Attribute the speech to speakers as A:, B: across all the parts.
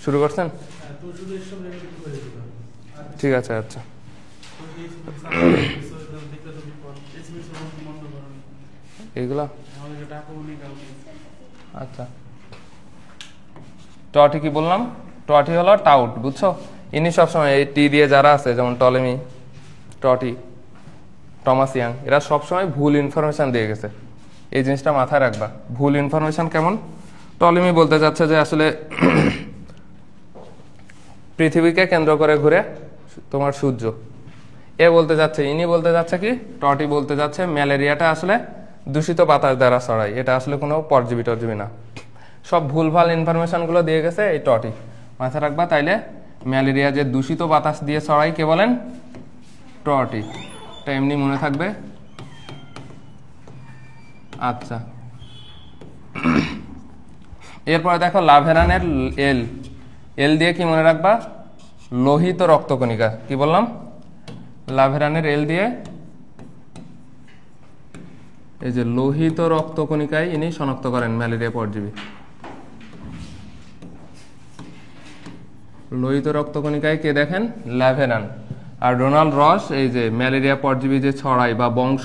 A: শুরু করছেন? ঠিক আছে। আচ্ছা, এইগুলা আচ্ছা, টটি কি বললাম? টটি হলো টাউট, বুঝছো? ইনি সবসময় এই টি দিয়ে যারা আছে, যেমন টলেমি, টটি, টমাস ইয়াং, এরা সবসময় ভুল ইনফরমেশন দিয়ে গেছে। এই জিনিসটা মাথায় রাখবা। ভুল ইনফরমেশন কেমন? টলেমি বলতে যাচ্ছে যে আসলে পৃথিবীকে কেন্দ্র করে ঘুরে তোমার সূর্য। এ বলতে যাচ্ছে, ইনি বলতে যাচ্ছে কি, টটি বলতে যাচ্ছে ম্যালেরিয়াটা আসলে দূষিত বাতাস দ্বারা ছড়ায়, এটা আসলে কোনো পরজীবী টরজীবী না। সব ভুলভাল ইনফরমেশনগুলো দিয়ে গেছে এই টটি, মাথায় রাখবা। তাইলে ম্যালেরিয়া যে দূষিত বাতাস দিয়ে ছড়ায় কে বলেন? টটি। এটা এমনি মনে থাকবে। আচ্ছা, এরপরে দেখো লাভেরানের এল, এল দিয়ে কি মনে রাখবা? লোহিত রক্তকণিকা। কি বললাম? লাভেরানের এল দিয়ে এই যে লোহিত রক্তকণিকায় ইনি শনাক্ত করেন ম্যালেরিয়া পরজীবী। লোহিত রক্তকণিকায় কে দেখেন? লাভেরান। আর ডোনাল্ড রস এই যে ম্যালেরিয়া পরজীবী যে ছড়ায় বা বংশ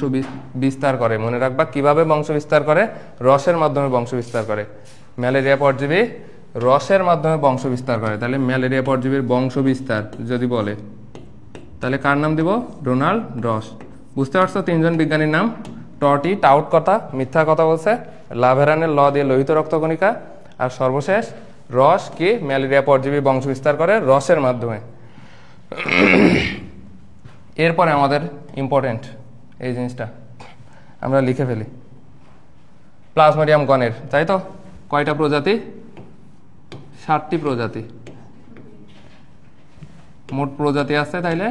A: বিস্তার করে, মনে রাখবা কিভাবে বংশ বিস্তার করে? রসের মাধ্যমে বংশ বিস্তার করে। ম্যালেরিয়া পরজীবী রসের মাধ্যমে বংশ বিস্তার করে। তাহলে ম্যালেরিয়া পরজীবীর বংশ বিস্তার যদি বলে, তাহলে কার নাম দিব? ডোনাল্ড রস। বুঝতে পারছো তিনজন বিজ্ঞানীর নাম? টটি টাউট কথা, মিথ্যা কথা বলছে। লাভেরানের ল দিয়ে লোহিত রক্তকণিকা। আর সর্বশেষ রস কি ম্যালেরিয়া পরজীবী বংশ বিস্তার করে রসের মাধ্যমে। এরপরে আমাদের ইম্পর্টেন্ট এই জিনিসটা আমরা লিখে ফেলি। প্লাজমোডিয়াম গণের, তাই তো? কয়টা প্রজাতি? 7টি প্রজাতি। মোট প্রজাতি আছে তাইলে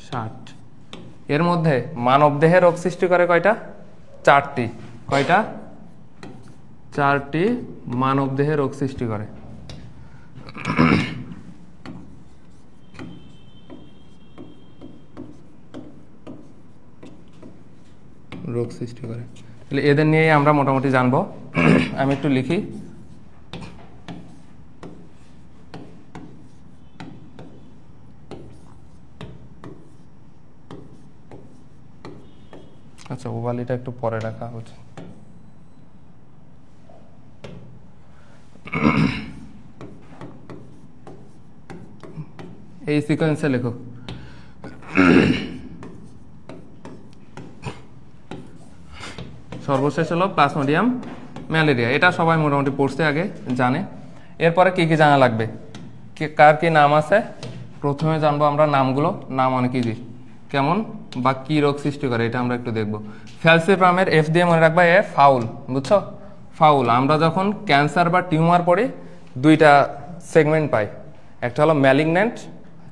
A: 60। এর মধ্যে মানব দেহে রোগ সৃষ্টি করে কয়টা? 4টি। কয়টা? 4টি মানব দেহে রোগ সৃষ্টি করে। রোগ সৃষ্টি করে, তাহলে এদের নিয়েই আমরা মোটামুটি জানবো। আমি একটু লিখি। আচ্ছা, ওভালিটা একটু পরে রাখা হচ্ছে। এই সিকোয়েন্সে লেখো। সর্বশেষ হলো প্লাজমোডিয়াম ম্যালেরিয়া। এটা সবাই মোটামুটি পড়ছে, আগে জানে। এরপরে কি কি জানা লাগবে? কার কি নাম আছে? প্রথমে জানবো আমরা নামগুলো। নাম অনেক ইজি, কেমন বা কি রোগ সৃষ্টি করে এটা আমরা একটু দেখবো। ফ্যালসিপারামের এফ দিয়ে মনে রাখবা এ ফাউল, বুঝছো? ফাউল। আমরা যখন ক্যান্সার বা টিউমার পড়ি দুইটা সেগমেন্ট পাই, একটা হলো ম্যালিগন্যান্ট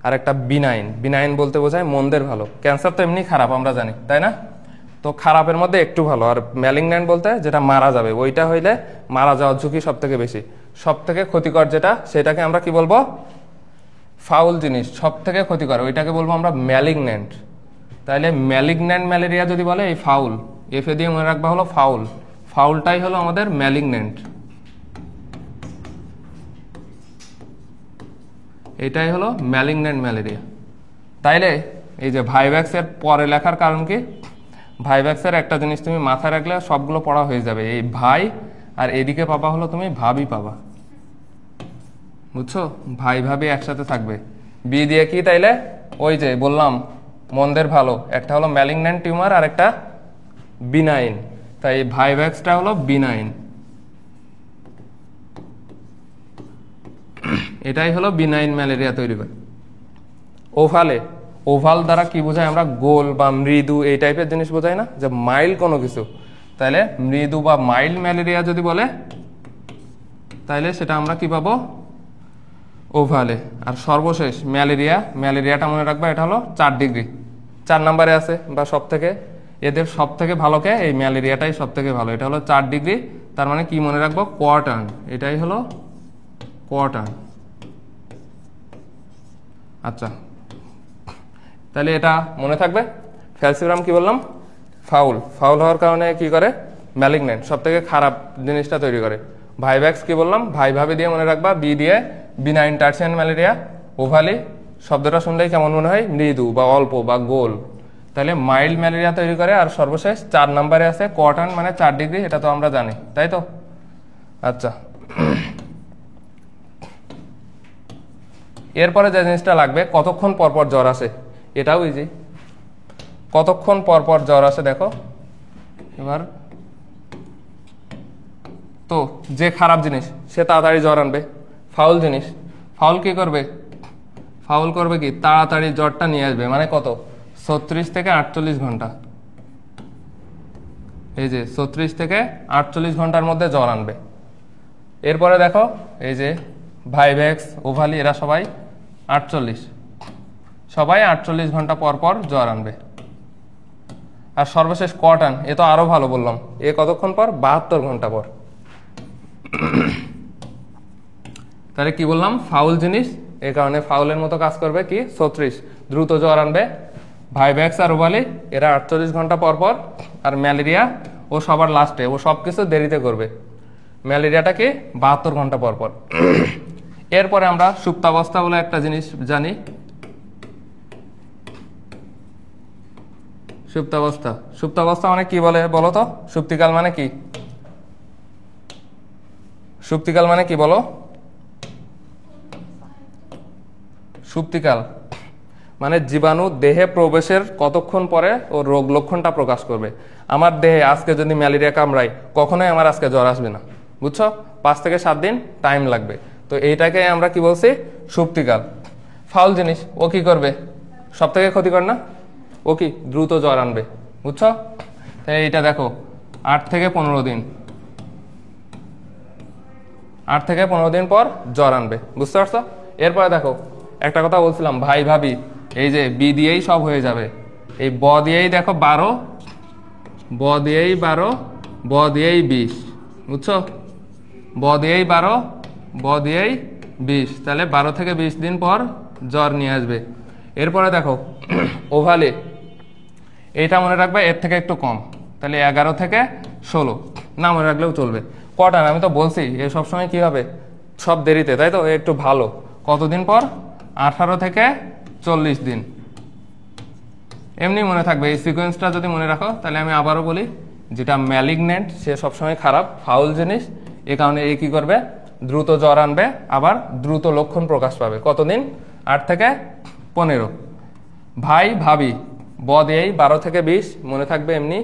A: আর একটা বিনাইন। বিনাইন বলতে বোঝায় মন্দের ভালো। ক্যান্সার তো এমনি খারাপ আমরা জানি, তাই না? তো খারাপের মধ্যে একটু ভালো। আর ম্যালিগন্যান্ট বলতে যেটা মারা যাবে, ওইটা হইলে মারা যাওয়ার ঝুঁকি সব থেকে বেশি, সব থেকে ক্ষতিকর যেটা, সেটাকে আমরা কি বলবো? ফাউল জিনিস, সব থেকে ক্ষতিকর, ওইটাকে বলবো আমরা ম্যালিগন্যান্ট। তাহলে ম্যালিগন্যান্ট ম্যালেরিয়া যদি বলে এই ফাউল, এফ এ দিয়ে মনে রাখবা হলো ফাউল। ফাউলটাই হলো আমাদের ম্যালিগন্যান্ট, এটাই হলো ম্যালিগন্যান্ট ম্যালেরিয়া। তাইলে এই যে ভাইভ্যাক্সের পরে লেখার কারণ কি? ভাইভ্যাক্সের একটা জিনিস তুমি মাথায় রাখলে সবগুলো পড়া হয়ে যাবে। এই ভাই আর এদিকে পাবা হলো তুমি ভাবি পাবা, বুঝছো? ভাই ভাবি একসাথে থাকবে। বি দিয়ে কি? তাইলে ওই যে বললাম মন্দের ভালো, একটা হলো ম্যালিগন্যান্ট টিউমার আর একটা বিনাইন। তাই ভাইভ্যাক্সটা হলো বিনাইন, এটাই হলো বিনাইন ম্যালেরিয়া তৈরি করে। ওভালে, ওভাল দ্বারা কি বোঝায় আমরা? গোল বা মৃদু এই টাইপের জিনিস বোঝাই না, যে মাইল্ড কোনো কিছু। তাহলে মৃদু বা মাইল্ড ম্যালেরিয়া যদি বলে, তাহলে সেটা আমরা কি পাবো? ওভালে। আর সর্বশেষ ম্যালেরিয়া, ম্যালেরিয়াটা মনে রাখবা এটা হলো 4 ডিগ্রি, 4 নম্বরে আছে বা সব থেকে, এদের সব থেকে ভালো কে? এই ম্যালেরিয়াটাই সব থেকে ভালো, এটা হলো 4 ডিগ্রি। তার মানে কি মনে রাখবো? কোয়ার্টার্ন, এটাই হলো কোয়ার্টার্ন। আচ্ছা, তাহলে এটা মনে থাকবে। ফ্যালসিপারাম কি বললাম? ফাউল। ফাউল হওয়ার কারণে কি করে? ম্যালিগন্যান্ট, সব থেকে খারাপ জিনিসটা তৈরি করে। ভাইভ্যাক্স কি বললাম, ভাই ভাবে দিয়ে মনে রাখবা, বি দিয়ে বিনাইন টার্সিয়ান ম্যালেরিয়া। ওভালি শব্দটা শুনলেই কেমন মনে হয়, মৃদু বা অল্প বা গোল, তাহলে মাইল্ড ম্যালেরিয়া তৈরি করে। আর সর্বশেষ 4 নম্বরে আছে কোয়ার্টান, মানে 4 ডিগ্রি, এটা তো আমরা জানি, তাই তো। আচ্ছা, এরপরে যে জিনিসটা লাগবে, কতক্ষণ পরপর জ্বর আসে, এটাও ইজি। কতক্ষণ পরপর জ্বর আসে দেখো এবার। তো যে খারাপ জিনিস সে তাড়াতাড়ি জ্বর আনবে, ফাউল জিনিস, ফাউল কি করবে, ফাউল করবে কি তাড়াতাড়ি জ্বরটা নিয়ে আসবে, মানে কত, 36 থেকে 48 ঘন্টা। এই যে 36 থেকে 48 ঘন্টার মধ্যে জ্বর আনবে। এরপরে দেখো এই যে ভাইভ্যাক্স, ওভালি, এরা সবাই 48 ঘন্টা পর পর জ্বর আনবে। আর সর্বশেষ কোয়ার্টান, এ তো আরো ভালো বললাম, এ কতক্ষণ পর, 72 ঘন্টা পর। তাহলে কি বললাম, ফাউল জিনিস, এ কারণে ফাউলের মতো কাজ করবে কি 36, দ্রুত জ্বর আনবে। ভাইভ্যাক্স আর ওভালি এরা 48 ঘন্টা পর পর। আর ম্যালেরিয়া ও সবার লাস্টে, ও সবকিছু দেরিতে করবে। ম্যালেরিয়াটা কি 72 ঘন্টা পর পর। এরপরে আমরা সুপ্তাবস্থা বলে একটা জিনিস জানি। সুপ্তাবস্থা, সুপ্তাবস্থা মানে কি বলে বলো তো, সুপ্তিকাল মানে কি, সুপ্তিকাল মানে কি বলো, সুপ্তিকাল মানে জীবাণু দেহে প্রবেশের কতক্ষণ পরে ও রোগ লক্ষণটা প্রকাশ করবে। আমার দেহে আজকে যদি ম্যালেরিয়া কামড়ায়, কখনোই আমার আজকে জ্বর আসবে না, বুঝছো, 5 থেকে 7 দিন টাইম লাগবে। তো এইটাকে আমরা কি বলছি, সুপ্তিকাল। ফাউল জিনিস, ও কি করবে, সব থেকে ক্ষতিকর না, ও কি দ্রুত জ্বর আনবে, বুঝছো। তাই এইটা দেখো 8 থেকে 15 দিন, 8 থেকে 15 দিন পর জ্বর আনবে, বুঝতে পারছো। এরপরে দেখো একটা কথা বলছিলাম, ভাই ভাবি, এই যে বি দিয়েই সব হয়ে যাবে। এই ব দিয়েই দেখো 12, ব দিয়েই 12, ব দিয়েই 20, বুঝছো, ব দিয়েই 12, ব দিয়েই 20, তাহলে 12 থেকে 20 দিন পর জ্বর নিয়ে আসবে। এরপরে দেখো ওভালে, এইটা মনে রাখবে, এর থেকে একটু কম, তাহলে 11 থেকে 16 না মনে রাখলেও চলবে। কটান, আমি তো বলছি এ সবসময় কি হবে, সব দেরিতে, তাই তো, একটু ভালো। কতদিন পর, 18 থেকে 40 দিন। এমনি মনে থাকবে, এই সিকোয়েন্সটা যদি মনে রাখো, তাহলে আমি আবারও বলি, যেটা ম্যালিগনেন্ট সে সবসময় খারাপ, ফাউল জিনিস, এ কারণে এ কি করবে, দ্রুত জ্বর আনবে, আবার দ্রুত লক্ষণ প্রকাশ পাবে। কতদিন, 8 থেকে 15। ভাই ভাবি, ব দিয়েই 12 থেকে 20 মনে থাকবে এমনি।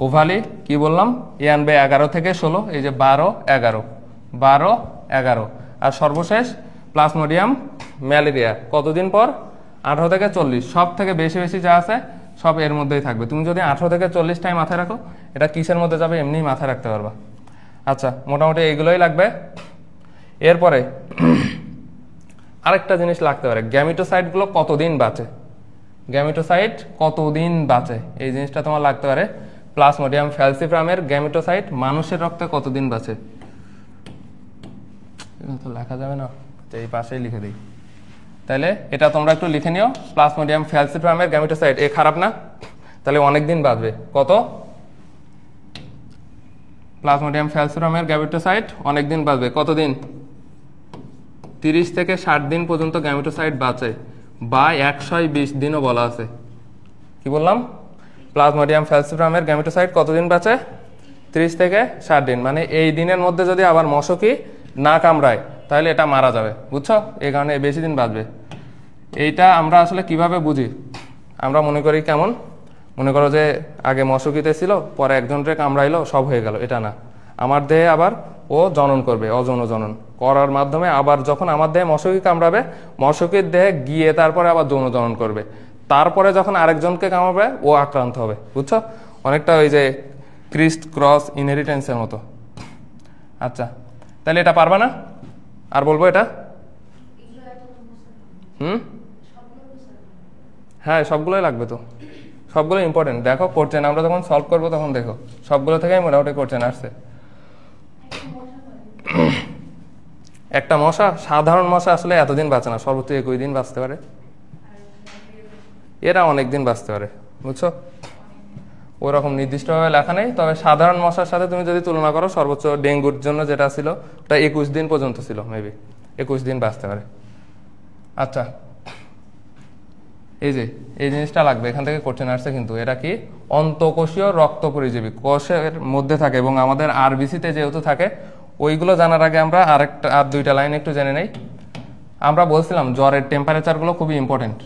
A: ওভালি কি বললাম, এ আনবে 11 থেকে 16, এই যে 12 11, 12 11। আর সর্বশেষ প্লাজমোডিয়াম ম্যালেরিয়া কতদিন পর, 18 থেকে 40। সব থেকে বেশি বেশি যা আছে সব এর মধ্যেই থাকবে। তুমি যদি 18 থেকে 40টাই মাথায় রাখো, এটা কিসের মধ্যে যাবে এমনি মাথায় রাখতে পারবা। আচ্ছা, মোটামুটি এইগুলোই লাগবে। এরপরে আরেকটা জিনিস লাগতে পারে, গ্যামিটোসাইটগুলো কতদিন বাঁচে, গ্যামিটোসাইট কতদিন বাঁচে, এই জিনিসটা তোমার লাগতে পারে। প্লাজমোডিয়াম ফ্যালসিফ্রামের গ্যামিটোসাইট মানুষের রক্তে কতদিন বাঁচে, তো লেখা যাবে না, এই পাশেই লিখে দিই। তাহলে এটা তোমরা একটু লিখে নিও, প্লাজমোডিয়াম ফ্যালসিফ্রামের গ্যামিটোসাইট, এ খারাপ না, তাহলে অনেক দিন বাঁচবে। কত, প্লাজমোডিয়াম ফ্যালসিফ্রামের গ্যামিটোসাইট অনেক দিন বাঁচবে, কতদিন, 30 থেকে 60 দিন পর্যন্ত গ্যামিটোসাইট বাঁচে, বা 120 দিনও বলা আছে। কি বললাম, প্লাজমোডিয়াম ফ্যালসিফ্রামের গ্যামিটোসাইট কতদিন বাঁচে, 30 থেকে 60 দিন। মানে এই দিনের মধ্যে যদি আবার মশকি না কামড়ায়, তাহলে এটা মারা যাবে, বুঝছো, এই কারণে বেশি দিন বাঁচবে। এইটা আমরা আসলে কিভাবে বুঝি, আমরা মনে করি কেমন, মনে করো যে আগে মশকিতে ছিল, পরে একজনকে কামড়াইলো, সব হয়ে গেল, এটা না। আমার দেহে আবার ও জনন করবে, অযৌন জনন করার মাধ্যমে আবার যখন আমার দেহে মশকি কামড়াবে, মশকির দেহে গিয়ে তারপরে আবার যৌন জনন করবে, তারপরে যখন আরেকজনকে কামড়াবে ও আক্রান্ত হবে, বুঝছো, অনেকটা ওই যে ক্রিস্ট ক্রস ইনহেরিটেন্সের মতো। আচ্ছা, তাহলে এটা পারবা না, আর বলবো এটা, হ্যাঁ সবগুলোই লাগবে, তো সবগুলো ইম্পর্টেন্ট। দেখো কোশ্চেন আমরা যখন সলভ করবো তখন দেখো সবগুলো থেকেই মোটামুটি কোশ্চেন আসছে। একটা মশা, সাধারণ মশা আসলে এতদিন বাঁচে না, সর্বোচ্চ 21 দিন বাঁচতে পারে, এরা অনেক দিন বাঁচতে পারে, বুঝছো, ওইরকম নির্দিষ্টভাবে লেখা নেই, তবে সাধারণ মশার সাথে তুমি যদি তুলনা করো সর্বোচ্চ ডেঙ্গুর জন্য যেটা ছিল ওটা 21 দিন পর্যন্ত ছিল, মেবি 21 দিন বাঁচতে পারে। আচ্ছা, এই যে এই জিনিসটা লাগবে, এখান থেকে কোশ্চেন আসছে কিন্তু। এটা কি? অন্তঃকোষীয় রক্ত পরিজীবী, কোষের মধ্যে থাকে এবং আমাদের আরবিসিতে যেহেতু থাকে। ওইগুলো জানার আগে আমরা আর দুইটা লাইন একটু জেনে নেই। আমরা বলছিলাম জ্বরের টেম্পারেচারগুলো খুবই ইম্পর্টেন্ট,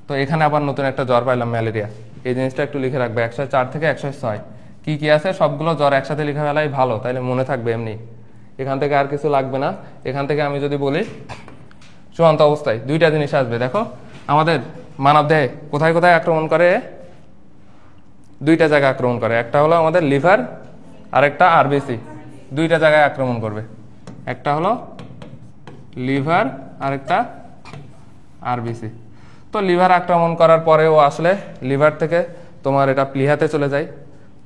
A: তো এখানে আবার নতুন একটা জ্বর পাইলাম, ম্যালেরিয়া। এই জিনিসটা একটু লিখে রাখবে, 104 থেকে 106 কি কি আছে সবগুলো জ্বর একসাথে লিখে ফেলাই ভালো, তাইলে মনে থাকবে এমনি। এখান থেকে আর কিছু লাগবে না। এখান থেকে আমি যদি বলি চূড়ান্ত অবস্থায় দুইটা জিনিস আসবে। দেখো আমাদের মানবদেহে কোথায় কোথায় আক্রমণ করে? দুইটা জায়গায় আক্রমণ করে, একটা হলো আমাদের লিভার আর একটা আরবিসি। দুইটা জায়গায় আক্রমণ করবে, একটা হলো লিভার আর একটা আরবিসি। তো লিভার আক্রমণ করার পরেও আসলে লিভার থেকে তোমার এটা প্লিহাতে চলে যায়,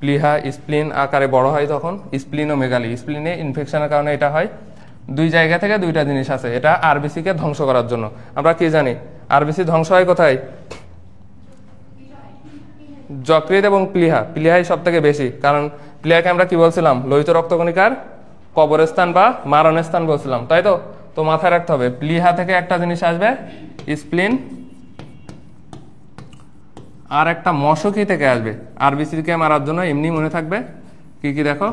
A: প্লিহা স্প্লিন আকারে বড় হয়, তখন স্প্লিনোমেগালি, স্প্লিনে ইনফেকশনের কারণে এটা হয়। দুই জায়গা থেকে দুইটা জিনিস আছে, এটা আরবিসিকে ধ্বংস করার জন্য। আমরা কি জানি আরবিসি ধ্বংস হয় কোথায়? যকৃৎ এবং প্লিহা, প্লিহাই সব থেকে বেশি, কারণ প্লিহাকে আমরা কি বলছিলাম? লোহিত রক্তকণিকার কবরস্থান বা মারণস্থান বলছিলাম, তাই তো? তো মাথায় রাখতে হবে প্লিহা থেকে একটা জিনিস আসবে স্প্লিন, আর একটা মশকি থেকে আসবে আরবিসিকে মারার জন্য। এমনি মনে থাকবে কি কি দেখো,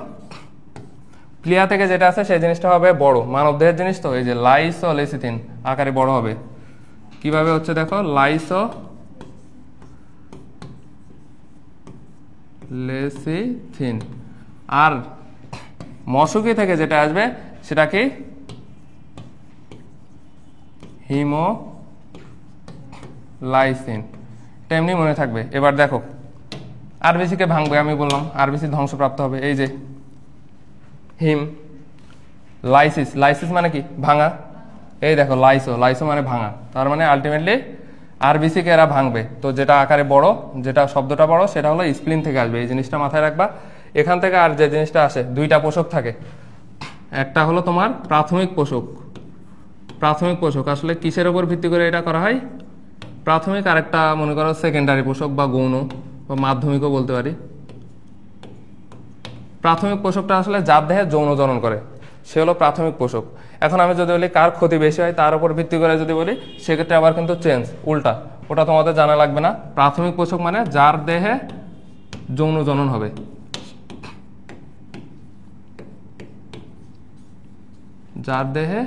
A: প্লিহা থেকে যেটা আছে সেই জিনিসটা হবে বড়, মানবদেহের জিনিস তো, এই যে লাইসোলেসিথিন আকারে বড় হবে। কিভাবে হচ্ছে দেখো, লাইসোলেসিথিন। আর মশকি থেকে যেটা আসবে সেটা কি? হিমোলাইসিন। এটা এমনি মনে থাকবে। এবার দেখো আরবিসিকে ভাঙবে, আমি বললাম আরবিসি ধ্বংসপ্রাপ্ত হবে। এই যে হিম, লাইসিস, লাইসিস মানে কি? ভাঙা। এই দেখো লাইসো মানে ভাঙা, তার মানে আলটিমেটলি আরবিসিকে এরা ভাঙবে। তো যেটা আকারে বড়, যেটা শব্দটা বড়, সেটা হলো স্প্লিন থেকে আসবে। এই জিনিসটা মাথায় রাখবা। এখান থেকে আর যে জিনিসটা আসে, দুইটা পোষক থাকে, একটা হলো তোমার প্রাথমিক পোষক। প্রাথমিক পোষক আসলে কিসের উপর ভিত্তি করে এটা করা হয়? প্রাথমিক, আর একটা মনে করো সেকেন্ডারি পোষক বা গৌণ বা মাধ্যমিকও বলতে পারি। প্রাথমিক পোষকটা আসলে যার দেহে যৌন জনন করে সে হলো প্রাথমিক পোষক। এখন আমি যদি বলি কার ক্ষতি বেশি হয় তার উপর ভিত্তি করে যদি বলি, সেক্ষেত্রে আবার কিন্তু চেঞ্জ, উল্টা। ওটা তোমাদের জানা লাগবে না। প্রাথমিক পোষক মানে যার দেহে যৌন জনন হবে, যার দেহে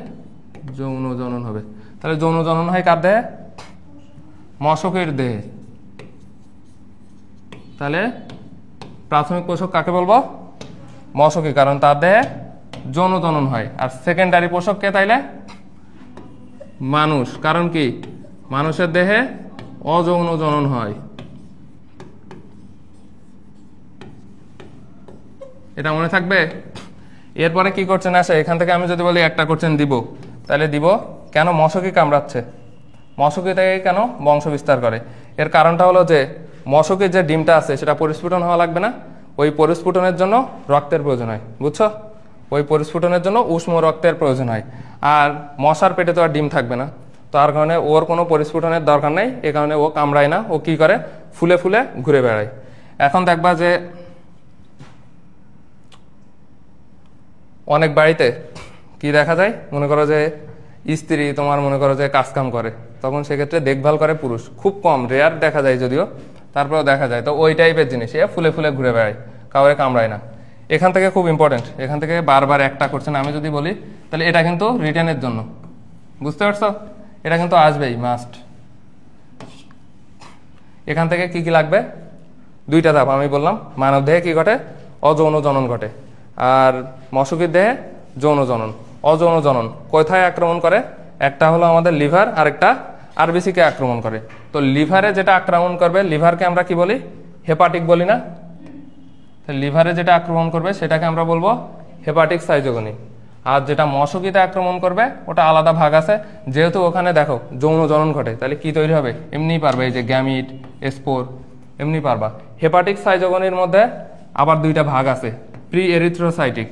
A: যৌন জনন হবে। তাহলে যৌন জনন হয় কার দেহে? মশকের দেহে। তাহলে প্রাথমিক পোষক কাকে বলবো? মশকি, কারণ তার দেহে যৌন জনন হয়। আর সেকেন্ডারি পোষক কে তাইলে? মানুষ, কারণ কি? মানুষের দেহে অযৌন জনন হয়। এটা মনে থাকবে। এরপরে কি কোশ্চেন আসে? এখান থেকে আমি যদি বলি একটা কোশ্চেন দিব, তাহলে দিব কেন মশকি কামড়াচ্ছে? মশকি থেকে কেন বংশ বিস্তার করে? এর কারণটা হলো যে মশকির যে ডিমটা আছে সেটা পরিস্ফুটন হওয়া লাগবে না, ওই পরিস্ফুটনের জন্য রক্তের প্রয়োজন হয়, বুঝছো? ওই পরিস্ফুটনের জন্য উষ্ণ রক্তের প্রয়োজন হয়। আর মশার পেটে তো আর ডিম থাকবে না, তার কারণে ওর কোনো পরিস্ফুটনের দরকার নেই। এ কারণে ও কামড়ায় না, ও কি করে? ফুলে ফুলে ঘুরে বেড়ায়। এখন দেখবা যে অনেক বাড়িতে কি দেখা যায়, মনে করো যে স্ত্রী তোমার মনে করো যে কাজকাম করে, তখন সেক্ষেত্রে দেখভাল করে পুরুষ, খুব কম, রেয়ার দেখা যায় যদিও, তারপরেও দেখা যায়। তো ওই টাইপের জিনিস, এ ফুলে ফুলে ঘুরে বেড়ায়, কাউরে কামড়ায় না। এখান থেকে খুব ইম্পর্টেন্ট, এখান থেকে বারবার একটা কোশ্চেন আমি যদি বলি, তাহলে এটা কিন্তু রিটেনের জন্য, বুঝতে পারছো? এটা কিন্তু আসবেই, মাস্ট। এখান থেকে কি কি লাগবে? দুইটা ধাপ আমি বললাম। মানব দেহে কি ঘটে? অযৌন জনন ঘটে। আর মশকির দেহে যৌন জনন। অযৌন জনন কোথায় আক্রমণ করে? একটা হলো আমাদের লিভার, আর একটা আরবিসিকে আক্রমণ করে। তো লিভারে যেটা আক্রমণ করবে, লিভারকে আমরা কি বলি? হেপাটিক বলি না? লিভারে যেটা আক্রমণ করবে সেটাকে আমরা বলবো হেপাটিক সাইজোগনি। আর যেটা মশকিতে আক্রমণ করবে ওটা আলাদা ভাগ আছে। যেহেতু ওখানে দেখো যৌন জনন ঘটে, তাহলে কি তৈরি হবে? এমনিই পারবে, এই যে গ্যামিট, স্পোর, এমনি পারবা। হেপাটিক সাইজোগনির মধ্যে আবার দুইটা ভাগ আছে, প্রি এরিথ্রোসাইটিক।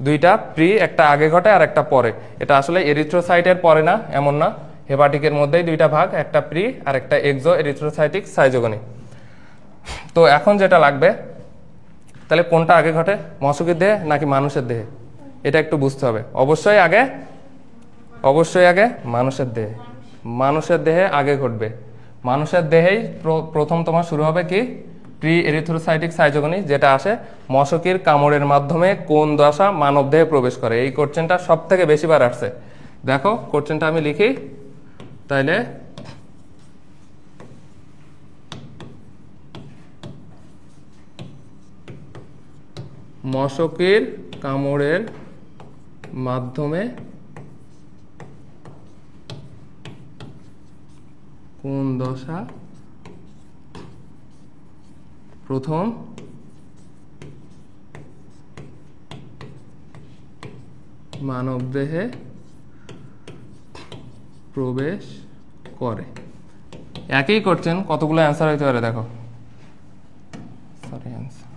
A: দুইটা প্রি, একটা আগে ঘটে আর একটা পরে। এটা আসলে এরিথ্রোসাইটের পরে না এমন না, হেপাটিকের মধ্যেই দুইটা ভাগ, একটা প্রি আর একটা এক্সো এরিথ্রোসাইটিক সাইজোগনি। তো এখন যেটা লাগবে, তাহলে কোনটা আগে ঘটে, মশকের দেহে নাকি মানুষের দেহে, এটা একটু বুঝতে হবে। অবশ্যই আগে মানুষের দেহে, মানুষের দেহে আগে ঘটবে। মানুষের দেহেই প্রথম তোমার শুরু হবে কি, প্রি এরিথ্রোসাইটিক সাইটোগনি, যেটা আসে মশকের কামড়ের মাধ্যমে কোন দশা মানব দেহে প্রবেশ করে। এই কোশ্চেনটা সব থেকে বেশিবার আসছে। দেখো কোশ্চেনটা আমি লিখি তাইলে, মশকের কামড়ের মাধ্যমে কোন দশা প্রথম মানবদেহে প্রবেশ করে। একই করছেন, কতগুলো অ্যান্সার হইতে পারে দেখো। Sorry answer.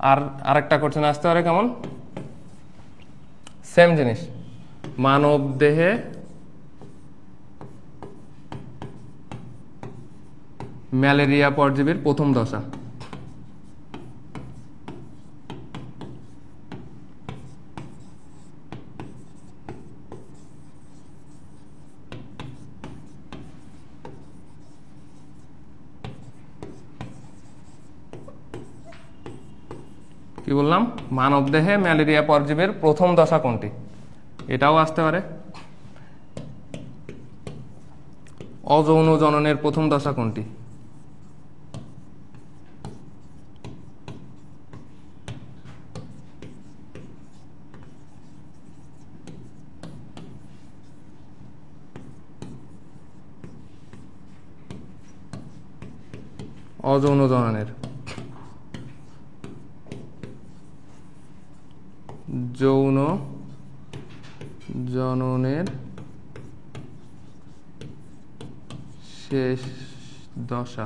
A: আর আরেকটা কোশ্চেন আসতে পারে কেমন, সেম জিনিস, মানব দেহে ম্যালেরিয়া পরজীবীর প্রথম দশা। কি বললাম, মানব দেহে ম্যালেরিয়া পরজীবীর প্রথম দশা কোনটি, এটাও আসতে পারে। অযৌন জননের প্রথম দশা কোনটি, অযৌন জননের, যৌন জননের শেষ দশা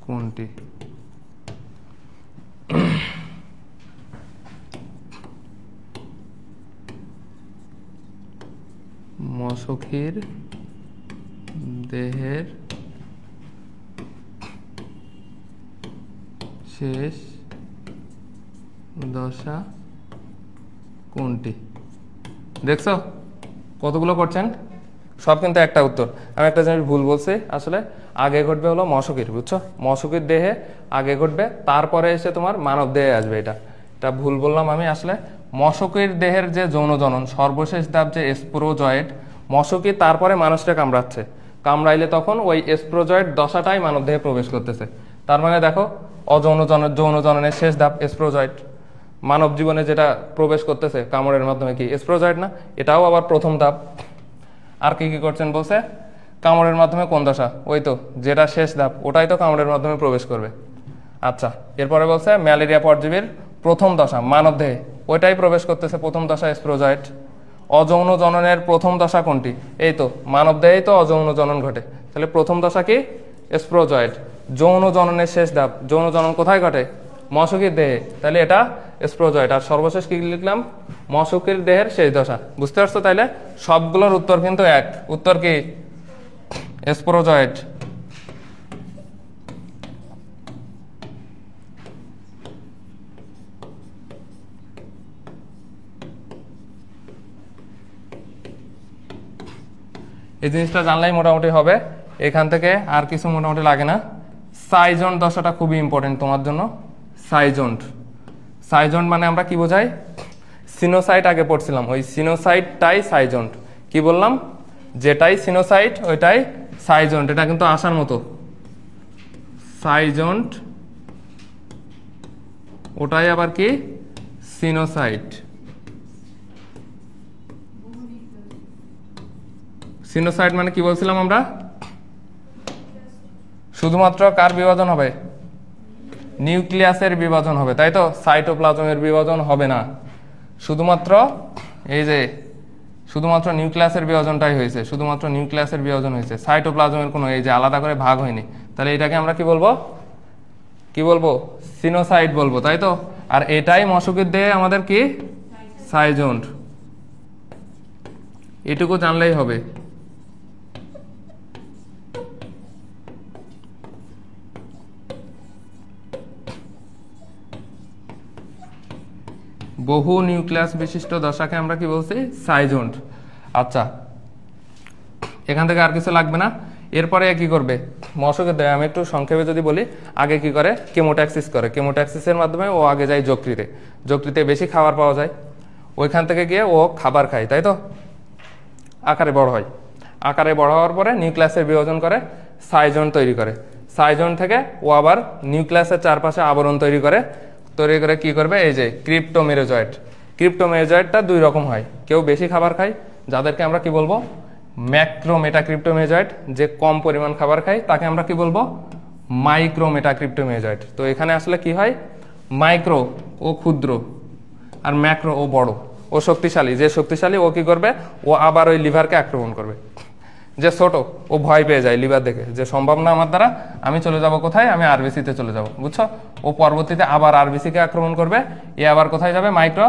A: কোনটি। মশকের দেহের শেষ দশা কোনটি। দেখছো কতগুলো করছেন, সব কিন্তু একটা উত্তর। আমি একটা জিনিস ভুল বলছি, আসলে আগে ঘটবে হলো মশকের, বুঝছো, মশকের দেহে আগে ঘটবে, তারপরে এসে তোমার মানব দেহে আসবে। এটা ভুল বললাম আমি। আসলে মশকের দেহের যে যৌন জনন সর্বশেষ ধাপ যে স্পোরোজয়েড, মশকই তারপরে মানুষটা কামড়াচ্ছে, কামড়াইলে তখন ওই স্পোরোজয়েড দশাটাই মানব দেহে প্রবেশ করতেছে। তার মানে দেখো যৌন জননের শেষ ধাপ স্পোরোজয়েড, মানব জীবনে যেটা প্রবেশ করতেছে কামড়ের মাধ্যমে কি স্পোরোজয়েড না, এটাও আবার প্রথম ধাপ। আর কি কি করছেন বলছে, কামড়ের মাধ্যমে কোন দশা, ওই তো যেটা শেষ ধাপ, ওটাই তো কামড়ের মাধ্যমে প্রবেশ করবে। আচ্ছা, এরপরে বলছে ম্যালেরিয়া পরজীবীর প্রথম দশা মানব দেহে, ওইটাই প্রবেশ করতেছে প্রথম দশা স্পোরোজয়েড। অযৌন জননের প্রথম দশা কোনটি, এই তো মানব দেহেই তো অযৌন জনন ঘটে, তাহলে প্রথম দশা কি স্পোরোজয়েড। যৌন জননের শেষ ধাপ, যৌন জনন কোথায় ঘটে, মশকের দেহে, তাহলে এটা স্পোরোজয়েড। আর সর্বশেষ কি লিখলাম, মশকের দেহের শেষ দশা। বুঝতে পারছো, তাইলে সবগুলোর উত্তর কিন্তু এক, উত্তর কি স্পোরোজয়েড। এই জিনিসটা জানলেই মোটামুটি হবে, এখান থেকে আর কিছু মোটামুটি লাগে না। সাইজন্ট দশাটা খুবই ইম্পর্টেন্ট তোমার জন্য। সাইজন্ট মানে আমরা কি বোঝাই, সিনোসাইট আগে পড়ছিলাম, ওই সিনোসাইটটাই সাইজন্ট। কি বললাম, যেটাই সিনোসাইট ওইটাই সাইজন্ট, এটা কিন্তু আসার মতো। সাইজন্ট ওটাই আবার কি সিনোসাইট। সিনোসাইট মানে কি বলছিলাম আমরা, শুধুমাত্র কার বিভাজন হবে, নিউক্লিয়াসের বিভাজন হবে, তাই তো, সাইটোপ্লাজমের বিভাজন হবে না। শুধুমাত্র এই যে শুধুমাত্র নিউক্লিয়াসের বিভাজনটাই হয়েছে, শুধুমাত্র নিউক্লিয়াসের বিভাজন হয়েছে, সাইটোপ্লাজমের কোনো এই যে আলাদা করে ভাগ হয়নি। তাহলে এটাকে আমরা কি বলবো সিনোসাইট বলবো, তাই তো। আর এটাই মশকের দেহে আমাদের কি সাইজন্ট, এটুকু জানলেই হবে। বহু নিউক্লিয়াস বিশিষ্ট দশাকে আমরা কি বলছি? সাইজন্ট। আচ্ছা, এখান থেকে আর কিছু লাগবে না। এরপরে কি করবে? মশকের দেয়, আমি একটু সংক্ষেপে যদি বলি, আগে কি করে? কেমোট্যাক্সিস করে। কেমোট্যাক্সিসের মাধ্যমে ও আগে যায় যকৃতে। যকৃতে বেশি খাবার পাওয়া যায়, ওইখান থেকে গিয়ে ও খাবার খায়, তাই তো? আকারে বড় হয়। আকারে বড় হওয়ার পরে নিউক্লিয়াসের বিভাজন করে, সাইজন তৈরি করে। সাইজন থেকে ও আবার নিউক্লিয়াসের চারপাশে আবরণ তৈরি করে কি করবে? এই যে ক্রিপ্টোমেরোজয়েড। ক্রিপ্টোমেরোজয়েডটা দুই রকম হয়। কেউ বেশি খাবার খায়, যাদেরকে আমরা কি বলবো? ম্যাক্রোমেটাক্রিপ্টোমেরোজয়েড। যে কম পরিমাণ খাবার খায় তাকে আমরা কি বলবো? মাইক্রোমেটাক্রিপ্টোমেরোজয়েড। তো এখানে আসলে কি হয়? মাইক্রো ও ক্ষুদ্র, আর ম্যাক্রো ও বড়। ও শক্তিশালী, যে শক্তিশালী ও কি করবে? ও আবার ওই লিভারকে আক্রমণ করবে। যে ছোট, ও ভয় পেয়ে যায় লিভার দেখে, যে সম্ভব না আমার দ্বারা, আমি চলে যাব কোথায়? আমি আরবিসিতে চলে যাব, বুঝছো? ও পরবর্তীতে আবার আরবিসিকে আক্রমণ করবে। এ আবার কোথায় যাবে? মাইক্রো।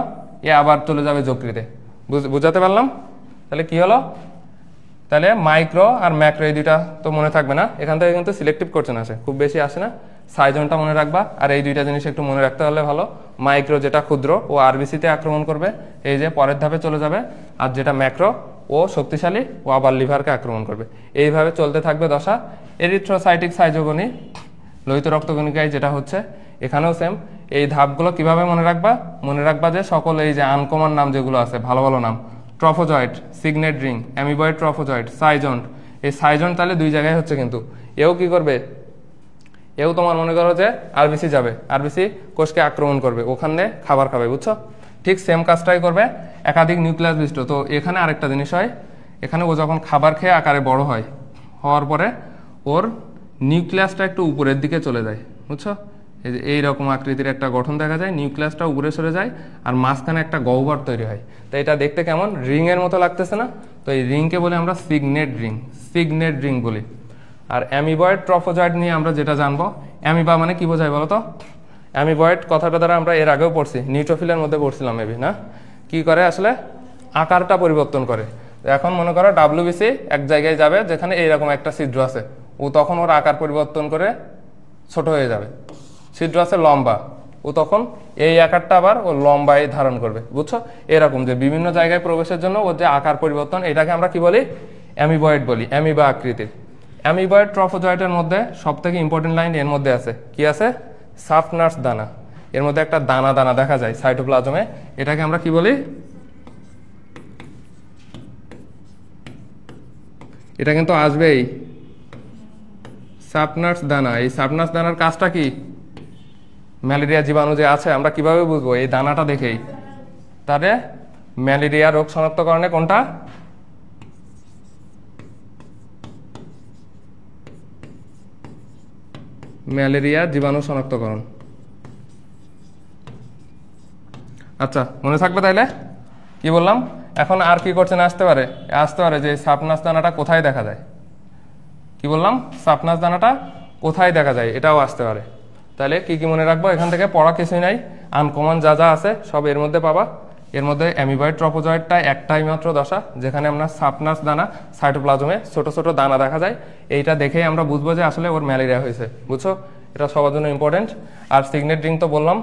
A: এ আবার চলে যাবে যকৃতে। বুঝাতে পারলাম? তাহলে কি হলো? তাহলে মাইক্রো আর ম্যাক্রো এই দুইটা তো মনে থাকবে না, এখান থেকে কিন্তু সিলেক্টিভ কোশ্চেন আসে, খুব বেশি আসে না। সাইজনটা মনে রাখবা, আর এই দুইটা জিনিস একটু মনে রাখতে হলে ভালো। মাইক্রো যেটা ক্ষুদ্র, ও আরবিসিতে আক্রমণ করবে, এই যে পরের ধাপে চলে যাবে। আর যেটা ম্যাক্রো, ও শক্তিশালী, ও আবার লিভারকে আক্রমণ করবে। এইভাবে চলতে থাকবে দশা। এরিথ্রোসাইটিক সাইজোগনি, লোহিত রক্তকণিকায় যেটা হচ্ছে, এখানেও সেম। এই ধাপগুলো কিভাবে মনে রাখবা? মনে রাখবা যে সকল এই যে আনকমন নাম যেগুলো আছে, ভালো ভালো নাম, ট্রফোজয়েড, সিগনেট রিং, অ্যামিবয়েড ট্রফোজয়েড, সাইজন্ট। এই সাইজন্ট তাহলে দুই জায়গায় হচ্ছে, কিন্তু এও কি করবে? এও তোমার মনে করো যে আরবিসি যাবে, আরবিসি কোষকে আক্রমণ করবে, ওখানে খাবার খাবে, বুঝছো? ঠিক সেম কাজটাই করবে একাধিক নিউক্লিয়াস বিশিষ্ট। তো এখানে আরেকটা জিনিস হয়, এখানে ও যখন খাবার খেয়ে আকারে বড় হয়, হওয়ার পরে ওর নিউক্লিয়াসটা একটু উপরের দিকে চলে যায়, বুঝছো? এই যে এইরকম আকৃতির একটা গঠন দেখা যায়, নিউক্লিয়াসটা উপরে সরে যায়, আর মাঝখানে একটা গহ্বর তৈরি হয়। তো এটা দেখতে কেমন? রিং এর মতো লাগতেছে না? তো এই রিংকে বলে আমরা সিগনেট রিং, সিগনেট রিং বলি। আর অ্যামিবয়েড ট্রফোজয়েড নিয়ে আমরা যেটা জানবো, অ্যামিবা মানে কি বোঝায় বলো তো? অ্যামিবয়েড কথাটা দ্বারা আমরা এর আগেও পড়ছি, নিউট্রোফিলের মধ্যে পড়ছিলাম মেবি, না? কি করে আসলে? আকারটা পরিবর্তন করে। এখন মনে করো ডাব্লিউবিসি এক জায়গায় যাবে যেখানে এইরকম একটা ছিদ্র আছে, ও তখন ওর আকার পরিবর্তন করে ছোট হয়ে যাবে। ছিদ্র আছে লম্বা, ও তখন এই আকারটা আবার ও লম্বায় ধারণ করবে, বুঝছো? এরকম যে বিভিন্ন জায়গায় প্রবেশের জন্য ওর যে আকার পরিবর্তন, এটাকে আমরা কি বলি? অ্যামিবয়েড বলি, অ্যামিবা আকৃতির। অ্যামিবয়েড ট্রফোজয়েডের মধ্যে সব থেকে ইম্পর্টেন্ট লাইন এর মধ্যে আছে, কি আছে? সাফনার্স দানা। এর মধ্যে একটা দানা দানা দেখা যায় সাইটোপ্লাজমে, এটাকে আমরা কি বলি? এটা কিন্তু আসবেই, সাফনার্স দানা। এই সাফনার্স দানার কাজটা কি? ম্যালেরিয়া জীবাণু যে আছে আমরা কিভাবে বুঝবো? এই দানাটা দেখেই। তাহলে ম্যালেরিয়া রোগ শনাক্তকরণে কোনটা? ম্যালেরিয়া জীবাণু শনাক্তকরণ। আচ্ছা, মনে থাকবে তাইলে? কি বললাম? এখন আর কি করছে না আসতে পারে যে সাফনাস দানাটা কোথায় দেখা যায়? কি বললাম? সাফনাস দানাটা কোথায় দেখা যায় এটাও আসতে পারে। তাহলে কি কি মনে রাখবো? এখান থেকে পড়া কিছুই নাই, আনকমন যা যা আছে সব এর মধ্যে পাবা। এর মধ্যে অ্যামিবয়েড ট্রফোজয়েডটা একটাই মাত্র দশা, যেখানে আমরা সাফনাস দানা, সাইটোপ্লাজমে ছোট ছোট দানা দেখা যায়। এইটা দেখেই আমরা বুঝবো যে আসলে ওর ম্যালেরিয়া হয়েছে, বুঝছো? এটা সবার জন্য ইম্পর্টেন্ট। আর সিগনেট রিং তো বললাম,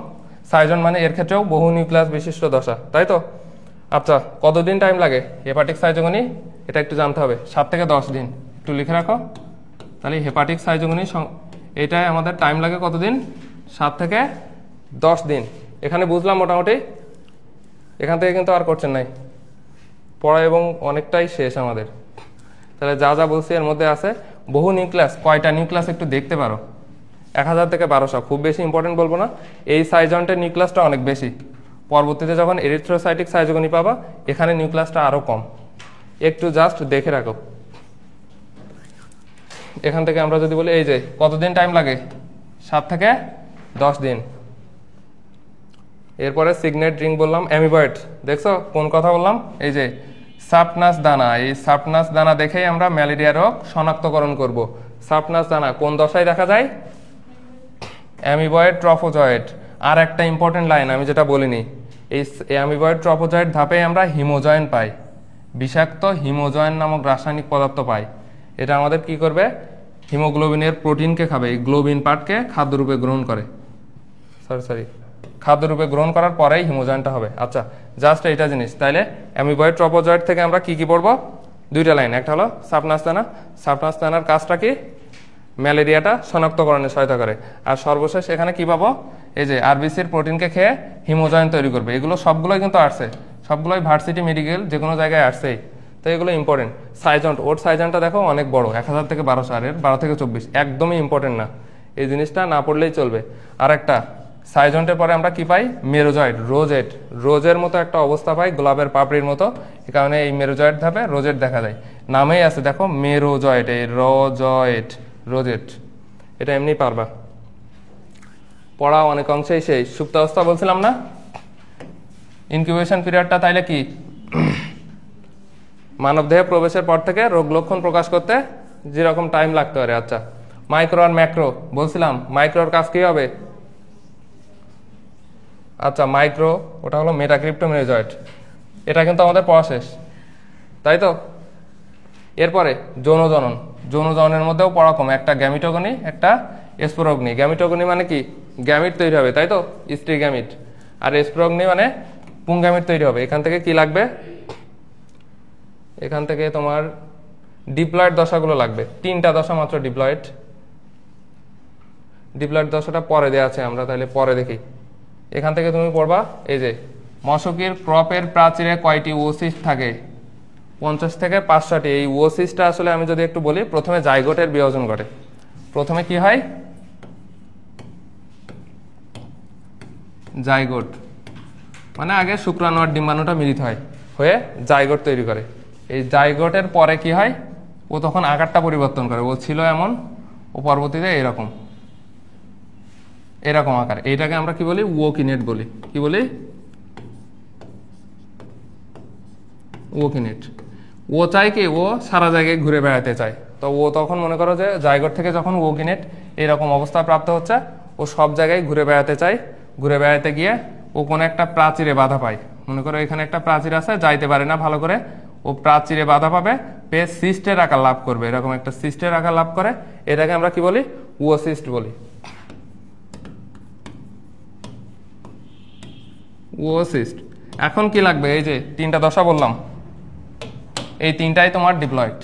A: সাইজন মানে এর ক্ষেত্রেও বহু নিউক্লিয়াস বিশিষ্ট দশা, তাই তো? আচ্ছা, কতদিন টাইম লাগে হেপাটিক সাইজোগনি? এটা একটু জানতে হবে। 7 থেকে 10 দিন, একটু লিখে রাখো। তাহলে হেপাটিক সাইজোগনি এটাই আমাদের টাইম লাগে কতদিন? 7 থেকে 10 দিন। এখানে বুঝলাম মোটামুটি। এখান থেকে কিন্তু আর করছেন নাই, পড়া এবং অনেকটাই শেষ আমাদের। তাহলে যা যা বলছি এর মধ্যে আছে। বহু নিউক্লিয়াস, কয়টা নিউক্লিয়াস একটু দেখতে পারো? 1000 থেকে 1200, খুব বেশি ইম্পর্টেন্ট বলবো না। এই সাইজন্টের নিউক্লিয়াসটা অনেক বেশি। পরবর্তীতে যখন এরিথ্রোসাইটিক সাইজোগনি পাবা, এখানে নিউক্লিয়াসটা আরও কম। একটু জাস্ট দেখে রাখো। এখান থেকে আমরা যদি বলি, এই যে কতদিন টাইম লাগে? 7 থেকে 10 দিন। এরপরে সিগনেট রিং বললাম, অ্যামিবয়েড দেখছো কোন কথা বললাম? এই যে সাফনাস দানা, এই সাফনাস দানা দেখেই আমরা ম্যালেরিয়া রোগ শনাক্তকরণ করব। সাফনাস দানা কোন দশায় দেখা যায়? অ্যামিবয়েড ট্রফোজয়েড। আর একটা ইম্পর্টেন্ট লাইন আমি যেটা বলিনি, এই অ্যামিবয়েড ট্রফোজয়েড ধাপেই আমরা হিমোজয়েন পাই, বিষাক্ত হিমোজয়েন নামক রাসায়নিক পদার্থ পাই। এটা আমাদের কি করবে? হিমোগ্লোবিনের প্রোটিনকে খাবে, এই গ্লোবিন পার্টকে খাদ্যরূপে গ্রহণ করে। সরি খাদ্যরূপে গ্রহণ করার পরেই হিমোজয়েন্টটা হবে। আচ্ছা, জাস্ট এইটা জিনিস। তাইলে অ্যামিবয়েড ট্রপোজয়েড থেকে আমরা কি পড়বো? দুইটা লাইন। একটা হলো সাবনাস্তানা। সাবনাস্তানার কাজটা কি? ম্যালেরিয়াটা শনাক্তকরণে সহায়তা করে। আর সর্বশেষ এখানে কি পাবো? এই যে আরবিসির প্রোটিনকে খেয়ে হিমোজয়েন্ট তৈরি করবে। এগুলো সবগুলোই কিন্তু আসছে, সবগুলোই ভার্সিটি মেডিকেল যে কোনো জায়গায় আসছেই, তো এগুলো ইম্পর্টেন্ট। সাইজন্ট, ওর সাইজনটা দেখো অনেক বড়, 1000 থেকে 1200, আর এর 12 থেকে 24, একদমই ইম্পর্টেন্ট না, এই জিনিসটা না পড়লেই চলবে। আর একটা সাইজন্টের পরে আমরা কি পাই? Merozoite, rosette. রোজের মতো একটা অবস্থা পাই, গোলাপের পাপড়ির মতো, এই কারণে এই মেরোজয়েড ধাপে রোজেট দেখা যায়। নামেই আছে দেখো মেরোজয়েড, এই রোজয়েট, রোজেট, এটা এমনি পারবা পড়া অনেক অংশেই। সেই সুপ্তাবস্থা বলছিলাম না, ইনকিউবেশন পিরিয়ডটা তাইলে কি? মানবদেহে প্রবেশের পর থেকে রোগ লক্ষণ প্রকাশ করতে যেরকম টাইম লাগতে পারে। আচ্ছা, মাইক্রো আর ম্যাক্রো বলছিলাম, মাইক্রোর কাজ কি হবে? আচ্ছা, মাইক্রো ওটা হলো মেটাক্রিপ্টোমেরোজয়েড, এটা কিন্তু আমাদের পড়া শেষ, তাই তো? এরপরে যৌনজনন। যৌনজননের মধ্যেও পড়া কম, একটা গ্যামিটোগনি, একটা স্পোরগ্নি। গ্যামিটোগনি মানে কি? গ্যামিট তৈরি হবে, তাই তো, স্ত্রী গ্যামিট। আর স্পোরগ্নি মানে পুংগ্যামিট তৈরি হবে। এখান থেকে কি লাগবে? এখান থেকে তোমার ডিপ্লয়েড দশাগুলো লাগবে, 3টা দশা মাত্র ডিপ্লয়েড। ডিপ্লয়েড দশাটা পরে দেওয়া আছে, আমরা তাহলে পরে দেখি। এখান থেকে তুমি পড়বা, এই যে মশকির ক্রপের প্রাচীরে কয়টি ওসিস্ট থাকে? 50 থেকে 500টি। এই ওসিস্টটা আসলে আমি যদি একটু বলি, প্রথমে জাইগোটের বিভাজন ঘটে। প্রথমে কি হয়? জাইগোট মানে আগে শুক্রাণু আর ডিম্বাণুটা মিলিত হয়, হয়ে জাইগোট তৈরি করে। এই জাইগোটের পরে কি হয়? ও তখন আকারটা পরিবর্তন করে, ও ছিল এমন, ও পরবর্তীতে এরকম, এরকম আকার। এইটাকে আমরা কি বলি? ওকিনেট বলি। কি বলি? ওকিনেট। ও চায় কি? ও সারা জায়গায় ঘুরে বেড়াতে চায়। তো ও তখন মনে করো যে জাইগোট থেকে যখন ওকিনেট এরকম অবস্থা প্রাপ্ত হচ্ছে, ও সব জায়গায় ঘুরে বেড়াতে চায়। ঘুরে বেড়াতে গিয়ে ও কোনো একটা প্রাচীরে বাধা পায়। মনে করো এখানে একটা প্রাচীর আছে, যাইতে পারে না ভালো করে, ও প্রাচীরে বাধা পাবে, পেয়ে সিস্টের আকার লাভ করবে। এরকম একটা সিস্টের আকার লাভ করে, এটাকে আমরা কি বলি? ওসিস্ট বলি। ওসিস্ট। এখন কি লাগবে? এই যে 3টা দশা বললাম, এই 3টাই তোমার ডিপ্লয়েড।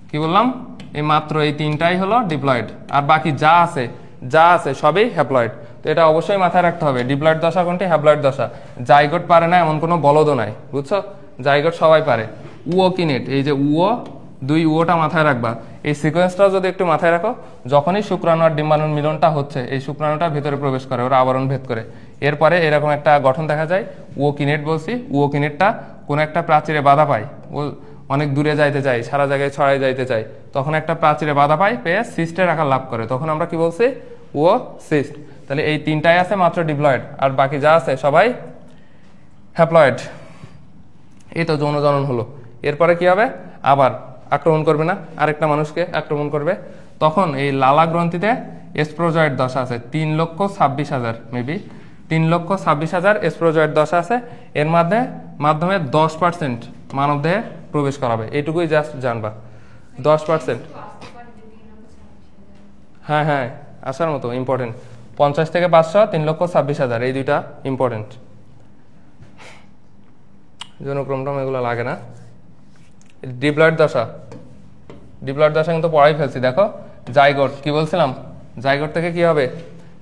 A: কি বললাম? এই মাত্র এই 3টাই হলো ডিপ্লয়েড, আর বাকি যা আছে সবই হ্যাপ্লয়েড। তো এটা অবশ্যই মাথায় রাখতে হবে, ডিপ্লয়েড দশা কোনটি, হ্যাপ্লয়েড দশা। জাইগোট পারে না এমন কোনো বলদও নাই, বুঝছো? জাইগোট সবাই পারে। ওকিনেট, এই যে দুই ওটা মাথায় রাখবা। এই সিকোয়েন্সটা যদি একটু মাথায় রাখো, যখনই শুক্রাণু আর ডিম্বাণুর মিলনটা হচ্ছে, এই শুক্রাণুটা ভেতরে প্রবেশ করে, ওরা আবরণ ভেদ করে, এরপরে এরকম একটা গঠন দেখা যায়, ওকিনেট বলছি। ওকিনেটটা কোনো একটা প্রাচীরে বাধা পায়, ও অনেক দূরে যাইতে চায়, সারা জায়গায় ছড়াই যাইতে চায়, তখন একটা প্রাচীরে বাধা পায়, পেয়ে সিস্টের আকার লাভ করে, তখন আমরা কি বলছি? ও সিস্ট। তাহলে এই 3টাই আছে মাত্র ডিপ্লয়েড, আর বাকি যা আছে সবাই হ্যাপ্লয়েড। এই তো যৌনজনন হলো। এরপরে কি হবে? আবার আক্রমণ করবে না, আরেকটা মানুষকে আক্রমণ করবে, তখন এই লালা গ্রন্থিতে স্প্রোজয়েড দশা আছে 3,26,000, মেবি 3,26,000 স্প্রোজয়েড দশা আছে। এর মাধ্যমে 10% মানবদেহে প্রবেশ করাবে। এইটুকুই জাস্ট জানবা, 10%। হ্যাঁ হ্যাঁ, আসার মতো ইম্পর্টেন্ট। 50 থেকে 500, 3,26,000, এই দুইটা ইম্পর্টেন্ট। জনক্রমটম এগুলো লাগে না। ডিপ্লয়েড দশা, ডিপ্লয়েড দশা কিন্তু পড়াই ফেলছি। দেখো জাইগোট, কি বলছিলাম? জাইগোট থেকে কি হবে?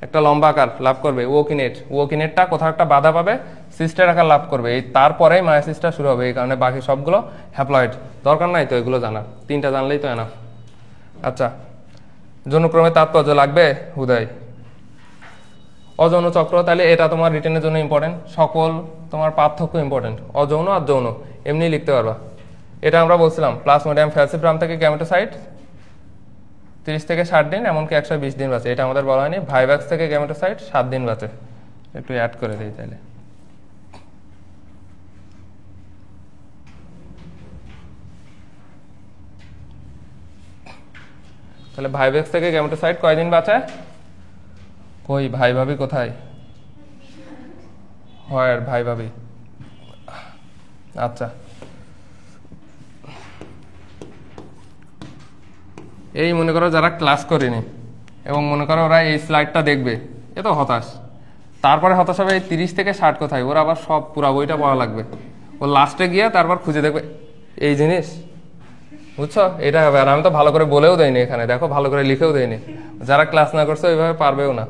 A: একটা লম্বা আকার লাভ করবে, ওকিনেট। ওকিনেটটা কোথাও একটা বাধা পাবে, সিস্টের আকার লাভ করবে, এই তারপরেই মায়োসিসটা শুরু হবে। এই কারণে বাকি সবগুলো হ্যাপ্লয়েড। দরকার নাই তো এগুলো জানা, 3টা জানলেই তো এনাফ। আচ্ছা, যৌনক্রমের তাৎপর্য লাগবে উদয়। অযৌন চক্র, তাহলে এটা তোমার রিটেনের জন্য ইম্পর্টেন্ট। সকল তোমার পার্থক্য ইম্পর্টেন্ট, অযৌন আর যৌন এমনি লিখতে পারবা। এটা আমরা বলছিলাম প্লাজমোডিয়াম ফ্যালসিফ্রাম থেকে গ্যামেটোসাইট 30 থেকে 60 দিন, এমনকি 120 দিন বাঁচে। এটা আমাদের বলা হয়নি। ভাইভ্যাক্স থেকে গ্যামেটোসাইট 7 দিন বাঁচে। একটু অ্যাড করে দিই তাহলে। তাহলে ভাইভ্যাক্স থেকে গ্যামেটোসাইট কয়দিন বাঁচে? কই ভাই ভাবি কোথায়? হয় ভাই ভাবি। আচ্ছা, এই মনে করো যারা ক্লাস করেনি এবং মনে করো ওরা এই স্লাইডটা দেখবে, এ তো হতাশ। তারপরে হতাশ হবে এই 30 থেকে 60 কোথায়, ওর আবার সব পুরা বইটা পড়া লাগবে, ও লাস্টে গিয়ে তারপর খুঁজে দেখবে এই জিনিস, বুঝছো? এটা হবে। আর আমি তো ভালো করে বলেও দেয়নি এখানে, দেখো ভালো করে লিখেও দেয়নি, যারা ক্লাস না করছে ওইভাবে পারবেও না।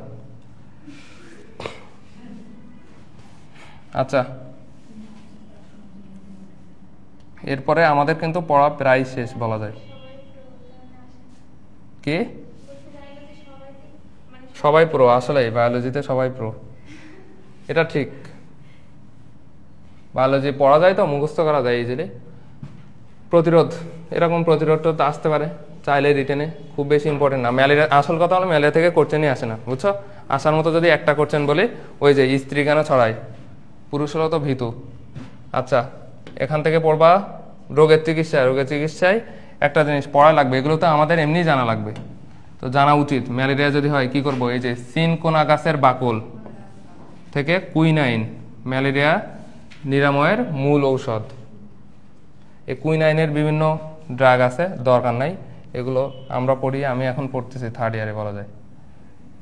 A: আচ্ছা, এরপরে আমাদের কিন্তু পড়া প্রায় শেষ বলা যায়। কি সবাই প্রো? আসলে বায়োলজিতে সবাই প্রো, এটা ঠিক। বায়োলজি পড়া যায় তো, মুখস্থ করা যায় ইজিলি। প্রতিরোধ, এরকম প্রতিরোধ তো আসতে পারে চাইলে রিটেনে, খুব বেশি ইম্পর্টেন্ট না। ম্যালেরিয়া, আসল কথা হলো ম্যালেরিয়া থেকে কোশ্চেনই আসে না, বুঝছো? আসার মতো যদি একটা কোশ্চেন বলি, ওই যে স্ত্রী কেন ছড়ায়, পুরুষ হলো তো ভীতু। আচ্ছা, এখান থেকে পড়বা রোগের চিকিৎসায়। রোগের চিকিৎসায় একটা জিনিস পড়া লাগবে, এগুলো তো আমাদের এমনি জানা লাগবে, তো জানা উচিত। ম্যালেরিয়া যদি হয় কি করব, এই যে সিনকোনা গাছের বাকল থেকে কুইনাইন, ম্যালেরিয়া নিরাময়ের মূল ঔষধ। এই কুইনাইনের বিভিন্ন ড্রাগ আছে, দরকার নাই এগুলো আমরা পড়ি, আমি এখন পড়তেছি 3rd ইয়ারে বলা যায়,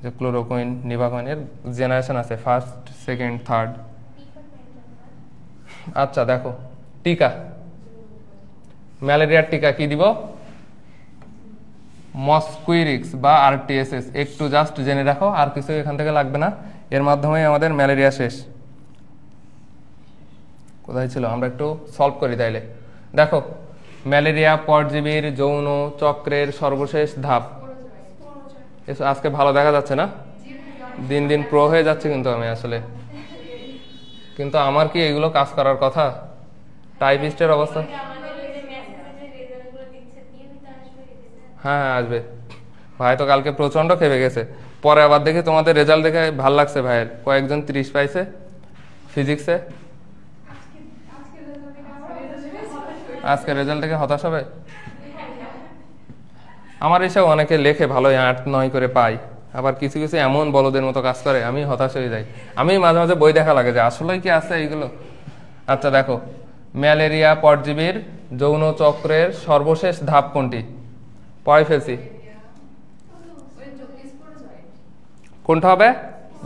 A: যে ক্লোরোকুইন, নিভাকুইনের জেনারেশন আছে, 1st, 2nd, 3rd। আচ্ছা দেখো, টিকা, ম্যালেরিয়ার টিকা কি দিব? মস্কুইরিক্স বা আরটিএসএস, একটু জাস্ট জেনে রাখো, আর কিছু এখান থেকে লাগবে না। এর মাধ্যমে আমাদের ম্যালেরিয়া শেষ। কোথায় ছিল, আমরা একটু সলভ করি তাইলে। দেখো, ম্যালেরিয়া পরজীবীর যৌন চক্রের সর্বশেষ ধাপ। আজকে ভালো দেখা যাচ্ছে না, দিন দিন প্রো হয়ে যাচ্ছে কিন্তু আমি আসলে, কিন্তু আমার কি এগুলো কাজ করার কথা? টাইপিস্টের অবস্থা, হ্যাঁ আসবে। ভাই তো কালকে প্রচন্ড খেপে গেছে, পরে আবার দেখি তোমাদের রেজাল্ট দেখে ভাল লাগছে। ভাইয়ের কয়েকজন 30 পাইছে ফিজিক্সে, আজকে রেজাল্ট দেখে হতাশ হবে। আমার এসব অনেকে লেখে ভালোই 8-9 করে পাই, আবার কিছু কিছু এমন বলদের মতো কাজ করে, আমি হতাশ হয়ে যাই। আমি মাঝে মাঝে বই দেখা লাগে যে আসলে কি আছে এইগুলো। আচ্ছা দেখো, ম্যালেরিয়া পরজীবীর যৌন চক্রের সর্বশেষ ধাপ কোনটি? পড়াই ফেলছি, কোনটা হবে?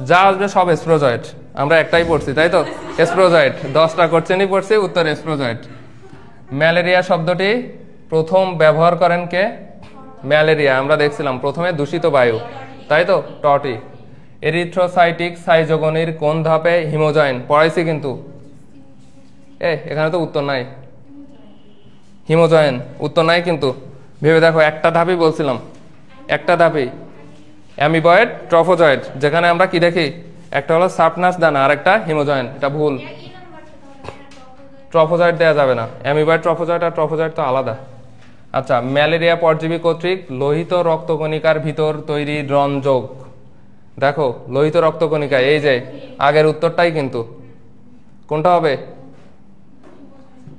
A: যা আসবে সব স্প্রোজয়েড, আমরা একটাই পড়ছি তাই তো, স্প্রোজয়েড। 10টা কোশ্চেনই পড়ছি, উত্তর স্প্রোজয়েড। ম্যালেরিয়া শব্দটি প্রথম ব্যবহার করেন কে? ম্যালেরিয়া আমরা দেখছিলাম প্রথমে দূষিত বায়ু, তাই তো, টটি। এরিথ্রোসাইটিক সাইজোগনির কোন ধাপে হিমোজয়েন? পড়াইছি কিন্তু, এখানে তো উত্তর নাই, হিমোজয়েন উত্তর নাই কিন্তু, ভেবে দেখো, একটা ধাপই বলছিলাম, একটা ধাপই। অ্যামিবয়েড, ট্রফোজয়েড, যেখানে আমরা কি দেখি, একটা হলো সাপনাস দানা আর একটা হিমোজয়েন, এটা ভুল। ট্রফোজয়েড দেওয়া যাবে না, অ্যামিবয়েড ট্রফোজয়েড, আর ট্রফোজয়েড তো আলাদা। আচ্ছা, ম্যালেরিয়া পরজীবী কর্তৃক লোহিত রক্তকণিকার ভিতর তৈরি রঞ্জক। দেখো, লোহিত রক্তকণিকা, এই যে আগের উত্তরটাই কিন্তু, কোনটা হবে?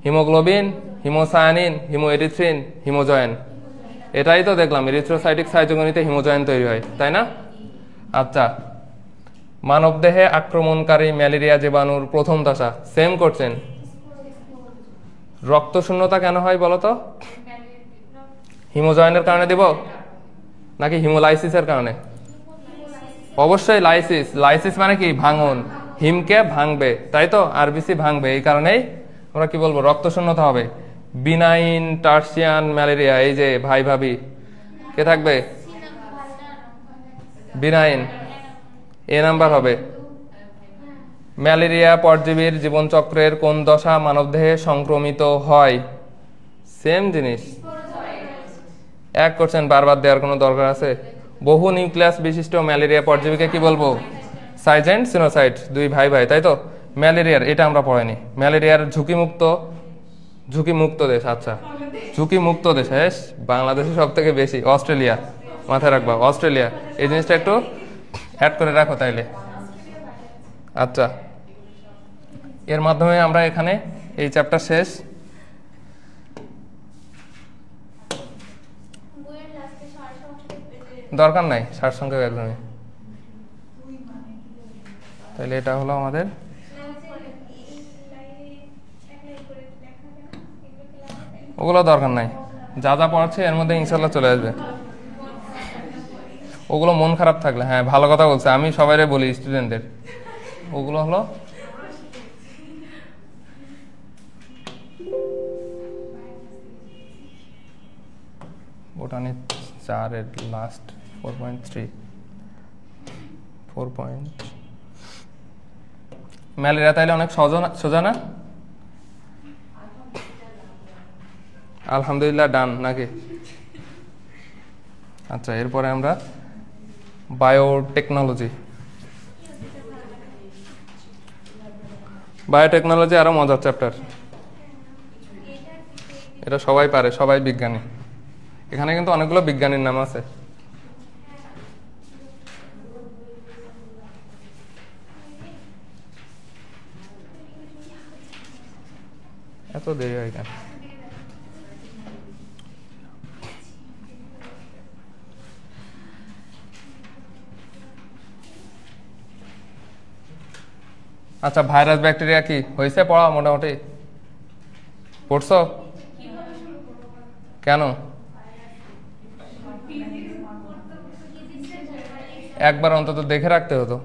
A: Haemoglobin, haemocyanin, haemerythrin, haemozoin. এটাই তো দেখলাম, এরিথ্রোসাইটিক সাইটোগনিতে হিমোজয়েন তৈরি হয়, তাই না? আচ্ছা, মানবদেহে আক্রমণকারী ম্যালেরিয়া জীবাণুর প্রথম দশা, সেম করছেন। রক্ত শূন্যতা কেন হয় বলতো? হিমোজয়েনের কারণে দিব নাকি হিমোলাইসিসের কারণে? অবশ্যই লাইসিস। লাইসিস মানে কি? ভাঙন, হিমকে ভাঙবে, তাই তো, আরবিসি ভাঙবে, এই কারণেই আমরা কি বলবো, রক্ত শূন্যতা হবে। বিনাইন টার্সিয়ান ম্যালেরিয়া, এই যে ভাই ভাবি, কে থাকবে? বিনাইন, এ নাম্বার হবে। ম্যালেরিয়া পরজীবীর জীবনচক্রের কোন দশা মানবদেহে সংক্রমিত হয়? সেম জিনিস, এক করছেন, বারবার দেওয়ার কোনো দরকার আছে? বহু নিউক্লিয়াস বিশিষ্ট ম্যালেরিয়া পরজীবীকে কি বলবো? সাইজেন্ট সিনোসাইট, দুই ভাই ভাই, তাই তো। ম্যালেরিয়ার, এটা আমরা পড়াইনি, ম্যালেরিয়ার ঝুঁকিমুক্ত দেশ। আচ্ছা, ঝুঁকিমুক্ত দেশ, হ্যাঁ, বাংলাদেশে সব থেকে বেশি, অস্ট্রেলিয়া, মাথায় রাখবা, অস্ট্রেলিয়া। এই জিনিসটা একটু অ্যাড করে রাখো তাইলে। আচ্ছা, এর মাধ্যমে আমরা এখানে এই চ্যাপ্টার শেষ। দরকার নাই সারসংক্ষেপ একদমই, তাহলে এটা হলো আমাদের। ওগুলো দরকার নাই, যা যা পড়াচ্ছে এর মধ্যে ইনশাল্লাহ চলে আসবে। ওগুলো মন খারাপ থাকলে, হ্যাঁ ভালো কথা বলছে, আমি সবাই বলি স্টুডেন্টদের, ওগুলো হলো বোটানি 4 এর লাস্ট 4.3 ম্যালেরিয়া তাইলে অনেক সোজা না? আলহামদুলিল্লাহ ডান নাকি? আচ্ছা, এরপরে আমরা বায়োটেকনোলজি আরো মজার চ্যাপ্টার। এটা সবাই পারে, সবাই বিজ্ঞানী। এখানে কিন্তু অনেকগুলো বিজ্ঞানীর নাম আছে। এত দেরি হয় কেন? আচ্ছা, ভাইরাস ব্যাকটেরিয়া কি হয়েছে পড়া? মোটামুটি পড়ছো? কেন? একবার অন্তত দেখে রাখতে হতো।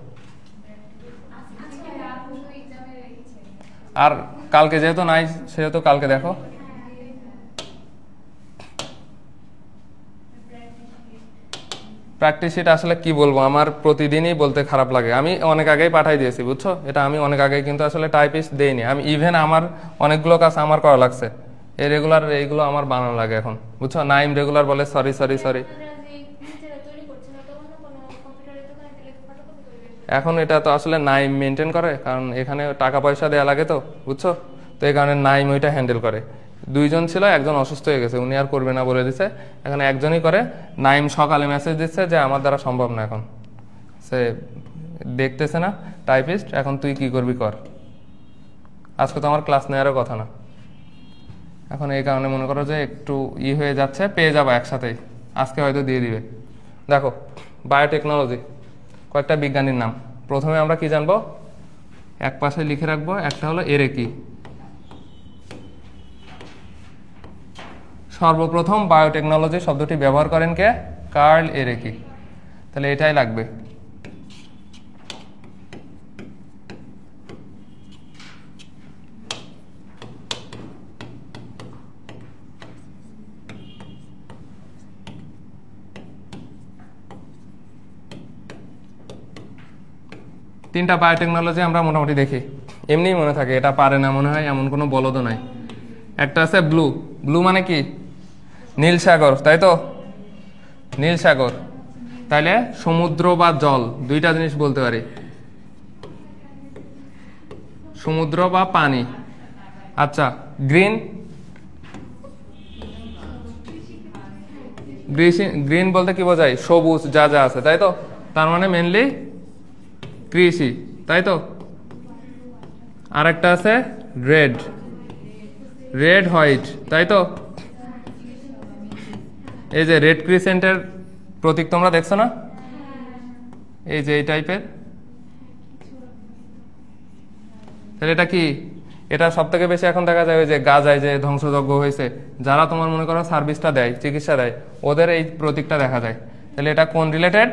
A: আর কালকে যেহেতু নাই, সেহেতু কালকে দেখো। প্র্যাকটিস শিট আসলে কি বলবো, আমার প্রতিদিনই বলতে খারাপ লাগে। আমি অনেক আগেই পাঠাই দিয়েছি, বুঝছো? এটা আমি অনেক আগেই কিন্তু আসলে টাইপিস্ট দেইনি। আমি ইভেন আমার অনেকগুলো কাজ আমার করা লাগছে। এই রেগুলার এইগুলো আমার বানানো লাগে এখন, বুঝছো? নাইম রেগুলার বলে সরি। এখন এটা তো আসলে নাইম মেনটেন করে, কারণ এখানে টাকা পয়সা দেওয়া লাগে তো, বুঝছো? তো এই কারণে নাইম ওইটা হ্যান্ডেল করে। 2 জন ছিল, একজন অসুস্থ হয়ে গেছে, উনি আর করবে না বলে দিছে। এখন একজনই করে। নাইম সকালে মেসেজ দিচ্ছে যে আমার দ্বারা সম্ভব না, এখন সে দেখতেছে না টাইপিস্ট, এখন তুই কি করবি কর। আজকে তো আমার ক্লাস নেওয়ারও কথা না। এখন এই কারণে মনে করো যে একটু হয়ে যাচ্ছে, পেয়ে যাবো একসাথেই, আজকে হয়তো দিয়ে দিবে। দেখো, বায়োটেকনোলজি কয়েকটা বিজ্ঞানীর নাম। প্রথমে আমরা কি জানবো, এক পাশে লিখে রাখবো, একটা হলো এরেকি। সর্বপ্রথম বায়োটেকনোলজি শব্দটি ব্যবহার করেন কে? কার্ল এরেকি। তাহলে এটাই লাগবে। তিনটা বায়োটেকনোলজি আমরা মোটামুটি দেখি, এমনিই মনে থাকে, এটা পারে না মনে হয় এমন কোনো বলদও নাই। একটা আছে ব্লু মানে কি? নীল সাগর, তাই তো? নীল সাগর, তাইলে সমুদ্র বা জল, দুইটা জিনিস বলতে পারি, সমুদ্র বা পানি। আচ্ছা, গ্রিন বলতে কি বোঝায়? সবুজ যা যা আছে, তাই তো? তার মানে মেনলি কৃষি, তাই তো? আরেকটা আছে রেড হোয়াইট, তাই তো? এই যে রেড ক্রিসেন্টের প্রতীক তোমরা দেখছো না, এই যে এই টাইপের। তাহলে এটা কি? এটা সব থেকে বেশি এখন দেখা যায় ওই যে গাজায় যে ধ্বংসযজ্ঞ হয়েছে, যারা তোমার মনে করো সার্ভিসটা দেয়, চিকিৎসা দেয়, ওদের এই প্রতীকটা দেখা যায়। তাহলে এটা কোন রিলেটেড?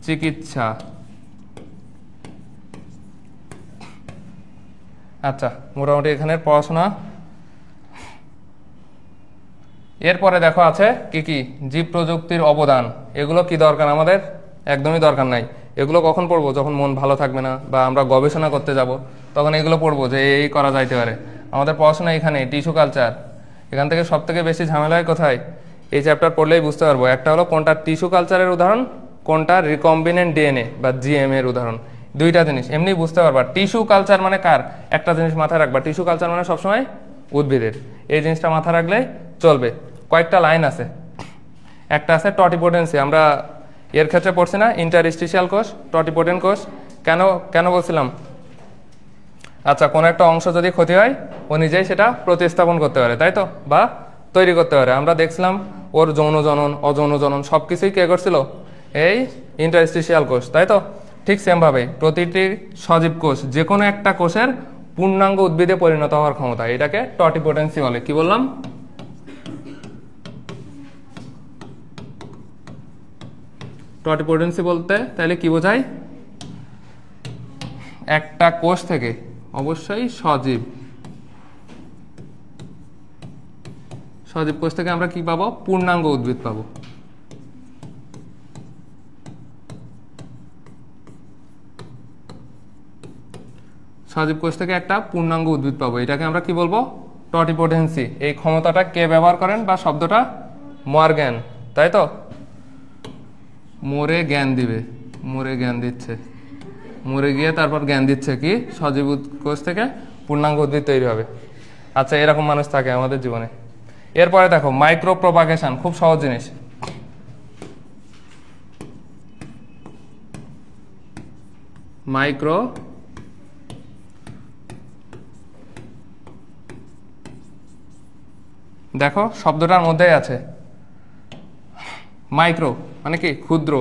A: চিকিৎসা। আচ্ছা, মোটামুটি এখানের পড়াশোনা। এরপরে দেখো আছে কি জীব প্রযুক্তির অবদান। এগুলো কি দরকার আমাদের? একদমই দরকার নাই। এগুলো কখন পড়বো? যখন মন ভালো থাকবে না বা আমরা গবেষণা করতে যাব, তখন এগুলো পড়বো যে এই করা যাইতে পারে। আমাদের পড়াশোনা এখানে টিস্যু কালচার। এখান থেকে সব থেকে বেশি ঝামেলা হয় কোথায়? এই চ্যাপ্টার পড়লেই বুঝতে পারবো। একটা হলো কোনটা টিস্যু কালচারের উদাহরণ, কোনটা রিকম্বিনেন্ট ডিএনএ বা জিএম এর উদাহরণ। দুইটা জিনিস এমনি বুঝতে পারবা। টিস্যু কালচার মানে কার? একটা জিনিস মাথায় রাখবা, টিস্যু কালচার মানে সবসময় উদ্ভিদের। এই জিনিসটা মাথায় রাখলেই চলবে। কয়েকটা লাইন আছে। একটা আছে টটিপোটেন্সি, আমরা এর ক্ষেত্রে পড়ছি না, ইন্টারস্টিশিয়াল কোষ, টটিপোটেন্ট কোষ। কেন বলছিলাম? আচ্ছা, কোনো একটা অংশ যদি ক্ষতি হয়, ও নিজেই সেটা প্রতিস্থাপন করতে পারে, তাই তো? বা তৈরি করতে পারে। আমরা দেখছিলাম ওর যৌন জনন, অযৌন জনন সবকিছুই কে করছিল? এই ইন্টারস্টিশিয়াল কোষ, তাই তো? ঠিক সেমভাবে প্রতিটি সজীব কোষ, যে কোনো একটা কোষের পূর্ণাঙ্গ উদ্ভিদে পরিণত হওয়ার ক্ষমতা, এটাকে টটিপোটেন্সি বলে। কি বললাম? টটিপোটেন্সি বলতে তাহলে কি বোঝায়? একটা কোষ থেকে, অবশ্যই সজীব, সজীব কোষ থেকে আমরা কি পাবো? পূর্ণাঙ্গ উদ্ভিদ পাবো। সজীব কোষ থেকে একটা পূর্ণাঙ্গ উদ্ভিদ পাবো, এটাকে আমরা কি বলবো? টটিপোটেন্সি। এই ক্ষমতাটা কে ব্যবহার করেন বা শব্দটা? মর্গ্যান, তাই তো? মরে জ্ঞান দিবে, মরে জ্ঞান দিচ্ছে, মরে গিয়ে তারপর জ্ঞান দিচ্ছে কি? সজীব কোষ থেকে পূর্ণাঙ্গ উদ্ভিদ তৈরি হবে। আচ্ছা, এরকম মানুষ থাকে আমাদের জীবনে। এরপরে দেখো মাইক্রো প্রপাগেশন, খুব সহজ জিনিস। মাইক্রো দেখো শব্দটার মধ্যেই আছে, মাইক্রো মানে কি? ক্ষুদ্র।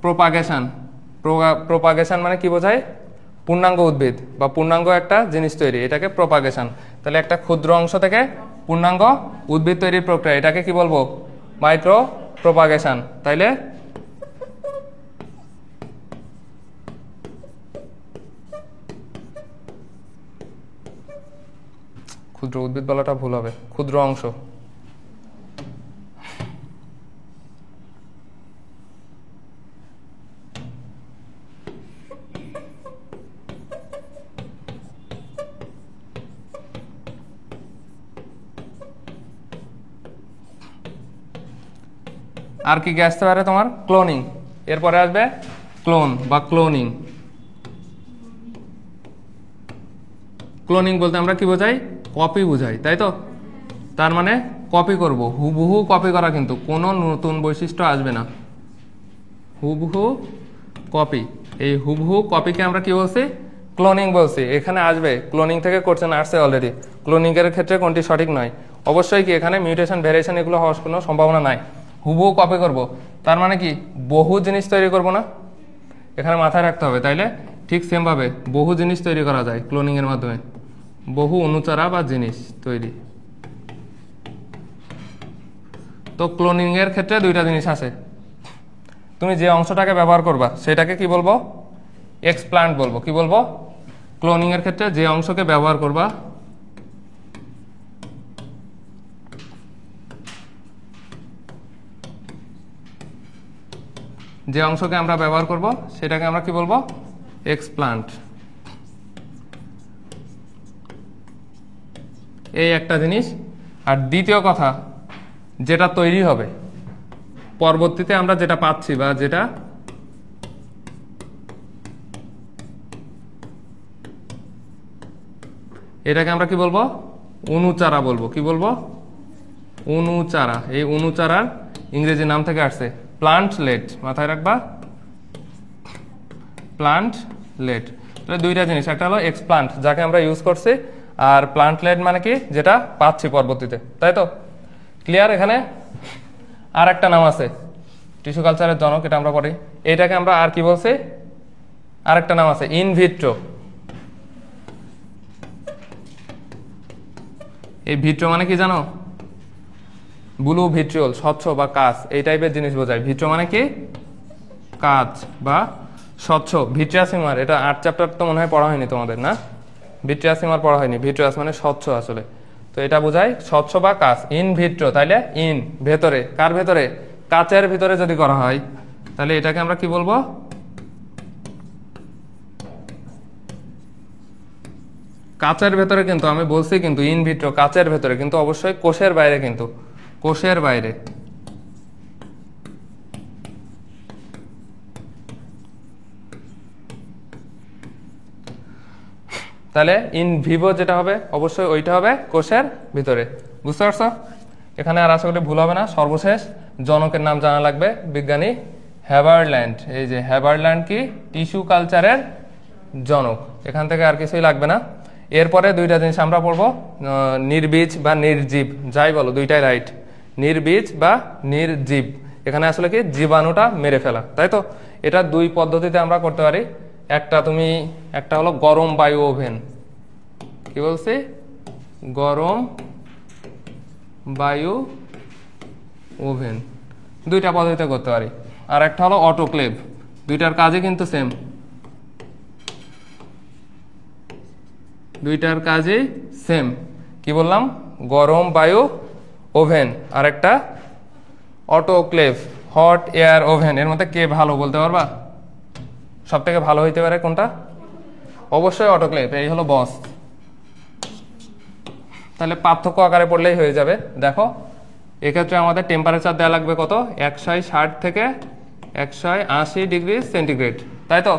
A: প্রোপাগেশন, প্রোপাগেশন মানে কি বোঝায়? পূর্ণাঙ্গ উদ্ভিদ বা পূর্ণাঙ্গ একটা জিনিস তৈরি, এটাকে প্রোপাগেশন। তাহলে একটা ক্ষুদ্র অংশ থেকে পূর্ণাঙ্গ উদ্ভিদ তৈরির প্রক্রিয়া, এটাকে কি বলবো? Micro propagation. তাইলে ক্ষুদ্র উদ্ভিদ বলাটা ভুল হবে, ক্ষুদ্র অংশ। আর কি কি আসতে পারে তোমার? ক্লোনিং। এরপরে আসবে ক্লোন বা ক্লোনিং। ক্লোনিং বলতে আমরা কি বোঝাই? কপি বোঝাই, তাই তো? তার মানে কপি করব, হুবহু কপি করা, কিন্তু কোনো নতুন বৈশিষ্ট্য আসবে না, হুবহু কপি। এই হুবহু কপিকে আমরা কি বলছি? ক্লোনিং বলছি। এখানে আসবে, ক্লোনিং থেকে কোশ্চেন আসছে অলরেডি। ক্লোনিং এর ক্ষেত্রে কোনটি সঠিক নয়? অবশ্যই কি এখানে মিউটেশন, ভেরিয়েশন এগুলো হওয়ার কোনো সম্ভাবনা নাই। হুবহু কপি করব, তার মানে কি? বহু জিনিস তৈরি করব না? এখানে মাথায় রাখতে হবে। তাইলে ঠিক সেম ভাবে বহু জিনিস তৈরি করা যায় ক্লোনিং এর মাধ্যমে, বহু অনুচারা বা জিনিস তৈরি। তো ক্লোনিং এর ক্ষেত্রে দুইটা জিনিস আছে, তুমি যে অংশটাকে ব্যবহার করবা সেটাকে কি বলবো? এক্সপ্লান্ট বলবো। কি বলবো? ক্লোনিং এর ক্ষেত্রে যে অংশকে ব্যবহার করবা যে অংশকে আমরা ব্যবহার করব সেটাকে আমরা কি বলবো? এক্সপ্লান্ট। এই একটা জিনিস। আর দ্বিতীয় কথা, যেটা তৈরি হবে পরবর্তীতে আমরা যেটা পাচ্ছি বা যেটা এটাকে আমরা কি বলবো? অনুচারা বলবো। কি বলবো? অনুচারা। এই অনুচারার ইংরেজি নাম থেকে আসছে প্লান্টলেট, মাথায় রাখবা, প্লান্টলেট। তাহলে দুইটা জিনিস, একটা হলো এক্সপ্লান্ট যাকে আমরা ইউজ করছি, আর প্লান্টলেট মানে কি? যেটা পাচ্ছি পরবর্তীতে, তাই তো? ক্লিয়ার? এখানে আর একটা নাম আছে টিস্যু কালচারের জনক, এটা আমরা পড়ি। এটাকে আমরা আর কি বলছি? আর একটা নাম আছে ইনভিট্রো। এই ভিট্রো মানে কি জানো? ব্লু ভিট্রিওল, স্বচ্ছ বা কাঁচ, এই টাইপের জিনিস বোঝায়। ভিট্রো মানে কি? কাঁচ বা স্বচ্ছ। ভিট্রিয়াসিমার, এটা 8 চ্যাপ্টার তো মনে হয় পড়া হয়নি তোমাদের, না? ভিট্রিয়াসিমার পড়া হয়নি। ভিট্রিয়াস মানে স্বচ্ছ আসলে, তো এটা বোঝায় স্বচ্ছ বা কাঁচ। ইন ভিট্রো, তাইলে ইন ভেতরে, কার ভেতরে? কাচের ভিতরে যদি করা হয় তাহলে এটাকে আমরা কি বলবো? কাচের ভেতরে। কিন্তু আমি বলছি কিন্তু ইন ভিট্রো, কাচের ভেতরে, কিন্তু অবশ্যই কোষের বাইরে, কিন্তু কোষের বাইরে। তাহলে ইন ভিভো যেটা হবে অবশ্যই ওইটা হবে কোষের ভিতরে। বুঝতে পারছো? এখানে আর আশা করি ভুল হবে না। সর্বশেষ জনকের নাম জানা লাগবে, বিজ্ঞানী হ্যাবারল্যান্ড। এই যে হ্যাবারল্যান্ড কি? টিস্যু কালচারের জনক। এখান থেকে আর কিছুই লাগবে না। এরপরে দুইটা জিনিস আমরা পড়বো, নির্বীজ বা নির্জীব, যাই বলো দুইটাই রাইট। নির্বীজ বা নির্জীব, এখানে আসলে কি? জীবাণুটা মেরে ফেলা, তাই তো? এটা দুই পদ্ধতিতে আমরা করতে পারি। একটা হলো গরম বায়ু ওভেন। কি বলছি? গরম বায়ু ওভেন, দুইটা পদ্ধতিতে করতে পারি। আর একটা হলো অটোক্লেভ। দুইটার কাজই কিন্তু সেম। দুইটার কাজই সেম। কি বললাম? গরম বায়ু ওভেন আর একটা অটোক্লেভ হট এয়ার ওভেন। এর মধ্যে কে ভালো বলতে পারবা? সব থেকে ভালো হইতে পারে কোনটা? অবশ্যই অটোক্লেভ, এই হলো বস। তাহলে পার্থক্য আকারে পড়লেই হয়ে যাবে। দেখো এক্ষেত্রে আমাদের টেম্পারেচার দেওয়া লাগবে কত? 160 থেকে 180 ডিগ্রি সেন্টিগ্রেড, তাই তো?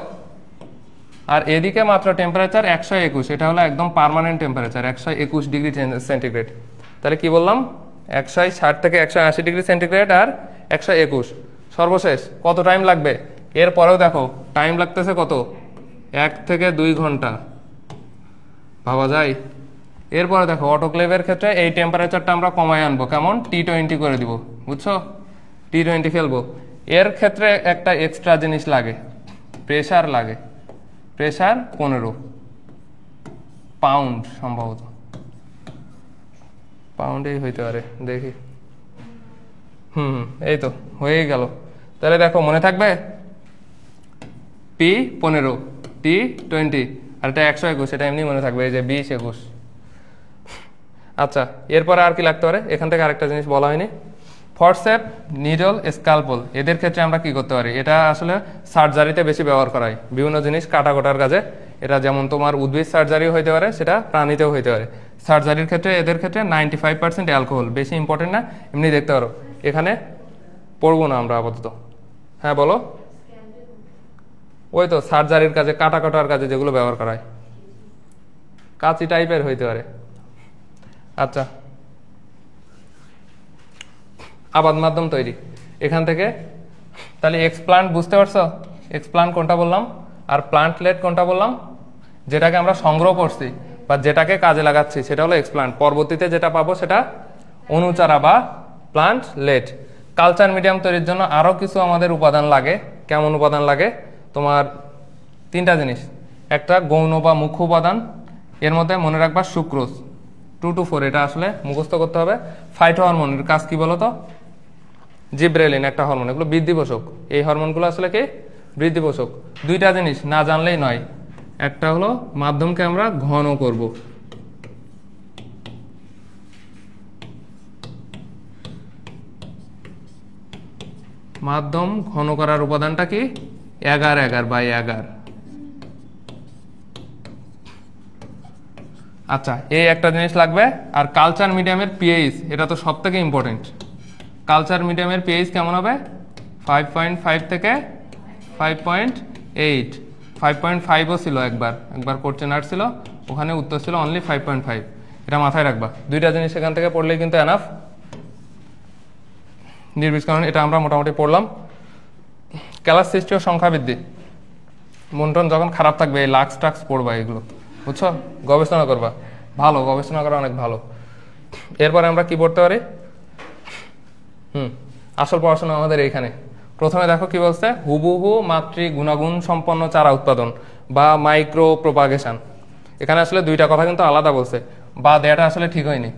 A: আর এদিকে মাত্র টেম্পারেচার 121, এটা হলো একদম পার্মানেন্ট টেম্পারেচার 121 ডিগ্রি সেন্টিগ্রেড। তাহলে কি বললাম? 160 থেকে 180 ডিগ্রি সেন্টিগ্রেড আর 121। সর্বশেষ কত টাইম লাগবে? এরপরেও দেখো টাইম লাগতেছে কত? 1 থেকে 2 ঘন্টা। ভাবা যায়? এরপরে দেখো অটোক্লেভের ক্ষেত্রে এই টেম্পারেচারটা আমরা কমায় আনবো। কেমন? T20 করে দিব, বুঝছো? T20 খেলবো। এর ক্ষেত্রে একটা এক্সট্রা জিনিস লাগে, প্রেসার লাগে। প্রেসার 15 পাউন্ড, সম্ভবত পাউন্ডেই হইতে পারে, দেখি। এই তো হয়েই গেল। তাহলে দেখো মনে থাকবে P15 T20 আর এটা 121, এটা এমনি মনে থাকবে, এই যে 20-21। আচ্ছা এরপরে আর কি লাগতে পারে? এখান থেকে আরেকটা জিনিস বলা হয়নি, ফরসেপ, নিডল, স্কালপল। এদের ক্ষেত্রে আমরা কি করতে পারি? এটা আসলে সার্জারিতে বেশি ব্যবহার করা হয়, বিভিন্ন জিনিস কাটাকোটার কাজে। এটা যেমন তোমার উদ্ভিদ সার্জারিও হইতে পারে, সেটা প্রাণীতেও হইতে পারে। সার্জারির ক্ষেত্রে এদের ক্ষেত্রে 95% অ্যালকোহল, বেশি ইম্পর্টেন্ট না, এমনি দেখতে পারো। এখানে পড়বো না আমরা আপাতত। হ্যাঁ বলো। ওই তো সার্জারির কাজে, কাটাকাটার কাজে যেগুলো ব্যবহার করা হয়, কাঁচি টাইপের হইতে পারে। আচ্ছা আবাদ মাধ্যম তৈরি এখান থেকে। তাহলে এক্সপ্লান্ট বুঝতে পারছো? এক্সপ্লান্ট কোনটা বললাম আর প্লান্টলেট কোনটা বললাম? যেটাকে আমরা সংগ্রহ করছি বা যেটাকে কাজে লাগাচ্ছি সেটা হলো এক্সপ্লান্ট। পরবর্তীতে যেটা পাবো সেটা অনুচারা বা প্লান্টলেট। কালচার মিডিয়াম তৈরির জন্য আরও কিছু আমাদের উপাদান লাগে। কেমন উপাদান লাগে? তোমার 3টা জিনিস। একটা গৌণ বা মুখ্য উপাদান, এর মধ্যে মনে রাখবা সুক্রোজ 2 to 4, এটা আসলে মুখস্থ করতে হবে। ফাইটো হরমোনের কাজ কি বলো তো? জিব্রেলিন একটা হরমোন, এগুলো বৃদ্ধি পোষক। এই হরমোনগুলো আসলে কি? বৃদ্ধি পোষক। 2টা জিনিস না জানলেই নয়। একটা হলো মাধ্যমকে আমরা ঘন করব, মাধ্যম ঘন করার উপাদানটা কি? agar/agar। আচ্ছা এই একটা জিনিস লাগবে। আর কালচার মিডিয়ামের পিএইচ, এটা তো সব থেকে ইম্পর্টেন্ট। কালচার মিডিয়ামের পিএইচ কেমন হবে? 5.5 থেকে 5.8। 5.5ও ছিল, একবার কোশ্চেন আসছিল, ওখানে উত্তর ছিল অনলি 5.5। এটা মাথায় রাখবা। 2টা জিনিস এখান থেকে পড়লেই কিন্তু এনাফ। নির্বীজকরণ এটা আমরা মোটামুটি পড়লাম। ক্যালাস সৃষ্টি ও সংখ্যা বৃদ্ধি। মনটন যখন খারাপ থাকবে এই লাক্স টাক্স পড়বা, এগুলো বুঝছো? গবেষণা করবা, ভালো গবেষণা করা অনেক ভালো। এরপরে আমরা কি পড়তে পারি? আসল পড়াশোনা আমাদের এইখানে। প্রথমে দেখো কি বলছে, হুবহু মাতৃ গুণাগুণ সম্পন্ন চারা উৎপাদন বা মাইক্রো প্রোপাগেশন। এখানে আসলে 2টা কথা কিন্তু আলাদা বলছে, বা দেয়াটা আসলে ঠিক হয়নি।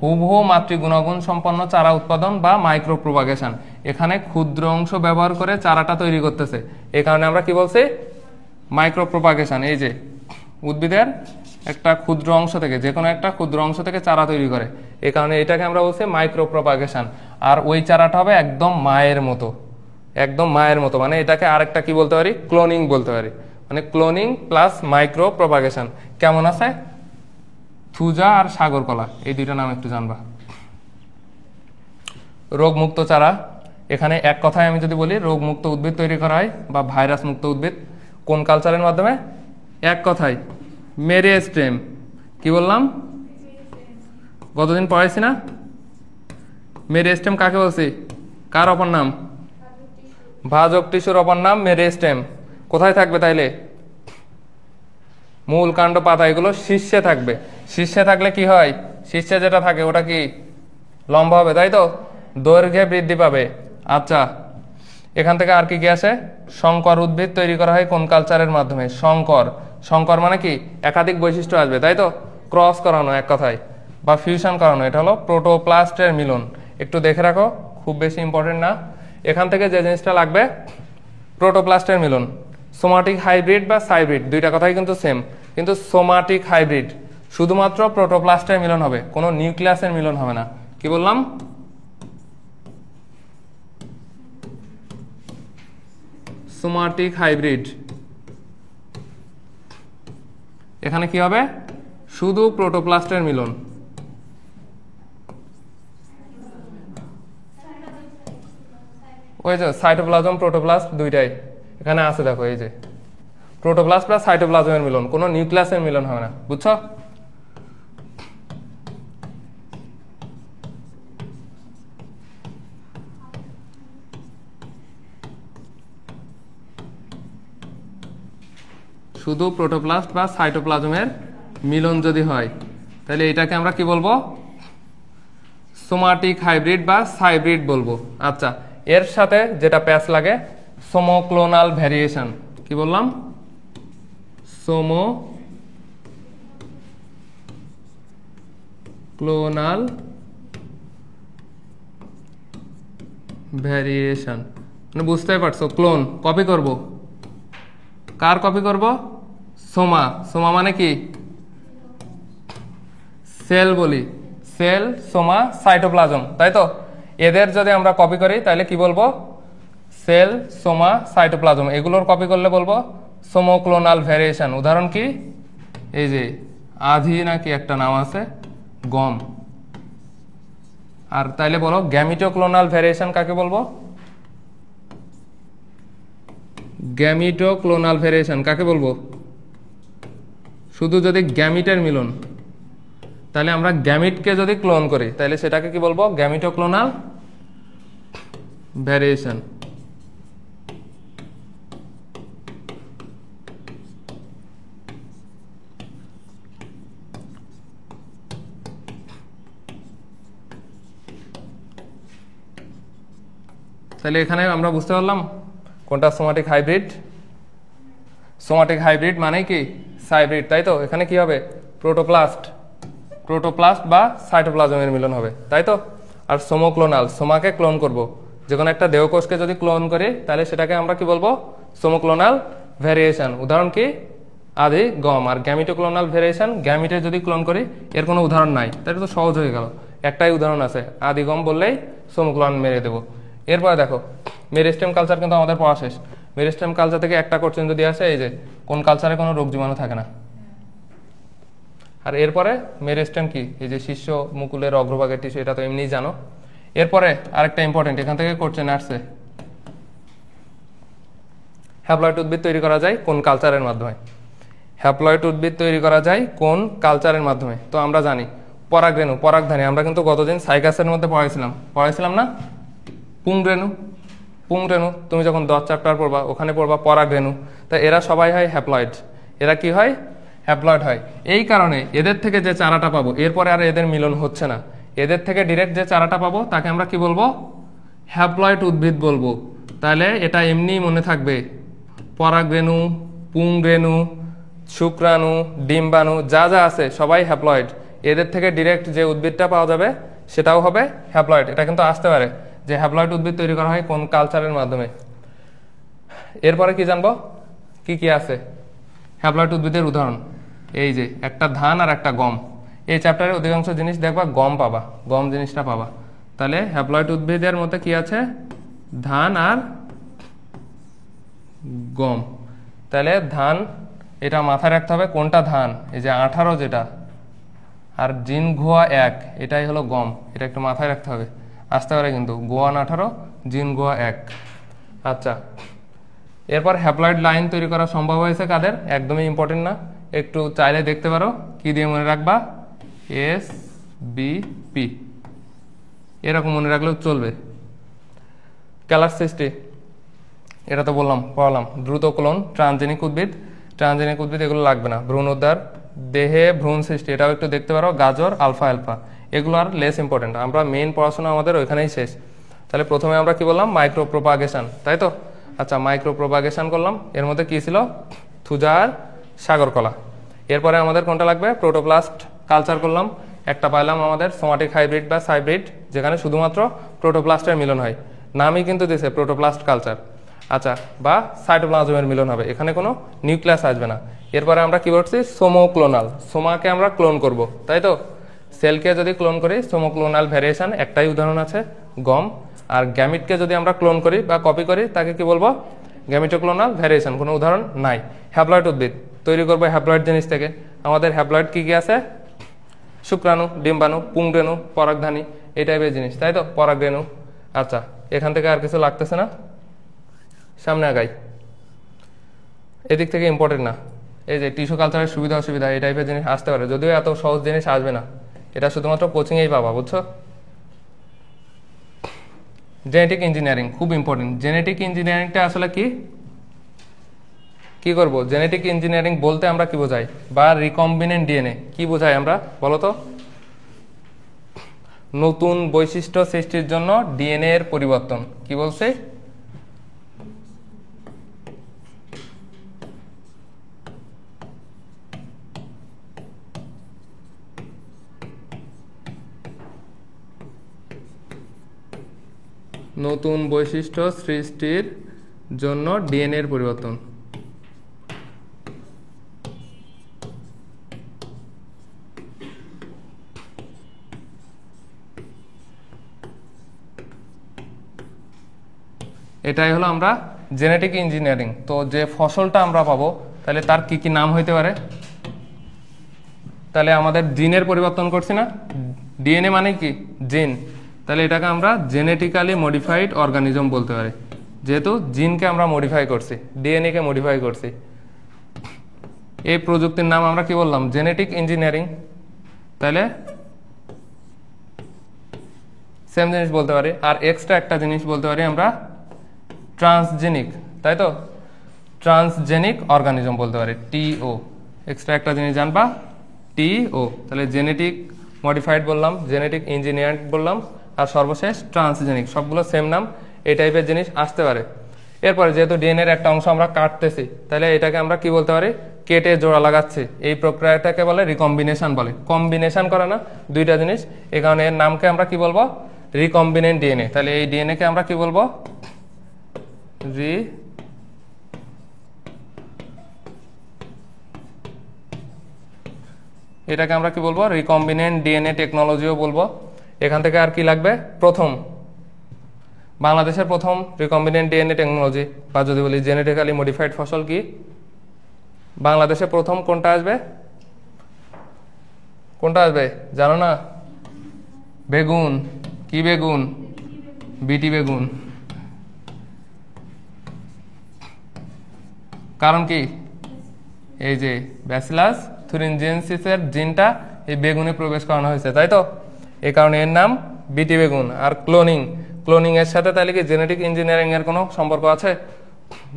A: হুবহু মাতৃ গুণাগুণ সম্পন্ন চারা উৎপাদন বা মাইক্রো প্রোপাগেশন, এখানে ক্ষুদ্র অংশ ব্যবহার করে চারাটা তৈরি করতেছে, এই কারণে আমরা কি বলছি? Micro propagation. এই যে উদ্ভিদের একটা ক্ষুদ্র অংশ থেকে, যে কোনো একটা ক্ষুদ্র অংশ থেকে চারা তৈরি করে, এই কারণে এটাকে আমরা বলছি মাইক্রো প্রোপাগেশন। আর ওই চারাটা হবে একদম মায়ের মতো, একদম মায়ের মতো, মানে এটাকে আরেকটা কি বলতে পারি? ক্লোনিং বলতে পারি। মানে ক্লোনিং প্লাস মাইক্রো প্রোপাগেশন। কেমন আছে? থুজা আর সাগরকলা, এই 2টা নাম একটু জানবা। রোগমুক্ত চারা, এখানে এক কথায় আমি যদি বলি রোগমুক্ত উদ্ভিদ তৈরি করা হয় বা ভাইরাস মুক্ত উদ্ভিদ কোন কালচারের মাধ্যমে? এক কথায় মেরিস্টেম। কি বললাম? গতদিন পড়াইছি না? মেরিস্টেম কাকে বলছি? কার অপর নাম? ভাজক টিস্যুর অপর নাম মেরিস্টেম। কোথায় থাকবে তাইলে? মূল, কাণ্ড, পাতা, এগুলো শীর্ষে থাকবে। শীর্ষে থাকলে কি হয়? শীর্ষে যেটা থাকে ওটা কি লম্বা হবে, তাই তো? দৈর্ঘ্যে বৃদ্ধি পাবে। আচ্ছা এখান থেকে আর কি কি আসে? সংকর উদ্ভিদ তৈরি করা হয় কোন কালচারের মাধ্যমে? সংকর। সংকর মানে কি? একাধিক বৈশিষ্ট্য আসবে, তাই তো? ক্রস করানো এক কথায়, বা ফিউশন করানো। এটা হলো প্রোটোপ্লাস্টের মিলন। একটু দেখে রাখো, খুব বেশি ইম্পর্টেন্ট না। এখান থেকে যে জিনিসটা লাগবে প্রোটোপ্লাস্টের মিলন। সোমাটিক হাইব্রিড বা সাইব্রিড, 2টা কথাই কিন্তু সেম, কিন্তু সোমাটিক হাইব্রিড। শুধুমাত্র প্রোটোপ্লাস্টের মিলন হবে, কোনো নিউক্লিয়াসের মিলন হবে না। কি বললাম? Somatic hybrid. এখানে কি হবে? শুধু প্রোটোপ্লাস্টের মিলন। ওই যে সাইটোপ্লাজম প্রোটোপ্লাস্ট দুইটাই এখানে আছে, দেখো এই যে প্রোটোপ্লাস্ট প্লাস সাইটোপ্লাজমের মিলন, কোনো নিউক্লিয়াসের মিলন হবে না, বুঝছো? শুধু প্রোটোপ্লাস্ট বা সাইটোপ্লাজমের মিলন যদি হয় তাহলে এটাকে আমরা কি বলবো? সোমাটিক হাইব্রিড বা সাইব্রিড বলবো। আচ্ছা, এর সাথে যেটা প্যাচ লাগে সোমোক্লোনাল ভ্যারিয়েশন। কি বললাম? সোমোক্লোনাল ভ্যারিয়েশন মানে বুঝতেই পারছো, ক্লোন কপি করব। কার কপি করব? সোমা। সোমা মানে কি? সেল বলি, সেল, সোমা, সাইটোপ্লাজম, তাই তো? এদের যদি আমরা কপি করি তাহলে কি বলবো? সেল, সোমা, সাইটোপ্লাজম, এগুলোর কপি করলে বলবো সোমোক্লোনাল ভ্যারিয়েশন। উদাহরণ কি? এই যে আধি নাকি একটা নাম আছে, গম। আর তাইলে বলো গ্যামিটোক্লোনাল ভ্যারিয়েশন কাকে বলবো? গ্যামিটোক্লোনাল ভ্যারিয়েশন কাকে বলবো? শুধু যদি গ্যামিটের মিলন, তাহলে আমরা গ্যামিটকে যদি ক্লোন করি তাহলে সেটাকে কি বলবো? গ্যামিটোক্লোনাল ভ্যারিয়েশন। তাহলে এখানে আমরা বুঝতে পারলাম কোনটা সোমাটিক হাইব্রিড। সোমাটিক হাইব্রিড মানে কি? সাইব্রিড, তাই তো? এখানে কি হবে? প্রোটোপ্লাস্ট, প্রোটোপ্লাস্ট বা সাইটোপ্লাজমের মিলন হবে, তাই তো? আর সোমোক্লোনাল, সোমাকে ক্লোন করব, যে কোনো একটা দেহকোষকে যদি ক্লোন করি তাহলে সেটাকে আমরা কি বলবো? সোমোক্লোনাল ভ্যারিয়েশন। উদাহরণ কি? আদি গম। আর গ্যামিটোক্লোনাল ভ্যারিয়েশন, গ্যামিটে যদি ক্লোন করি, এর কোনো উদাহরণ নাই, তাহলে তো সহজ হয়ে গেল, একটাই উদাহরণ আছে, আদি গম বললেই সোমোক্লোন মেরে দেবো। এরপরে দেখো মেরিস্টেম কালচার কিন্তু আমাদের পড়া শেষ। মেরিস্টেম কালচার থেকে একটা কোশ্চেন যদি আসে, এই যে কোন কালচারে কোনো রোগ জীবাণু থাকে না। আর এরপরে মেরিস্টেম কি? এই যে শীর্ষ মুকুলের অগ্রভাগের টিস্যু, এটা তো এমনিই জানো। এরপরে আরেকটা ইম্পর্টেন্ট, এখান থেকে কোশ্চেন আসছে, হ্যাপ্লয়েড উদ্ভিদ তৈরি করা যায় কোন কালচারের মাধ্যমে? হ্যাপ্লয়েড উদ্ভিদ তৈরি করা যায় কোন কালচারের মাধ্যমে? তো আমরা জানি পরাগরেণু, পরাগধানী। আমরা কিন্তু গতদিন সাইকাসের মধ্যে পড়াইছিলাম না? পুংরেণু, পুংরেণু তুমি যখন 10 চ্যাপ্টার পড়বা ওখানে পড়বা পরাগরেণু। তা এরা সবাই হয় হ্যাপ্লয়েড। এরা কি হয়? হ্যাপ্লয়েড হয়। এই কারণে এদের থেকে যে চারাটা পাবো, এরপরে আর এদের মিলন হচ্ছে না, এদের থেকে ডিরেক্ট যে চারাটা পাবো তাকে আমরা কি বলবো? হ্যাপ্লয়েড উদ্ভিদ বলবো। তাহলে এটা এমনিই মনে থাকবে, পরাগরেণু, পুংরেণু, শুক্রাণু, ডিম্বাণু যা যা আছে সবাই হ্যাপ্লয়েড। এদের থেকে ডিরেক্ট যে উদ্ভিদটা পাওয়া যাবে সেটাও হবে হ্যাপ্লয়েড। এটা কিন্তু আসতে পারে যে হ্যাপ্লয়েড উদ্ভিদ তৈরি করা হয় কোন কালচারের মাধ্যমে। এরপরে কি জানবো কি কি আছে হ্যাপ্লয়েড উদ্ভিদের উদাহরণ? এই যে একটা ধান আর একটা গম। এই চ্যাপ্টারে অধিকাংশ জিনিস দেখবা গম পাবা, গম জিনিসটা পাবা। তাহলে হ্যাপ্লয়েড উদ্ভিদের মধ্যে কি আছে? ধান আর গম। তাহলে ধান, এটা মাথায় রাখতে হবে কোনটা ধান, এই যে 18 যেটা, আর জিন ঘোয়া 1 এটাই হলো গম। এটা একটু মাথায় রাখতে হবে, আসতে পারে কিন্তু, গোয়ান 18 জিন গোয়া 1। আচ্ছা, এরপর হ্যাপ্লয়েড লাইন তৈরি করা সম্ভব হয়েছে কাদের? একদমই ইম্পর্টেন্ট না, একটু চাইলে দেখতে পারো। কি দিয়ে মনে রাখবা? SBP, এরকম মনে রাখলেও চলবে। ক্যালার সৃষ্টি, এটা তো পড়ালাম। দ্রুত ক্লোন, ট্রানজেনিক উদ্ভিদ, ট্রানজেনিক উদ্ভিদ এগুলো লাগবে না। ভ্রূণ উদ্ধার, দেহে ভ্রূণ সৃষ্টি, এটাও একটু দেখতে পারো। গাজর, আলফা আলফা, এগুলো আর লেস ইম্পর্টেন্ট। আমরা মেইন পড়াশোনা আমাদের ওইখানেই শেষ। তাহলে প্রথমে আমরা কি বললাম? মাইক্রো প্রোপাগেশন, তাই তো? আচ্ছা, মাইক্রো প্রোপাগেশন করলাম, এর মধ্যে কি ছিল? থুজা আর সাগরকলা। এরপরে আমাদের কোনটা লাগবে? প্রোটোপ্লাস্ট কালচার করলাম, একটা পাইলাম আমাদের সোমাটিক হাইব্রিড বা সাইব্রিড, যেখানে শুধুমাত্র প্রোটোপ্লাস্টের মিলন হয়, নামই কিন্তু দিছে প্রোটোপ্লাস্ট কালচার। আচ্ছা, বা সাইটোপ্লাজমের মিলন হবে, এখানে কোনো নিউক্লিয়াস আসবে না। এরপরে আমরা কি বলছি, সোমোক্লোনাল, সোমাকে আমরা ক্লোন করব, তাই তো। সেলকে যদি ক্লোন করি সোমোক্লোনাল ভ্যারিয়েশন, একটাই উদাহরণ আছে গম। আর গ্যামিটকে যদি আমরা ক্লোন করি বা কপি করি তাকে কি বলবো, গ্যামিটোক্লোনাল ভ্যারিয়েশন, কোনো উদাহরণ নাই। হ্যাপ্লয়েড উদ্ভিদ তৈরি করবো হ্যাপ্লয়েড জিনিস থেকে। আমাদের হ্যাপ্লয়েড কি কি আছে, শুক্রাণু, ডিম্বাণু, পুংরেণু, পরাগধানী, এই টাইপের জিনিস, তাই তো, পরাগরেণু। আচ্ছা, এখান থেকে আর কিছু লাগতেছে না, সামনে আগাই। এদিক থেকে ইম্পর্টেন্ট না, এই যে টিস্যু কালচারের সুবিধা অসুবিধা এই টাইপের জিনিস আসতে পারে, যদিও এত সহজ জিনিস আসবে না, এটা শুধুমাত্র কোচিংয়েই পাবা, বুঝছো। জেনেটিক ইঞ্জিনিয়ারিং খুব ইম্পর্টেন্ট। জেনেটিক ইঞ্জিনিয়ারিংটা আসলে কি কি করব, জেনেটিক ইঞ্জিনিয়ারিং বলতে আমরা কি বোঝাই, বা রিকম্বিনেন্ট ডিএনএ কি বোঝাই আমরা বলো তো। নতুন বৈশিষ্ট্য সৃষ্টির জন্য ডিএনএ এর পরিবর্তন, কি বলছে, নতুন বৈশিষ্ট্য সৃষ্টির জন্য ডিএনএ এর পরিবর্তন। এটাই হলো আমরা জেনেটিক ইঞ্জিনিয়ারিং। তো যে ফসলটা আমরা পাবো তাহলে তার কি কি নাম হইতে পারে, তাহলে আমাদের জিনের পরিবর্তন করছি না, ডিএনএ মানে কি জিন, তাহলে এটাকে আমরা জেনেটিক্যালি মডিফাইড অর্গানিজম বলতে পারি, যেহেতু জিনকে আমরা মডিফাই করছি, ডিএনএ কে মডিফাই করছি। এই প্রযুক্তির নাম আমরা কি বললাম, জেনেটিক ইঞ্জিনিয়ারিং। তাহলে সেম জিনিস বলতে পারি। আর এক্সট্রা একটা জিনিস বলতে পারি আমরা ট্রান্সজেনিক, তাই তো, ট্রান্সজেনিক অর্গানিজম বলতে পারি, টিও। এক্সট্রা একটা জিনিস জানবা, টিও। তাহলে জেনেটিক মডিফাইড বললাম, জেনেটিক ইঞ্জিনিয়ারিং বললাম, আর সর্বশেষ ট্রান্সজেনিক, সবগুলো সেম নাম, এই টাইপের জিনিস আসতে পারে। এরপরে যেহেতু ডিএনএর একটা অংশ আমরা কাটতেছি, তাহলে এটাকে আমরা কি বলতে পারি, কেটে জোড়া লাগাচ্ছি, এই প্রক্রিয়াটাকে বলে রিকম্বিনেশন বলে। কম্বিনেশন করে না দুইটা জিনিস, এই কারণে এর নামকে আমরা কি বলবো, রিকম্বিনেন্ট ডিএনএ। তাহলে এই ডিএনএ কে আমরা কি বলবো, এটাকে আমরা কি বলবো, রিকম্বিনেন্ট ডিএনএ টেকনোলজিও বলবো। এখান থেকে আর কি লাগবে, প্রথম বাংলাদেশের প্রথম রিকম্বিনেন্ট ডিএনএ টেকনোলজি, বা যদি বলি জেনেটিক্যালি মডিফাইড ফসল কি, বাংলাদেশে প্রথম কোনটা আসবে, কোনটা আসবে জানো না, বেগুন। কি বেগুন, বিটি বেগুন। কারণ কি, এই যে ব্যাসিলাস থুরিনজেনসিসের জিনটা এই বেগুনে প্রবেশ করানো হয়েছে, তাই তো, এই কারণে এর নাম বিটি বেগুন। আর ক্লোনিং, ক্লোনিং এর সাথে তাহলে কি জেনেটিক ইঞ্জিনিয়ারিং এর কোনো সম্পর্ক আছে,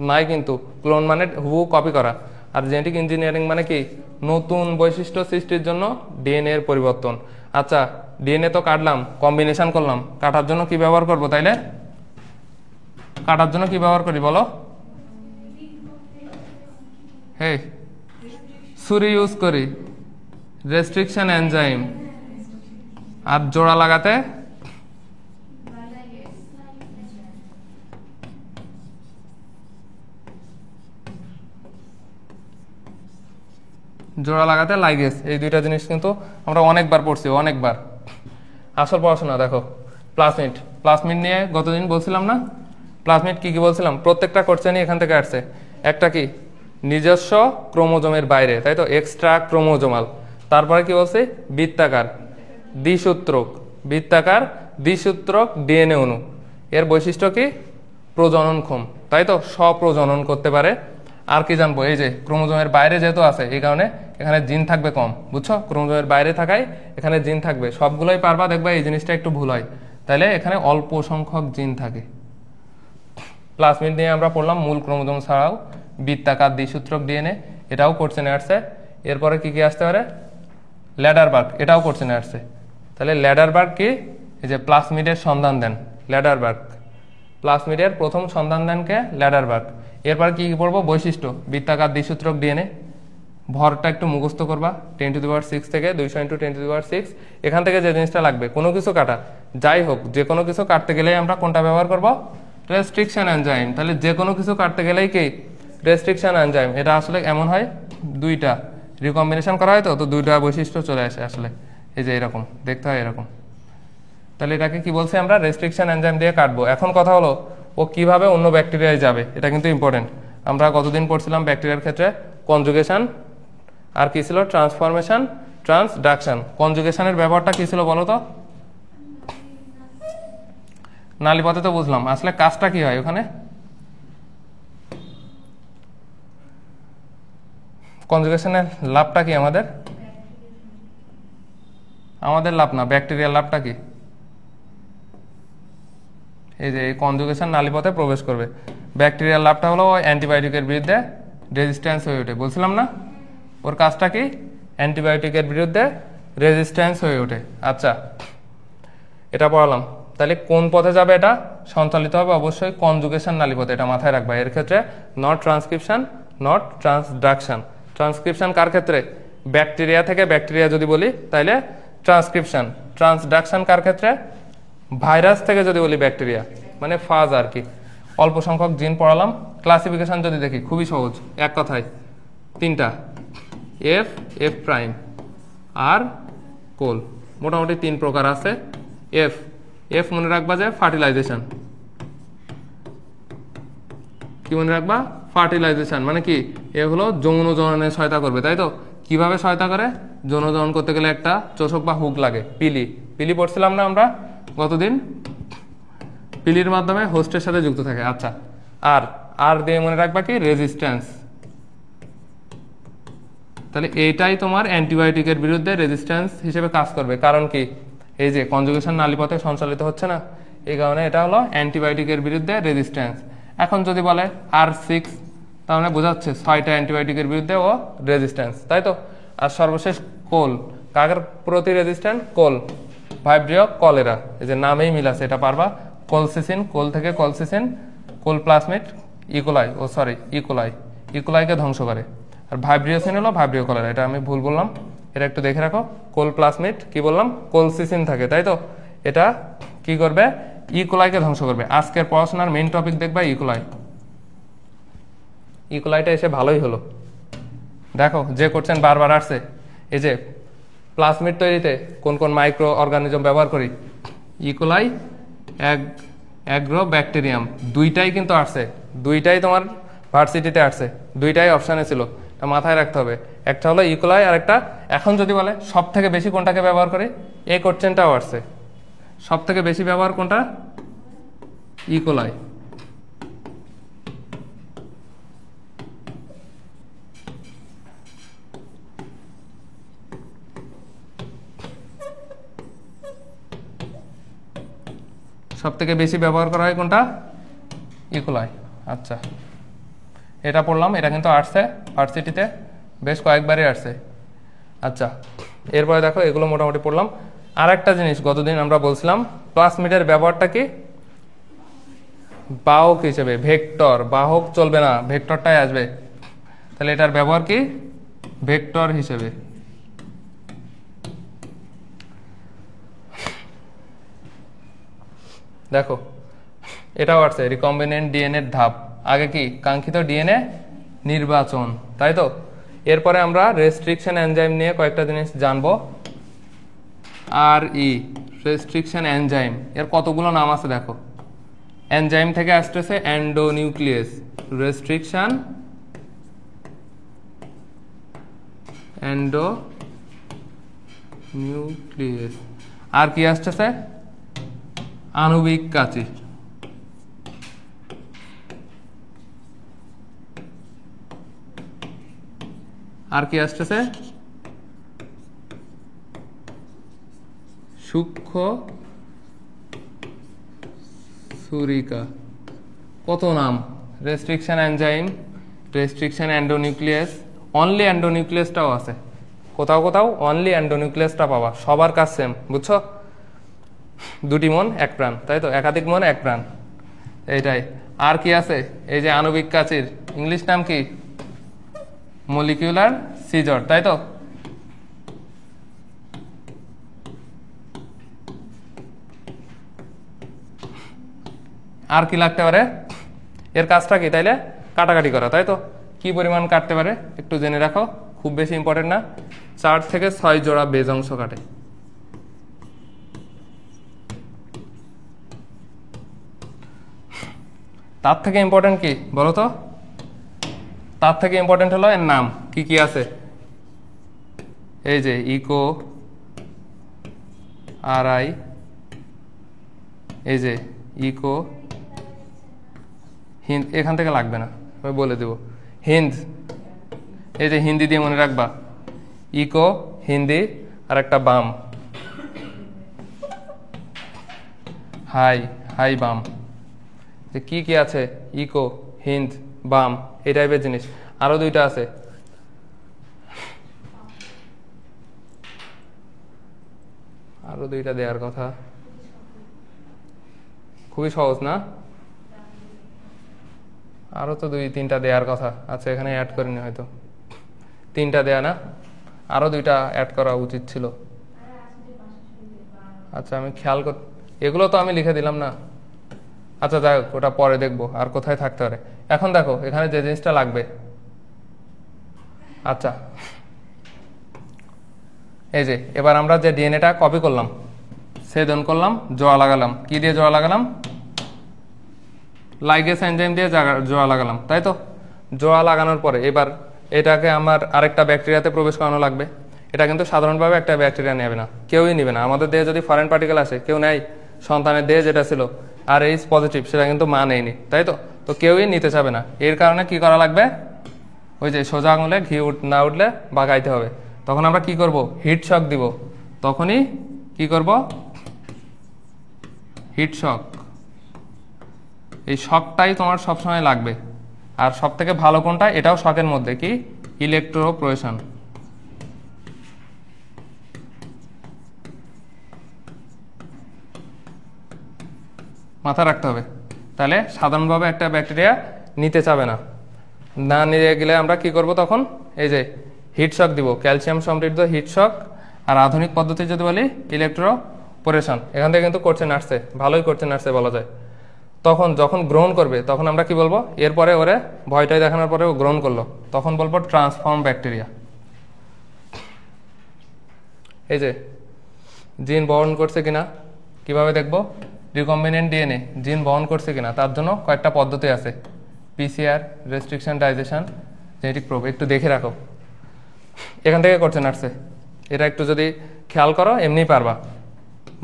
A: নাই কিন্তু। ক্লোন মানে হুবহু কপি করা, আর জেনেটিক ইঞ্জিনিয়ারিং মানে কি, নতুন বৈশিষ্ট্য সৃষ্টির জন্য ডিএনএ এর পরিবর্তন। আচ্ছা, ডিএনএ তো কাটলাম, কম্বিনেশন করলাম, কাটার জন্য কি ব্যবহার করব, তাইলে কাটার জন্য কি ব্যবহার করি বলো, হে ছুরি ইউজ করি, রেস্ট্রিকশন এনজাইম। আর জোড়া লাগাতে লাইগেজ। এই দুইটা জিনিস কিন্তু আমরা অনেকবার পড়ছি, অনেকবার। আসল পড়াশোনা দেখো, প্লাজমিড, প্লাজমিড নিয়ে গতদিন বলছিলাম না, প্লাজমিড কি কি বলছিলাম, প্রত্যেকটা কোশ্চেনই এখান থেকে আসছে। একটা কি, নিজস্ব ক্রোমোজোমের বাইরে, তাই তো, এক্সট্রা ক্রোমোজোমাল। তারপরে কি বলছে, বৃত্তাকার দ্বিসূত্রক, বৃত্তাকার দ্বিসূত্রক ডিএনএ অণু। এর বৈশিষ্ট্য কি, প্রজননক্ষম, তাই তো, স্বপ্রজনন করতে পারে। আর কি জানবো, এই যে ক্রোমোজোমের বাইরে যেহেতু আছে, এই কারণে এখানে জিন থাকবে কম, বুঝছো, ক্রোমোজোমের বাইরে থাকায় এখানে জিন থাকবে। সবগুলোই পারবা, দেখবা এই জিনিসটা একটু ভুল হয়, তাইলে এখানে অল্প সংখ্যক জিন থাকে। প্লাজমিড নিয়ে আমরা পড়লাম, মূল ক্রোমোজোম ছাড়াও বৃত্তাকার দ্বিসূত্রক ডিএনএ, এটাও কোশ্চেনে আসছে। এরপরে কি কি আসতে পারে, ল্যাডারবার্গ, এটাও কোশ্চেনে আসছে। তাহলে ল্যাডারবার্গ কি, এই যে প্লাজমিডের সন্ধান দেন ল্যাডারবার্গ, প্লাজমিডের প্রথম সন্ধান দেন কে, ল্যাডারবার্গ। এরপর কি পড়বো, বৈশিষ্ট্য, বৃত্তাকার দ্বিসূত্রক ডিএনএ। ভরটা একটু মুখস্থ করবা, 10⁶ থেকে 200 × 10⁶। এখান থেকে যে জিনিসটা লাগবে, কোনো কিছু কাটা, যাই হোক, যে কোনো কিছু কাটতে গেলেই আমরা কোনটা ব্যবহার করব, রেস্ট্রিকশন এনজাইম। তাহলে যে কোনো কিছু কাটতে গেলেই কি, রেস্ট্রিকশন এনজাইম। এটা আসলে এমন হয়, দুইটা রিকম্বিনেশন করা হয়, তো দুইটা বৈশিষ্ট্য চলে আসে আসলে, এই যে এরকম দেখতে হয় এরকম। তাহলে এটাকে কি বলছি আমরা, রেস্ট্রিকশন এনজাইম দিয়ে কাটবো। এখন কথা হলো ও কিভাবে অন্য ব্যাকটেরিয়ায় যাবে, এটা কিন্তু ইম্পর্টেন্ট। আমরা কতদিন পড়ছিলাম ব্যাকটেরিয়ার ক্ষেত্রে, কনজুগেশন আর কি ছিল, ট্রান্সফরমেশন, ট্রান্সডাকশন। কনজুগেশনের ব্যবহারটা কি ছিল বলো তো? নালীপথে তো বুঝলাম, আসলে কাজটা কি হয় ওখানে? কনজুগেশনের লাভটা কি আমাদের? আমাদের লাভ না, ব্যাকটেরিয়ার লাভটা কি? এই যে কনজুগেশন নালীপথে প্রবেশ করবে, ব্যাকটেরিয়ার লাভটা হলো অ্যান্টিবায়োটিকের বিরুদ্ধে রেজিস্ট্যান্স হয়ে ওঠে, বলছিলাম না? ওর কাজটা কি? অ্যান্টিবায়োটিকের বিরুদ্ধে রেজিস্ট্যান্স হয়ে ওঠে। আচ্ছা, এটা পড়ালাম। তাহলে কোন পথে যাবে এটা? সঞ্চালিত হবে অবশ্যই কনজুগেশন নালীপথে, এটা মাথায় রাখবা। এর ক্ষেত্রে not transcription, not transduction. Transcription কার ক্ষেত্রে? ব্যাকটেরিয়া থেকে ব্যাকটেরিয়া যদি বলি তাহলে ট্রান্সক্রিপশন। ট্রান্সডাকশন কার ক্ষেত্রে? ভাইরাস থেকে যদি বলি ব্যাকটেরিয়া, মানে ফাজ আর কি। অল্প সংখ্যক জিন পড়ালাম। ক্লাসিফিকেশন যদি দেখি খুবই সহজ, এক কথায় তিনটা, এফ, এফ প্রাইম আর কোল, মোটামুটি তিন প্রকার আছে। এফ, এফ মনে রাখবা যে ফার্টিলাইজেশন। কি মনে রাখবা? ফার্টিলাইজেশন মানে কি? এ হলো যৌন জননে সহায়তা করবে, তাই তো? কিভাবে সহায়তা করে? যৌন জনন করতে গেলে একটা চোষক বা হুক লাগে, পিলি। পিলি পড়ছিলাম না আমরা গতদিন? পিলির মাধ্যমে হোস্টের সাথে যুক্ত থাকে। আচ্ছা, আর আর দিয়ে মনে রাখবা কি? রেজিস্ট্যান্স। তাহলে এইটাই তোমার অ্যান্টিবায়োটিকের বিরুদ্ধে রেজিস্ট্যান্স হিসেবে কাজ করবে। কারণ কি? এই যে কনজুগেশন নালীপথে সঞ্চালিত হচ্ছে না, এই কারণে এটা হলো অ্যান্টিবায়োটিকের বিরুদ্ধে রেজিস্ট্যান্স। এখন যদি বলে R6, তাহলে বোঝাচ্ছে 6টা অ্যান্টিবায়োটিকের বিরুদ্ধে ও রেজিস্ট্যান্স, তাই তো? আর সর্বশেষ কোল, কাকের প্রতি রেজিস্ট্যান্ট? কোল, ভাইব্রিও কলেরা। এই যে নামেই মিল আছে, এটা পারবা। কোলসিসিন, কোল থেকে কলসিসিন, কোল প্লাজমিড, ইকোলাই, ও সরি ইকোলাই, ইকোলাইকে ধ্বংস করে। আর ভাইব্রিওসিন হলো ভাইব্রিও কলেরা, এটা আমি ভুল বললাম, এটা একটু দেখে রাখো। কোল প্লাজমিড কি বললাম? কোলসিসিন থাকে, তাই তো? এটা কি করবে? ইকোলাইকে ধ্বংস করবে। আজকের পড়াশোনার মেইন টপিক দেখবা ইকোলাই। ইকোলাইটা এসে ভালোই হলো, দেখো যে করছেন বারবার আসছে। এই যে প্লাজমিড তৈরিতে কোন কোন মাইক্রো অর্গানিজম ব্যবহার করি? ইকোলাই, অ্যাগ্রো ব্যাকটেরিয়াম, দুইটাই কিন্তু আসছে, দুইটাই তোমার ভার্সিটিতে আসছে, দুইটাই অপশানে ছিল, এটা মাথায় রাখতে হবে। একটা হলো ইকোলাই আর একটা, এখন যদি বলে সব থেকে বেশি কোনটাকে ব্যবহার করি, এই কোশ্চেনটাও আসছে, সব থেকে বেশি ব্যবহার কোনটা? ইকোলাই। সব থেকে বেশি ব্যবহার করা হয় কোনটা? ইকোলাই। আচ্ছা, এটা পড়লাম, এটা কিন্তু আসছে ভার্সিটিতে বেশ কয়েকবারই আসছে। আচ্ছা, এরপরে দেখো এগুলো মোটামুটি পড়লাম। আর একটা জিনিস গতদিন আমরা বলছিলাম, প্লাজমিডের ব্যবহারটা কি? বাহক হিসেবে, ভেক্টর, বাহক চলবে না, ভেক্টরটাই আসবে। তাহলে এটার ব্যবহার কি? ভেক্টর হিসেবে। দেখো এটাও আসছে, রিকম্বিনেন্ট ডিএনএর ধাপ। আগে কি? কাঙ্ক্ষিত ডিএনএ নির্বাচন, তাই তো? এরপরে আমরা রেস্ট্রিকশন এনজাইম নিয়ে কয়েকটা জিনিস জানবো। রেস্ট্রিকশন এনজাইম, এর কতগুলো নাম আছে দেখো। এনজাইম থেকে আসতেছে এন্ডোনিউক্লিয়াস, রেস্ট্রিকশন এন্ডোনিউক্লিয়াস। আর কি আসতেছে? আণবিক কাঁচি। আর কি আসতেছে? সূক্ষ্ম ছুরিকা। কত নাম! Restriction enzyme, restriction endonuclease, only এন্ডোনিউক্লিয়াসটাও আছে, কোথাও কোথাও অনলি এন্ডোনিউক্লিয়াসটা পাবা। সবার কাজ সেম, বুঝছো? দুটি মন এক প্রাণ, তাই তো? একাধিক মন এক প্রাণ, এইটাই। আর কি আছে? এই যে আণবিক কাঁচির ইংলিশ নাম কি? মলিকিউলার সিজর, তাই তো? আর কি লাগতে পারে? এর কাজটা কি তাইলে? কাটাকাটি করা, তাই তো? কি পরিমাণ কাটতে পারে একটু জেনে রাখো, খুব বেশি ইম্পর্টেন্ট না, 4 থেকে 6 জোড়া বেজ অংশ কাটে। তার থেকে ইম্পর্টেন্ট কি বলো তো? তার থেকে ইম্পর্টেন্ট হলো এর নাম কি কি আছে। এই যে ইকো, RI, এই যে ইকো হিন্দ, এখান থেকে লাগবে না, আমি বলে দেব হিন্দ। এই যে হিন্দি দিয়ে মনে রাখবা, ইকো হিন্দি, আর একটা বাম, হাই বাম। যে কি কি আছে, ইকো, হিন্দ, বাম, এই টাইপের জিনিস। আরো দুইটা আছে, আরো দুইটা দেওয়ার কথা, খুবই সহজ না? আরো তো 2-3টা দেওয়ার কথা। আচ্ছা এখানে অ্যাড করিনি, হয়তো 3টা দেয়া না, আরো 2টা অ্যাড করা উচিত ছিল। আচ্ছা আমি খেয়াল কর, এগুলো তো আমি লিখে দিলাম না। আচ্ছা যাই হোক, ওটা পরে দেখবো আর কোথায় থাকতে পারে। এখন দেখো এখানে যে জিনিসটা লাগবে, আচ্ছা এই যে এবার আমরা যে ডিএনএটা কপি করলাম, ছেদন করলাম, জোড়া লাগালাম, কি দিয়ে জোড়া লাগালাম? লাইগেজ এনজাইম দিয়ে জোড়া লাগালাম, তাই তো? জোড়া লাগানোর পরে এবার এটাকে আমার আরেকটা ব্যাকটেরিয়াতে প্রবেশ করানো লাগবে। এটা কিন্তু সাধারণভাবে একটা ব্যাকটেরিয়া নেবে না, কেউই নেবে না। আমাদের দেহে যদি ফরেন পার্টিকেল আসে, কেউ নেয়? সন্তানের দেহে যেটা ছিল RH পজিটিভ, সেটা কিন্তু মা নেয়নি, তাই তো? তো কেউই নিতে চাবে না। এর কারণে কি করা লাগবে? ওই যে সোজা আঙুলে ঘি না উঠলে বাগাইতে হবে। তখন আমরা কি করব? হিট শক দিব। তখনই কি করব? হিট শক। এই শকটাই তোমার সবসময় লাগবে। আর সব থেকে ভালো কোনটা? এটাও শকের মধ্যে, কি? ইলেকট্রোপোরেশন। মাথা রাখতে হবে। তাহলে সাধারণভাবে একটা ব্যাকটেরিয়া নিতে চাবে না, না নিয়ে গেলে আমরা কি করব তখন? এই যে হিট শক দিব, ক্যালসিয়াম সমৃদ্ধ হিট শক। আর আধুনিক পদ্ধতি যদি বলি ইলেকট্রোপোরেশন। এখান থেকে কিন্তু করছে নার্সে, ভালোই করছে নার্সে বলা যায়। তখন যখন গ্রহণ করবে তখন আমরা কি বলবো? এরপরে ওরে ভয়টাই দেখানোর পরে ও গ্রহণ করলো, তখন বলবো ট্রান্সফর্ম ব্যাকটেরিয়া। এই যে জিন বহন করছে কিনা কিভাবে দেখবো? রিকম্বিনেন্ট ডিএনএ জিন বহন করছে কিনা তার জন্য কয়েকটা পদ্ধতি আছে, PCR, restriction digestion, genetic probe. একটু দেখে রাখো, এখান থেকে করছে নার্সে। এটা একটু যদি খেয়াল করো এমনি পারবা।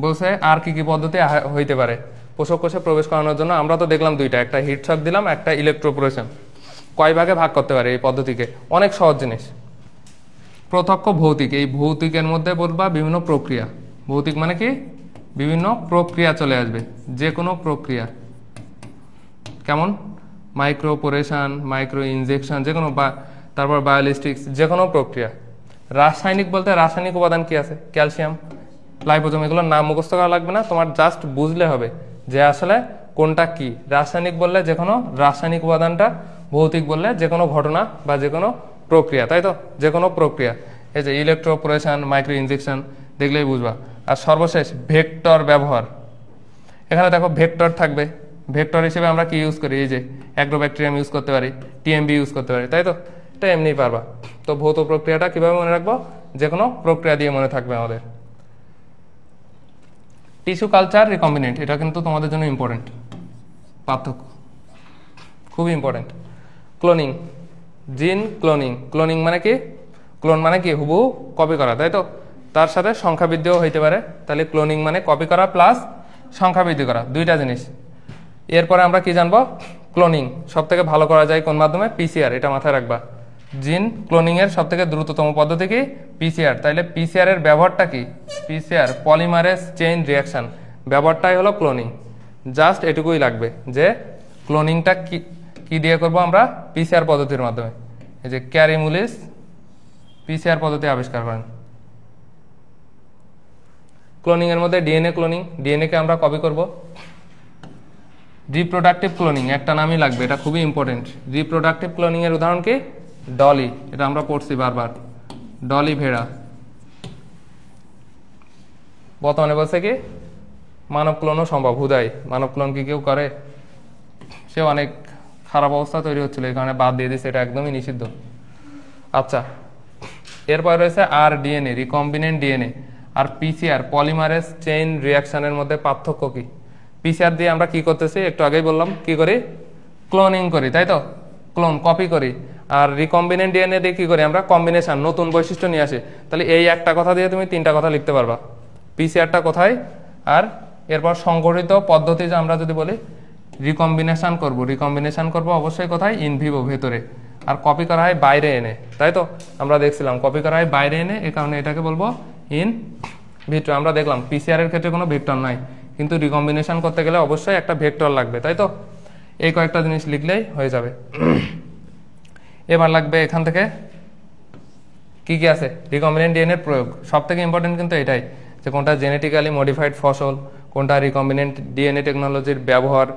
A: বলছে আর কি কি পদ্ধতি হইতে পারে পোষক কোষে প্রবেশ করানোর জন্য। আমরা তো দেখলাম দুইটা, একটা হিট শক দিলাম, একটা ইলেকট্রোপোরেশন। কয় ভাগে ভাগ করতে পারে এই পদ্ধতিকে? অনেক সহজ জিনিস। প্রত্যক্ষ ভৌতিক, এই ভৌতিকের মধ্যে বলবা বিভিন্ন প্রক্রিয়া। ভৌতিক মানে কি? বিভিন্ন প্রক্রিয়া চলে আসবে, যে কোনো প্রক্রিয়া। কেমন? মাইক্রোপোরেশন, মাইক্রো ইনজেকশন, যে কোনো, তারপর বায়োলিস্টিক্স, যে কোনো প্রক্রিয়া। রাসায়নিক বলতে রাসায়নিক উপাদান কি আছে? ক্যালসিয়াম, লাইপোজোম। এগুলোর নাম মুখস্থ করা লাগবে না, তোমার জাস্ট বুঝলে হবে যে আসলে কোনটা কি। রাসায়নিক বললে যে কোনো রাসায়নিক উপাদানটা, ভৌতিক বললে যে কোনো ঘটনা বা যে কোনো প্রক্রিয়া, তাই তো? যে কোনো প্রক্রিয়া। এই যে ইলেকট্রোপোরেশন, মাইক্রো ইনজেকশন দেখলেই বুঝবা। আর সর্বশেষ ভেক্টর ব্যবহার। এখানে দেখো ভেক্টর থাকবে। ভেক্টর হিসেবে আমরা কি ইউজ করি? এই যে অ্যাগ্রোব্যাকটেরিয়াম ইউজ করতে পারি, TMB ইউজ করতে পারি, তাই তো? এটা এমনিই পারবা। তো ভৌত প্রক্রিয়াটা কিভাবে মনে রাখবো? যে কোনো প্রক্রিয়া দিয়ে মনে থাকবে আমাদের। টিস্যু কালচার, রিকম্বিনেন্ট, এটা কিন্তু তোমাদের জন্য ইম্পর্টেন্ট পার্থক্য, খুবই ইম্পর্টেন্ট। ক্লোনিং, জিন ক্লোনিং। ক্লোনিং মানে কি? ক্লোন মানে কি? হুবহু কপি করা, তাই তো? তার সাথে সংখ্যা বৃদ্ধিও হইতে পারে। তাহলে ক্লোনিং মানে কপি করা প্লাস সংখ্যা বৃদ্ধি করা, দুইটা জিনিস। এরপরে আমরা কি জানবো? ক্লোনিং সব থেকে ভালো করা যায় কোন মাধ্যমে? PCR, এটা মাথায় রাখবা। জিন ক্লোনিং এর সব থেকে দ্রুততম পদ্ধতি কি? PCR। তাইলে PCR এর ব্যবহারটা কি? PCR, পলিমারেজ চেইন রিয়াকশন, ব্যবহারটাই হলো ক্লোনিং। জাস্ট এটুকুই লাগবে যে ক্লোনিংটা কি দিয়ে করব আমরা? PCR পদ্ধতির মাধ্যমে। এই যে ক্যারিমুলিস PCR পদ্ধতি আবিষ্কার করেন। ক্লোনিং এর মধ্যে ডিএনএ ক্লোনিং, ডিএনএ কে আমরা কপি করব। রিপ্রোডাক্টিভ ক্লোনিং, একটা নামই লাগবে, এটা খুবই ইম্পর্টেন্ট। রিপ্রোডাক্টিভ ক্লোনিং এর উদাহরণ কি? ডলি, এটা আমরা পড়ছি বারবার, ডলি ভেড়া। বর্তমানে বলছে কি মানব ক্লোনও সম্ভব, হুদাই। মানব ক্লোন কি কেউ করে? সে অনেক খারাপ অবস্থা তৈরি হচ্ছিল, এই কারণে বাদ দিয়ে দিচ্ছে, এটা একদমই নিষিদ্ধ। আচ্ছা, এরপর রয়েছে আর ডিএনএ, রিকম্বিনেন্ট ডিএনএ, আর পিসিআর, পলিমারেজ চেইন রিয়াকশনের মধ্যে পার্থক্য কি? পিসিআর দিয়ে আমরা কি করতেছি, একটু আগেই বললাম, কি করি? ক্লোনিং করি, তাই তো, ক্লোন কপি করি। আর রিকম্বিনেন্ট ডিএনএ দিয়ে কি করি আমরা? কম্বিনেশন, নতুন বৈশিষ্ট্য নিয়ে আসি। তাহলে এই একটা কথা দিয়ে তুমি 3টা কথা লিখতে পারবা, পিসিআরটা কোথায়, আর এরপর সংগঠিত পদ্ধতি যে আমরা যদি বলি রিকম্বিনেশন করব, রিকম্বিনেশন করব অবশ্যই কোথায়? ইনভিভো, ভেতরে। আর কপি করা হয় বাইরে এনে, তাই তো আমরা দেখছিলাম কপি করা হয় বাইরে এনে, এই কারণে এটাকে বলবো ইন ভিট্রো। আমরা দেখলাম পিসিআর এর ক্ষেত্রে কোনো ভেক্টর নাই, কিন্তু রিকম্বিনেশন করতে গেলে অবশ্যই একটা ভেক্টর লাগবে, তাই তো। এই কয়েকটা জিনিস লিখলেই হয়ে যাবে। এবার লাগবে এখান থেকে কি কি আছে, রিকম্বিনেন্ট ডিএনএর প্রয়োগ। সব থেকে ইম্পর্টেন্ট কিন্তু এটাই, যে কোনটা জেনেটিক্যালি মডিফাইড ফসল, কোনটা রিকম্বিনেন্ট ডিএনএ টেকনোলজির ব্যবহার,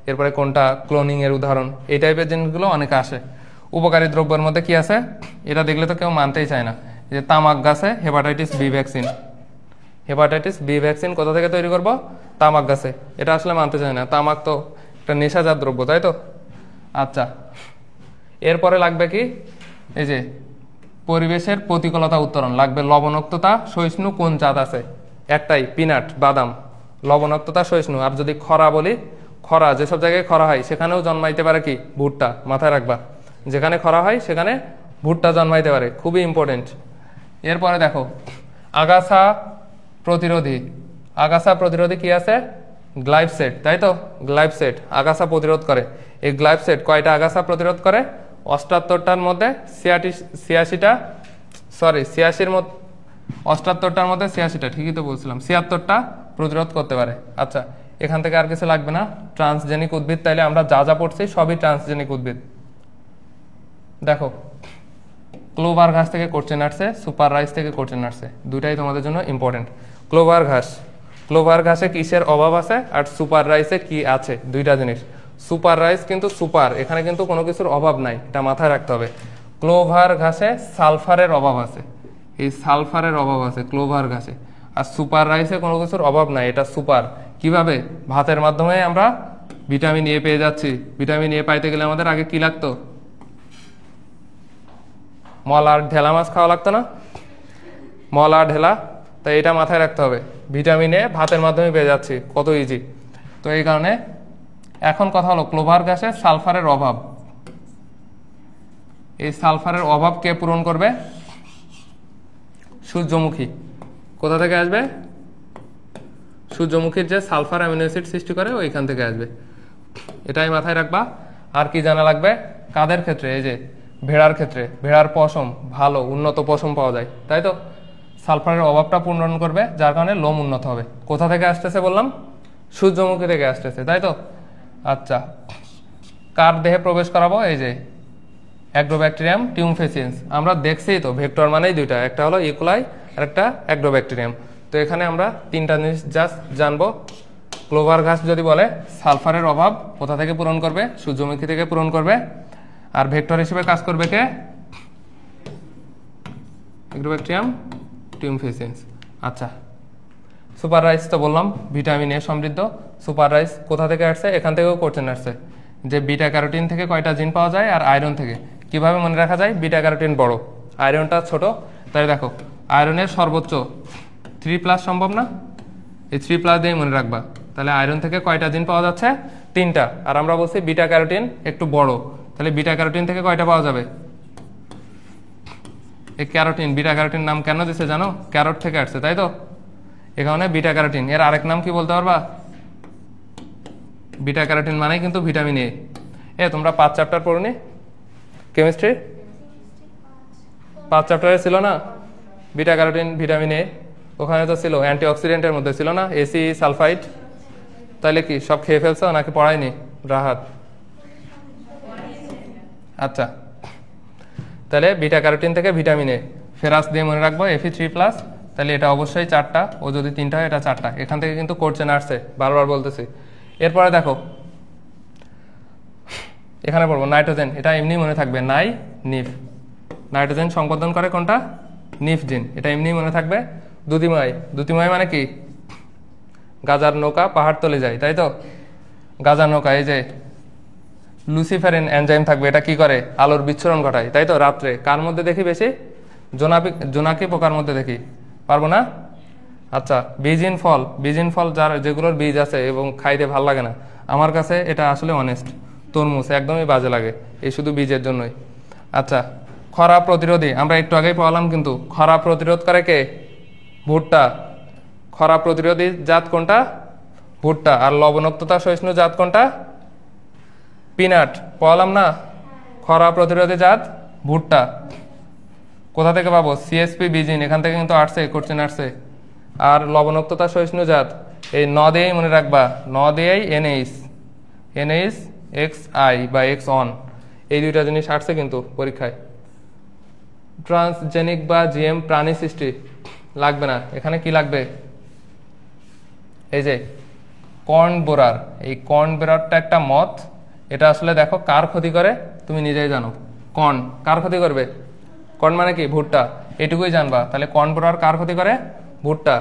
A: এরপরে কোনটা ক্লোনিং এর উদাহরণ, এই টাইপের জিনিসগুলো অনেকে আসে। উপকারী দ্রব্যের মধ্যে কি আছে, এটা দেখলে তো কেউ মানতেই চায় না, যে তামাক গাছে hepatitis B vaccine. Hepatitis B vaccine কোথা থেকে তৈরি করব? তামাক গাছে। এটা আসলে মানতে চায় না, তামাক তো একটা নেশাজাত দ্রব্য, তাই তো। আচ্ছা, এরপরে লাগবে কি, এই যে পরিবেশের প্রতিকূলতা উত্তরণ লাগবে। লবণাক্ততা সহিষ্ণু কোন জাত আছে? একটাই, পিনাট, বাদাম, লবণাক্ততা সহিষ্ণু। আর যদি খরা বলি, খরা, যেসব জায়গায় খরা হয় সেখানেও জন্মাইতে পারে কি? ভুট্টা। মাথায় রাখবা, যেখানে খরা হয় সেখানে ভুট্টা জন্মাইতে পারে, খুবই ইম্পর্টেন্ট। এরপরে দেখো আগাছা প্রতিরোধী, আগাছা প্রতিরোধী কি আছে? গ্লাইফসেট, তাই তো। গ্লাইফসেট আগাছা প্রতিরোধ করে। এই গ্লাইফসেট কয়টা আগাছা প্রতিরোধ করে? 78টার মধ্যে 86টা, সরি 86-র মধ্যে 78টার মধ্যে 86টা, ঠিকই তো বলছিলাম, 76টা প্রতিরোধ করতে পারে। আচ্ছা, এখান থেকে আর কিছু লাগবে না। ট্রান্সজেনিক উদ্ভিদ, তাইলে আমরা যা যা পড়ছি সবই ট্রান্সজেনিক উদ্ভিদ। দেখো ক্লোভার ঘাস থেকে কোশ্চেন আসছে, সুপার রাইস থেকে কোশ্চেন আসছে, দুইটাই তোমাদের জন্য ইম্পর্টেন্ট। ক্লোভার ঘাস, ক্লোভার ঘাসে কিসের অভাব আছে, আর সুপার রাইসে কি আছে? দুইটা জিনিস। সুপার রাইস কিন্তু সুপার, এখানে কিন্তু কোনো কিছুর অভাব নাই, এটা মাথায় রাখতে হবে। ক্লোভার ঘাসে সালফারের অভাব আছে, এই সালফারের অভাব আছে ক্লোভার ঘাসে। আর সুপার রাইসে কোনো কিছুর অভাব নাই, এটা সুপার। কিভাবে? ভাতের মাধ্যমে আমরা ভিটামিন এ পেয়ে যাচ্ছি। ভিটামিন এ পাইতে গেলে আমাদের আগে কি লাগতো? মল আর ঢেলা মাছ খাওয়া লাগতো না? মল আর ঢেলা, তাই এটা মাথায় রাখতে হবে। ভিটামিন এ ভাতের মাধ্যমে পেয়ে যাচ্ছি, কত ইজি। তো এই কারণে এখন কথা হলো ক্লোভার ঘাসে সালফারের অভাব, এই সালফারের অভাব কে পূরণ করবে? সূর্যমুখী। কোথা থেকে আসবে? সূর্যমুখীর যে সালফার অ্যামিনো অ্যাসিড সৃষ্টি করে ওইখান থেকে আসবে, এটাই মাথায় রাখবা। আর কি জানা লাগবে কাদের ক্ষেত্রে? এই যে ভেড়ার ক্ষেত্রে, ভেড়ার পশম ভালো, উন্নত পশম পাওয়া যায়, তাই তো। সালফারের অভাবটা পূরণ করবে, যার কারণে লোম উন্নত হবে। কোথা থেকে আসতেছে বললাম? সূর্যমুখী থেকে আসতেছে, তাই তো। আচ্ছা, কার দেহে প্রবেশ করাবো? এই যে অ্যাগ্রোব্যাকটেরিয়াম টিউমফেসিয়েন্স। আমরা দেখছি তো ভেক্টর মানেই দুইটা, একটা হলো ইকোলাই আর একটা অ্যাগ্রোব্যাকটেরিয়াম। তো এখানে আমরা 3টা জিনিস জাস্ট জানবো। ক্লোভার ঘাস যদি বলে সালফারের অভাব কোথা থেকে পূরণ করবে? সূর্যমুখী থেকে পূরণ করবে। আর ভেক্টর হিসেবে কাজ করবে কে? অ্যাগ্রোব্যাকটেরিয়াম টিউমফেসিয়েন্স। আচ্ছা, সুপার রাইস তো বললাম ভিটামিন এ সমৃদ্ধ। সুপার রাইস কোথা থেকে আসছে? এখান থেকেও কোশ্চেন আসছে, যে বিটা ক্যারোটিন থেকে কয়টা জিন পাওয়া যায়, আর আয়রন থেকে। কিভাবে মনে রাখা যায়? বিটা ক্যারোটিন বড়, আয়রনটা ছোট। তাই দেখো আয়রনের সর্বোচ্চ 3+ সম্ভব না, এই 3+ দিয়েই মনে রাখবা। তাহলে আয়রন থেকে কয়টা জিন পাওয়া যাচ্ছে? 3টা। আর আমরা বলছি বিটা ক্যারোটিন একটু বড়, তাহলে বিটা ক্যারোটিন থেকে কয়টা পাওয়া যাবে? এই ক্যারোটিন, বিটা ক্যারোটিন নাম কেন দিচ্ছে জানো? ক্যারট থেকে আসছে, তাই তো। এ কারণে বিটা ক্যারোটিন। এর আরেক নাম কি বলতে পারবা? বিটা ক্যারোটিন মানে কিন্তু ভিটামিন এ। তোমরা 5 চ্যাপ্টার পড়োনি কেমিস্ট্রি? 5 চ্যাপ্টারে ছিল না বিটা ক্যারোটিন ভিটামিন এ? ওখানে তো ছিল অ্যান্টিঅক্সিডেন্টের মধ্যে ছিল না এসি সালফাইড। তাহলে কি সব খেয়ে ফেলছো নাকি পড়ায়নি রাহাত? আচ্ছা, তাহলে বিটা ক্যারোটিন থেকে ভিটামিন এ, ফেরাস দিয়ে মনে রাখবো Fe3+। তাহলে এটা অবশ্যই 4টা, ও যদি 3টা হয় এটা 4টা। এখান থেকে কিন্তু কোশ্চেন আসছে, বারবার বলতেছি। এরপরে দেখো এখানে পড়বো নাইট্রোজেন, এটা এমনি মনে থাকবে নাই নিফ। নাইট্রোজেন সংবর্ধন করে কোনটা? নিফ জিন, এটা এমনি মনে থাকবে। দুতিময়, দুতিময় মানে কি? গাজার নৌকা পাহাড় তলে যায়, তাই তো। গাজার নৌকা, এই যে লুসিফেরিন এনজাইম থাকবে, এটা কি করে আলোর বিচ্ছুরণ ঘটায়, তাই তো রাত্রে। কার মধ্যে দেখি বেশি? জোনাকি পোকার মধ্যে দেখি, পারবো না? আচ্ছা, বীজহীন ফল যার যেগুলোর বীজ আছে এবং খাইতে ভাল লাগে না, আমার কাছে এটা আসলে অনেস্ট, তরমুজ একদমই বাজে লাগে, এই শুধু বীজের জন্যই। আচ্ছা, খরা প্রতিরোধী আমরা একটু আগেই পড়লাম, কিন্তু খরা প্রতিরোধ করে কে? ভুট্টা। খরা প্রতিরোধী জাত কোনটা? ভুট্টা। আর লবণাক্ততা সহিষ্ণু জাত কোনটা? পিনাট। পড়লাম না? খরা প্রতিরোধী জাত ভুট্টা। কোথা থেকে পাবো? সিএসপি বীজহীন, এখান থেকে কিন্তু আসছে, কোশ্চেন আসছে। আর লবণাক্ততা সহিষ্ণু জাত এই ন দিয়েই মনে রাখবা, ন দিয়েই এনএইচ এক্স আই বা এক্স অন, এই দুইটা জিনিস আসছে কিন্তু পরীক্ষায়। ট্রান্সজেনিক বা জিএম প্রাণী সৃষ্টি লাগবে না, এখানে কি লাগবে? এই যে কর্ন বোরার, এই কর্ন বোরারটা একটা মথ, এটা আসলে দেখো কার ক্ষতি করে তুমি নিজেই জানো। কর্ন কার ক্ষতি করবে? কর্ন মানে কি? ভুট্টা, এটুকুই জানবা। তাহলে কর্ন বোরার কার ক্ষতি করে? ভুট্টা।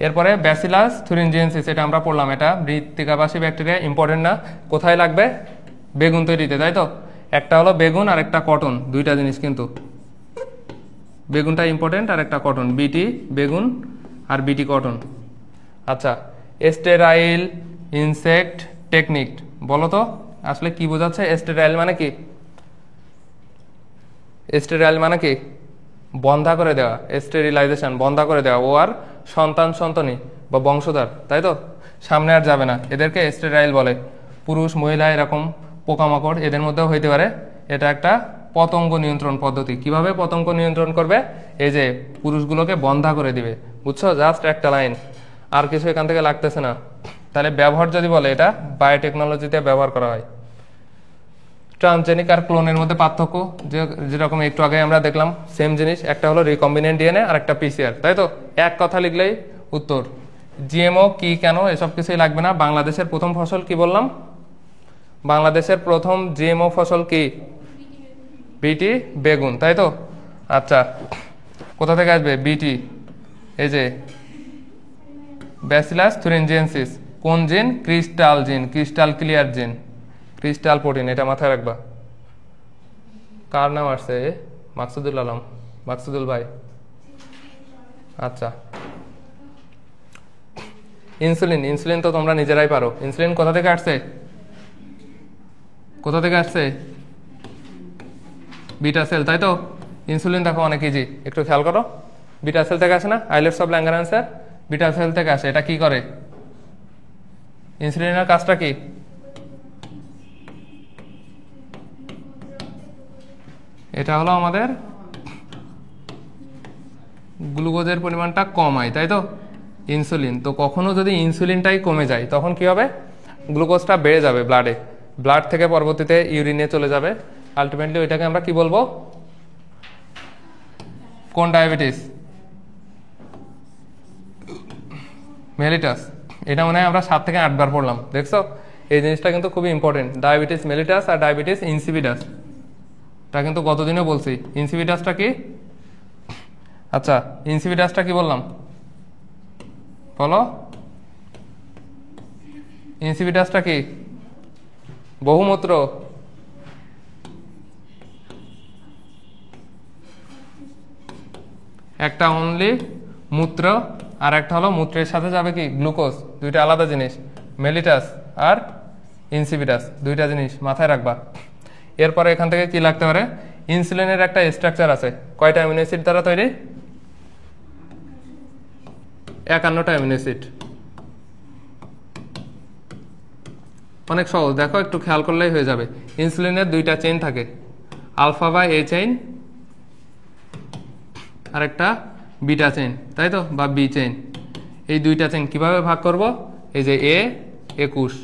A: এরপরে ব্যাসিলাস থুরিনজিয়েন্সিস, এটা আমরা পড়লাম, এটা মৃত্তিকাবাসী ব্যাকটেরিয়া, ইম্পর্টেন্ট না। কোথায় লাগবে? বেগুন তৈরিতে, তাই তো। একটা হলো বেগুন আর একটা কটন, দুইটা জিনিস কিন্তু। বেগুনটা ইম্পর্টেন্ট আর একটা কটন, বিটি বেগুন আর বিটি কটন। আচ্ছা, স্টেরাইল ইনসেক্ট টেকনিক বলো তো আসলে কি বোঝাচ্ছে? স্টেরাইল মানে কি? স্টেরাইল মানে কি? বন্ধা করে দেওয়া, স্টেরিলাইজেশন, বন্ধা করে দেওয়া। ও আর সন্তানী বা বংশধর, তাই তো, সামনে আর যাবে না, এদেরকে স্টেরাইল বলে। পুরুষ মহিলা এরকম পোকামাকড় এদের মধ্যেও হইতে পারে। এটা একটা পতঙ্গ নিয়ন্ত্রণ পদ্ধতি। কিভাবে পতঙ্গ নিয়ন্ত্রণ করবে? এই যে পুরুষগুলোকে বন্ধা করে দিবে, বুঝছো? জাস্ট একটা লাইন, আর কিছু এখান থেকে লাগতেছে না। তাহলে ব্যবহার যদি বলে, এটা বায়োটেকনোলজিতে ব্যবহার করা হয়। ট্রান্সজেনিক আর ক্লোনের মধ্যে পার্থক্য যেরকম একটু আগে আমরা দেখলাম, সেম জিনিস, একটা হলো রিকম্বিনেন্ট ডিএনএ আর একটা পিসিআর, তাই তো। এক কথা লিখলেই উত্তর। জিএমও কি, কেন, এসব কিছুই লাগবে না। বাংলাদেশের প্রথম ফসল কি বললাম? বাংলাদেশের প্রথম জিএমও ফসল কি? বিটি বেগুন, তাই তো। আচ্ছা, কোথা থেকে আসবে? বিটি, এই যে ব্যাসিলাস থুরিনজিয়েন্সিস। কোন জিন? ক্রিস্টাল জিন, ক্রিস্টাল ক্লিয়ার জিন, ক্রিস্টাল প্রোটিন, এটা মাথায় রাখবা। কার নাম আসছে? মাকসুদুল আলম, মাকসুদুল ভাই। আচ্ছা, ইনসুলিন তো তোমরা নিজেরাই পারো। ইনসুলিন কোথা থেকে আসছে? কোথা থেকে আসছে? বিটা সেল, তাই তো। ইনসুলিন দেখো অনেক ইজি, একটু খেয়াল করো। বিটা সেল থেকে আসে না? আইলেটস অফ ল্যাঙ্গারহ্যান্সের বিটা সেল থেকে আসে। এটা কি করে? ইনসুলিনের কাজটা কি? এটা হলো আমাদের গ্লুকোজের পরিমাণটা কমায়, তাই তো, ইনসুলিন। তো কখনো যদি ইনসুলিনটাই কমে যায়, তখন কি হবে? গ্লুকোজটা বেড়ে যাবে ব্লাডে, ব্লাড থেকে পরবর্তীতে ইউরিনে চলে যাবে। আলটিমেটলি ওইটাকে আমরা কি বলবো? কোন ডায়াবেটিস? মেলিটাস। এটা মনে হয় আমরা 7 থেকে 8 বার পড়লাম, দেখছো? এই জিনিসটা কিন্তু খুবই ইম্পর্টেন্ট। ডায়াবেটিস মেলিটাস আর ডায়াবেটিস ইনসিপিডাস, এটা কিন্তু গতদিনও বলছি। ইনসিপিডাসটা কি? আচ্ছা, ইনসিপিডাসটা কি বললাম বলো? ইনসিপিডাসটা কি? বহুমূত্র। একটা অনলি মূত্র আর একটা হলো মূত্রের সাথে যাবে কি? গ্লুকোজ। দুইটা আলাদা জিনিস, মেলিটাস আর ইনসিপিডাস, দুইটা জিনিস মাথায় রাখবা। এরপরে এখান থেকে কি লাগতে পারে? ইনসুলিনের একটা স্ট্রাকচার আছে, কয়টা অ্যামিনো অ্যাসিড দ্বারা তৈরি? 51টা অ্যামিনো অ্যাসিড। অনেক সহজ, দেখো একটু খেয়াল করলেই হয়ে যাবে। ইনসুলিনের 2টা চেইন থাকে, আলফা বা এ চেইন আর একটা বিটা চেইন, তাই তো, বা বি চেইন। এই 2টা চেইন কিভাবে ভাগ করব? এই যে এ 21,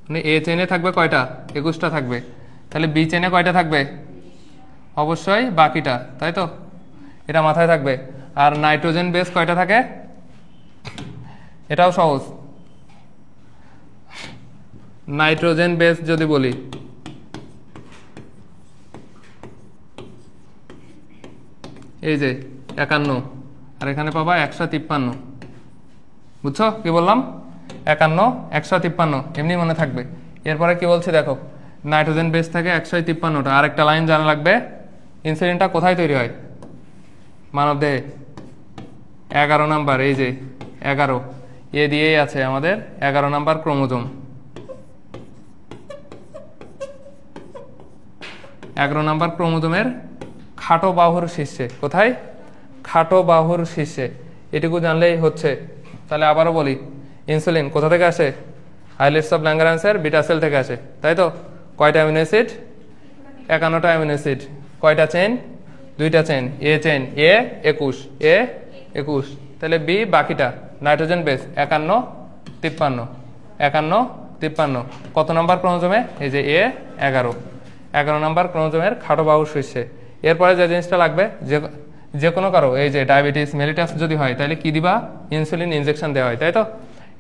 A: মানে এ চেইনে থাকবে কয়টা? 21টা থাকবে। তাহলে বি চেইনে কয়টা থাকবে? অবশ্যই বাকিটা, তাই তো, এটা মাথায় থাকবে। আর নাইট্রোজেন বেস কয়টা থাকে? এটাও সহজ। নাইট্রোজেন বেস যদি বলি, এই যে 51, আর এখানে পাবা 153, বুঝছো কি বললাম? 51 153 এমনি মনে থাকবে। এরপরে কি বলছে দেখো, নাইট্রোজেন বেস থেকে 153টা। আরেকটা লাইন জানা লাগবে, ইনসুলিনটা কোথায় তৈরি হয়? মানবদেহে 11 নাম্বার, এই যে 11 এ দিয়েই আছে আমাদের 11 নাম্বার ক্রোমোজোম। 11 নাম্বার ক্রোমোজোমের খাটো বাহুর শীর্ষে। কোথায়? খাটো বাহুর শীর্ষে। এটুকু জানলেই হচ্ছে। তাহলে আবারও বলি, ইনসুলিন কোথা থেকে আসে? আইলেটস অফ ল্যাঙ্গারান্সের বিটা সেল থেকে আসে, তাই তো? কয়টা অ্যামিনো অ্যাসিড? 51টা অ্যামিনো অ্যাসিড। কয়টা চেইন? 2টা chain. A chain A 21, A 21। তাহলে বি বাকিটা নাইট্রোজেন বেস 51 53, 51 53। কত নাম্বার ক্রোমোজোমে? এই যে এ 11 নাম্বার ক্রোমোজোমের খাটো বাহুর শীর্ষে। এরপরে যে জিনিসটা লাগবে, যে কোনো কারো এই যে ডায়াবেটিস মেলিটাস যদি হয়, তাহলে কি দিবা? ইনসুলিন ইনজেকশন দেওয়া হয়, তাই তো?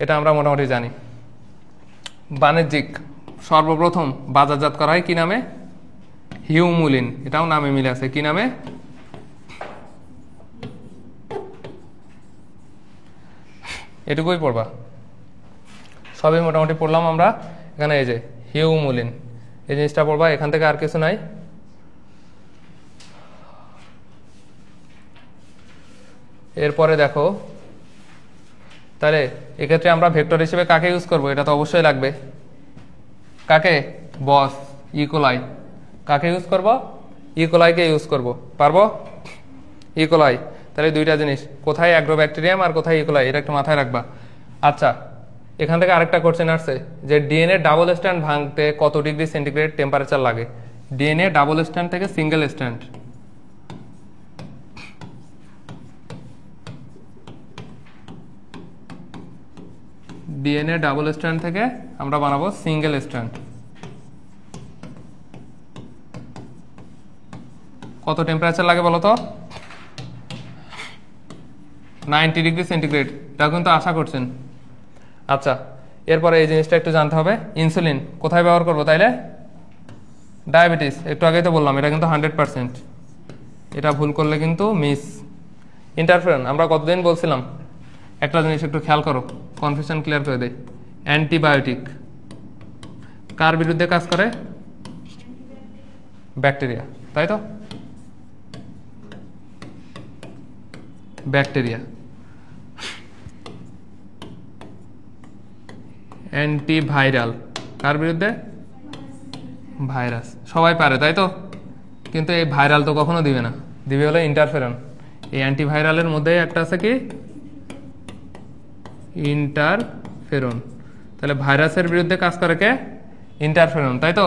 A: এটা আমরা মোটামুটি জানি। বাণিজ্যিক সর্বপ্রথম বাজারজাত করা হয় কি নামে? হিউমুলিন। এটাও নামে মিলে আছে, কি নামে? এটুকুই পড়বা, সবই মোটামুটি পড়লাম আমরা। এখানে এই যে হিউমুলিন, এই জিনিসটা পড়বা, এখান থেকে আর কিছু নাই। এরপরে দেখো, তাহলে এক্ষেত্রে আমরা ভেক্টর হিসেবে কাকে ইউজ করব? এটা তো অবশ্যই লাগবে। কাকে? বস, ইকোলাই। কাকে ইউজ করব? ইকোলাইকে ইউজ করব। পারবো? ইকোলাই। তাহলে দুইটা জিনিস, কোথায় অ্যাগ্রোব্যাকটেরিয়াম আর কোথায় ইকোলাই, এটা একটু মাথায় রাখবা। আচ্ছা, এখান থেকে আরেকটা কোশ্চেন আসছে যে ডিএনএ ডাবল স্ট্যান্ড ভাঙতে কত ডিগ্রি সেন্টিগ্রেড টেম্পারেচার লাগে? ডিএনএ ডাবল স্ট্যান্ড থেকে single stand, DNA double stand থেকে আমরা বানাবো সিঙ্গেল স্ট্যান্ড। কত টেম্পারেচার লাগে বলো তো? 90 ডিগ্রি সেন্টিগ্রেড। এটা কিন্তু আশা করছেন। আচ্ছা, এরপরে এই জিনিসটা একটু জানতে হবে, ইনসুলিন কোথায় ব্যবহার করবো তাইলে? ডায়াবেটিস, একটু আগেই তো বললাম, এটা কিন্তু 100%। এটা ভুল করলে কিন্তু মিস। ইন্টারফেরন আমরা কতদিন বলছিলাম? একটা জিনিস একটু খেয়াল করো, কনফিউশন ক্লিয়ার করে দেয়। অ্যান্টিবায়োটিক কার বিরুদ্ধে কাজ করে? ব্যাকটেরিয়া, তাই তো? ব্যাকটেরিয়া। অ্যান্টিভাইরাল কার বিরুদ্ধে? ভাইরাস। সবাই পারে, তাই তো? কিন্তু এই ভাইরাল তো কখনো দিবে না, দিবে হলো ইন্টারফেরন। এই অ্যান্টিভাইরালের মধ্যে একটা আছে কি? ইন্টারফেরন। তাহলে ভাইরাসের বিরুদ্ধে কাজ করে কে? ইন্টারফেরন, তাই তো?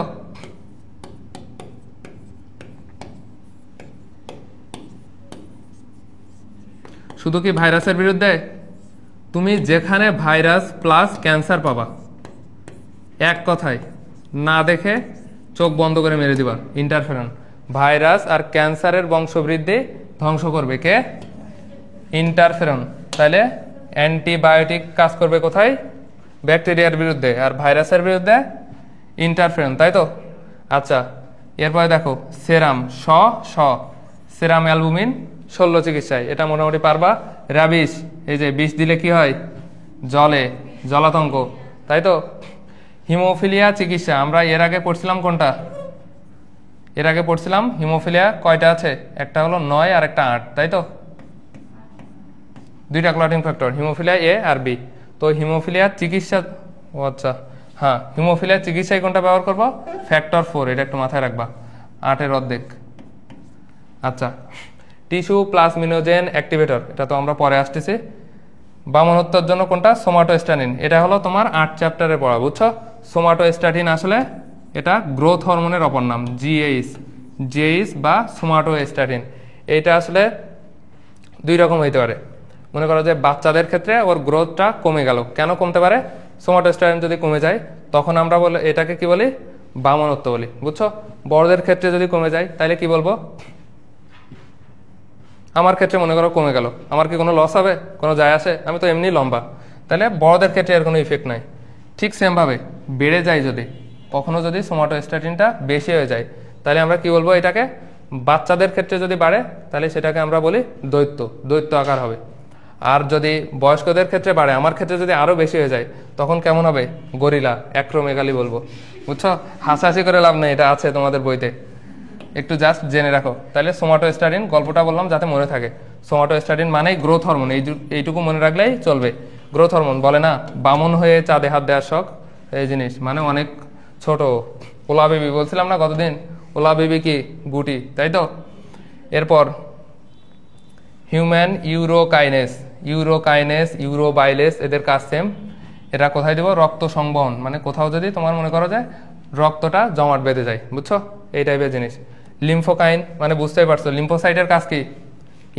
A: শুধু কি ভাইরাসের বিরুদ্ধে? তুমি যেখানে ভাইরাস প্লাস ক্যান্সার পাবা, এক কথায় না দেখে চোখ বন্ধ করে মেরে দিবা, ইন্টারফেরন। ভাইরাস আর ক্যান্সারের বংশবৃদ্ধি ধ্বংস করবে কে? ইন্টারফেরন। তাহলে অ্যান্টিবায়োটিক কাজ করবে কোথায়? ব্যাকটেরিয়ার বিরুদ্ধে, আর ভাইরাসের বিরুদ্ধে ইন্টারফেরন, তাই তো? আচ্ছা, এরপরে দেখো সেরাম, সেরাম অ্যালবুমিন শল্য চিকিৎসায়, এটা মোটামুটি পারবা। র্যাবিস, এই যে বিষ দিলে কি হয়? জলে, জলাতঙ্ক, তাই তো? হিমোফিলিয়া চিকিৎসা আমরা এর আগে পড়ছিলাম কোনটা? এর আগে পড়ছিলাম হিমোফিলিয়া কয়টা আছে? একটা হলো 9 আর একটা 8, তাই তো? দুইটা ক্লটিং ফ্যাক্টর, হিমোফিলিয়া এ আর বি। তো হিমোফিলিয়ার চিকিৎসা, ও আচ্ছা হ্যাঁ, হিমোফিলিয়ার চিকিৎসায় কোনটা ব্যবহার করবো? ফ্যাক্টর 4, এটা একটু মাথায় রাখবা, 8-এর অর্ধেক। আচ্ছা, টিস্যু প্লাজমিনোজেন অ্যাক্টিভেটর, এটা তো আমরা পরে আসতেছি। বামনত্বের জন্য কোনটা? সোমাটোস্ট্যাটিন। এটা হলো তোমার 8 চ্যাপ্টারে পড়া, বুঝছো? সোমাটোস্ট্যাটিন আসলে এটা গ্রোথ হরমোনের অপর নাম, জিএইচ বা সোমাটোস্ট্যাটিন। এটা আসলে দুই রকম হইতে পারে। মনে করো যে বাচ্চাদের ক্ষেত্রে ওর গ্রোথটা কমে গেল, কেন কমতে পারে? সোমাটোস্ট্যাটিন যদি কমে যায় তখন আমরা বলে এটাকে কি বলি? বামনত্ব বলি, বুঝছো? বড়দের ক্ষেত্রে যদি কমে যায় তাহলে কি বলবো? আমার ক্ষেত্রে মনে করো কমে গেল, আমার কি কোনো লস হবে? কোনো যায় আসে? আমি তো এমনি লম্বা, তাহলে বড়দের ক্ষেত্রে এর কোনো ইফেক্ট নাই। ঠিক সেমভাবে বেড়ে যায় যদি কখনো, যদি সোমাটোস্ট্যাটিনটা বেশি হয়ে যায়, তাহলে আমরা কি বলবো এটাকে? বাচ্চাদের ক্ষেত্রে যদি বাড়ে তাহলে সেটাকে আমরা বলি দৈত্য আকার হবে। আর যদি বয়স্কদের ক্ষেত্রে বাড়ে, আমার ক্ষেত্রে যদি আরও বেশি হয়ে যায়, তখন কেমন হবে? গরিলা, অ্যাক্রোমেগালি বলবো। বুঝছো? হাসাহাসি করে লাভ নেই, এটা আছে তোমাদের বইতে, একটু জাস্ট জেনে রাখো। তাহলে সোমাটোস্টাটিন গল্পটা বললাম যাতে মনে থাকে। সোমাটোস্টাটিন মানেই গ্রোথ হরমোন, এইটুকু মনে রাখলেই চলবে। গ্রোথ হরমোন বলে না বামন হয়ে চাঁদে হাত দেওয়ার শখ, এই জিনিস মানে অনেক ছোট। ওলা বেবি বলছিলাম না কতদিন, ওলা বেবি কি গুটি, তাই তো? এরপর হিউম্যান ইউরোকাইনেস, ইউরোবাইলেস, এদের কাজ সেম। এটা কোথায় দেবো? রক্ত সংবহন, মানে কোথাও যদি তোমার মনে করো যায় রক্তটা জমাট বেঁধে যায়, বুঝছো, এই টাইপের জিনিস। লিম্ফোকাইন মানে বুঝতেই পারছো, লিম্ফোসাইটের কাজ কি?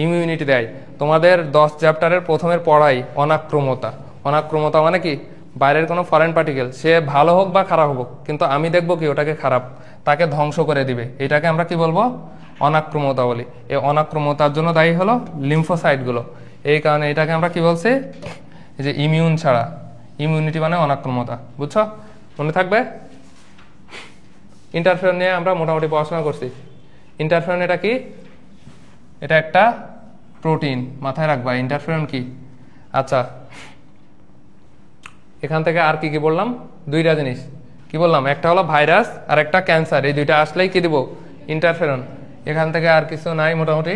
A: ইমিউনিটি দেয়। তোমাদের 10 চ্যাপ্টারের প্রথমের পড়াই অনাক্রমতা। অনাক্রমতা মানে কি? বাইরের কোনো ফরেন পার্টিকেল, সে ভালো হোক বা খারাপ হোক, কিন্তু আমি দেখবো কি ওটাকে খারাপ, তাকে ধ্বংস করে দিবে। এটাকে আমরা কি বলবো? অনাক্রমতা বলি। এই অনাক্রমতার জন্য দায়ী হলো লিম্ফোসাইটগুলো। এই কারণে এটাকে আমরা কি বলছি? যে ইমিউন ছাড়া, ইমিউনিটি মানে অনাক্রমতা, বুঝছো? মনে থাকবে। ইন্টারফেরন নিয়ে আমরা মোটামুটি পড়াশোনা করছি। ইন্টারফেরন এটা কি? এটা একটা প্রোটিন, মাথায় রাখবা। ইন্টারফেরন কি? আচ্ছা, এখান থেকে আর কি কি বললাম? দুইটা জিনিস কি বললাম? একটা হলো ভাইরাস আর একটা ক্যান্সার। এই দুইটা আসলেই কি দিব? ইন্টারফেরন। এখান থেকে আর কিছু নাই মোটামুটি।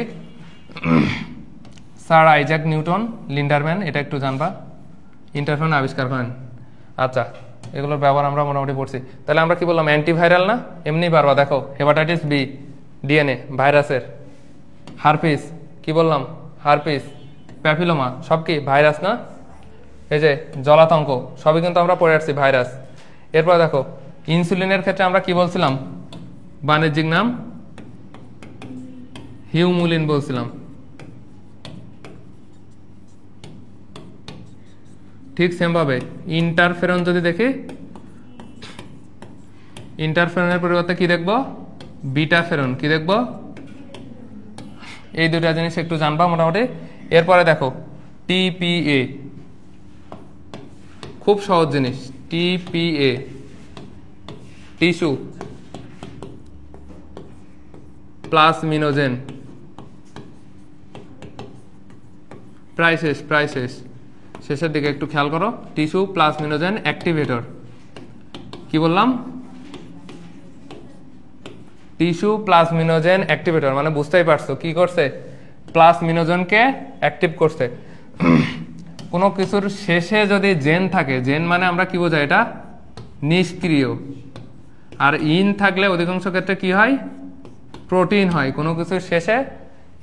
A: স্যার আইজ্যাক নিউটন লিন্ডারম্যান, এটা একটু জানবা, ইন্টারফেরন আবিষ্কার করেন। আচ্ছা, এগুলোর ব্যবহার আমরা মোটামুটি পড়ছি। তাহলে আমরা কি বললাম? অ্যান্টিভাইরাল না? এমনি পারবা, দেখো হেপাটাইটিস বি, ডিএনএ ভাইরাসের। হারপিস কি বললাম? হারপিস, প্যাপিলোমা সব কি ভাইরাস না? এই যে জলাতঙ্ক সবই কিন্তু আমরা পড়ে আসছি ভাইরাস। এরপর দেখো ইনসুলিনের ক্ষেত্রে আমরা কি বলছিলাম? বাণিজ্যিক নাম হিউমুলিন বলছিলাম। ঠিক সেম ভাবে ইন্টারফেরন যদি দেখি, ইন্টারফেরনের পরিবর্তে কি দেখবো? বিটাফেরন। কি দেখবো? এই দুটা জিনিস একটু জানবা মোটামুটি। এরপরে দেখো টিপিএ, খুব সহজ জিনিস। টিপিএ টিস্যু প্লাজমিনোজেন, প্রায় শেষ, শেষের দিকে একটু খেয়াল করো। Tissue plasminogen activator. কি বললাম? টিস্যু প্লাজমিনোজেন অ্যাক্টিভেটর মানে বুঝতেই পারছো কি করছে? প্লাজমিনোজেনকে অ্যাক্টিভ করছে। কোনো কিছুর শেষে যদি জেন থাকে, জেন মানে আমরা কি বোঝাই? এটা নিষ্ক্রিয়। আর ইন থাকলে অধিকাংশ ক্ষেত্রে কি হয়? প্রোটিন হয়। কোনো কিছুর শেষে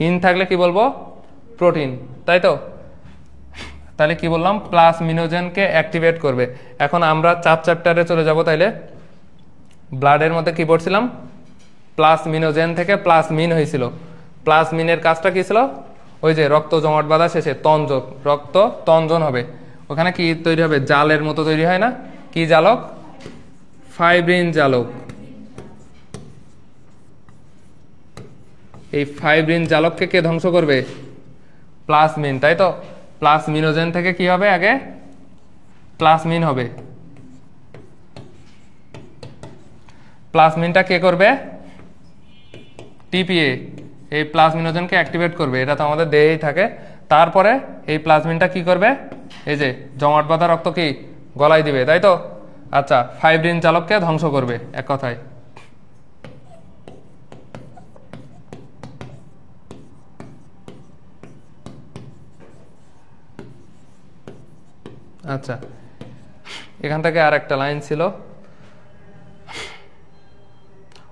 A: ইন থাকলে কি বলবো? প্রোটিন, তাই তো? তাহলে কি বললাম? প্লাজমিনোজেনকে অ্যাক্টিভেট করবে। এখন আমরা 4 চ্যাপ্টারে চলে যাব। তাইলে ব্লাডের মধ্যে কি পড়ছিলাম? প্লাজমিনোজেন থেকে প্লাজমিন হয়েছিল। প্লাজমিনের কাজটা কি ছিল? ওই যে রক্ত জমাট বাঁধা শেষে তঞ্জক, রক্ত তঞ্জন হবে। ওখানে কি তৈরি হবে? জালের মতো তৈরি হয় না? কি জালক? ফাইব্রিন জালক। এই ফাইব্রিন জালককে কে ধ্বংস করবে? প্লাজমিন, তাই তো? প্লাজমিনোজেন থেকে কি হবে? আগে প্লাজমিন হবে। প্লাজমিনটা কে করবে? টিপিএ। এই প্লাজমিনোজেনকে অ্যাক্টিভেট করবে। এটা তো আমাদের দেহেই থাকে। তারপরে এই প্লাজমিনটা কি করবে? এই যে জমাট বাঁধা রক্ত কি গলায় দিবে, তাই তো? আচ্ছা, ফাইব্রিন জালককে ধ্বংস করবে এক কথায়। আচ্ছা, এখান থেকে আর একটা লাইন ছিল,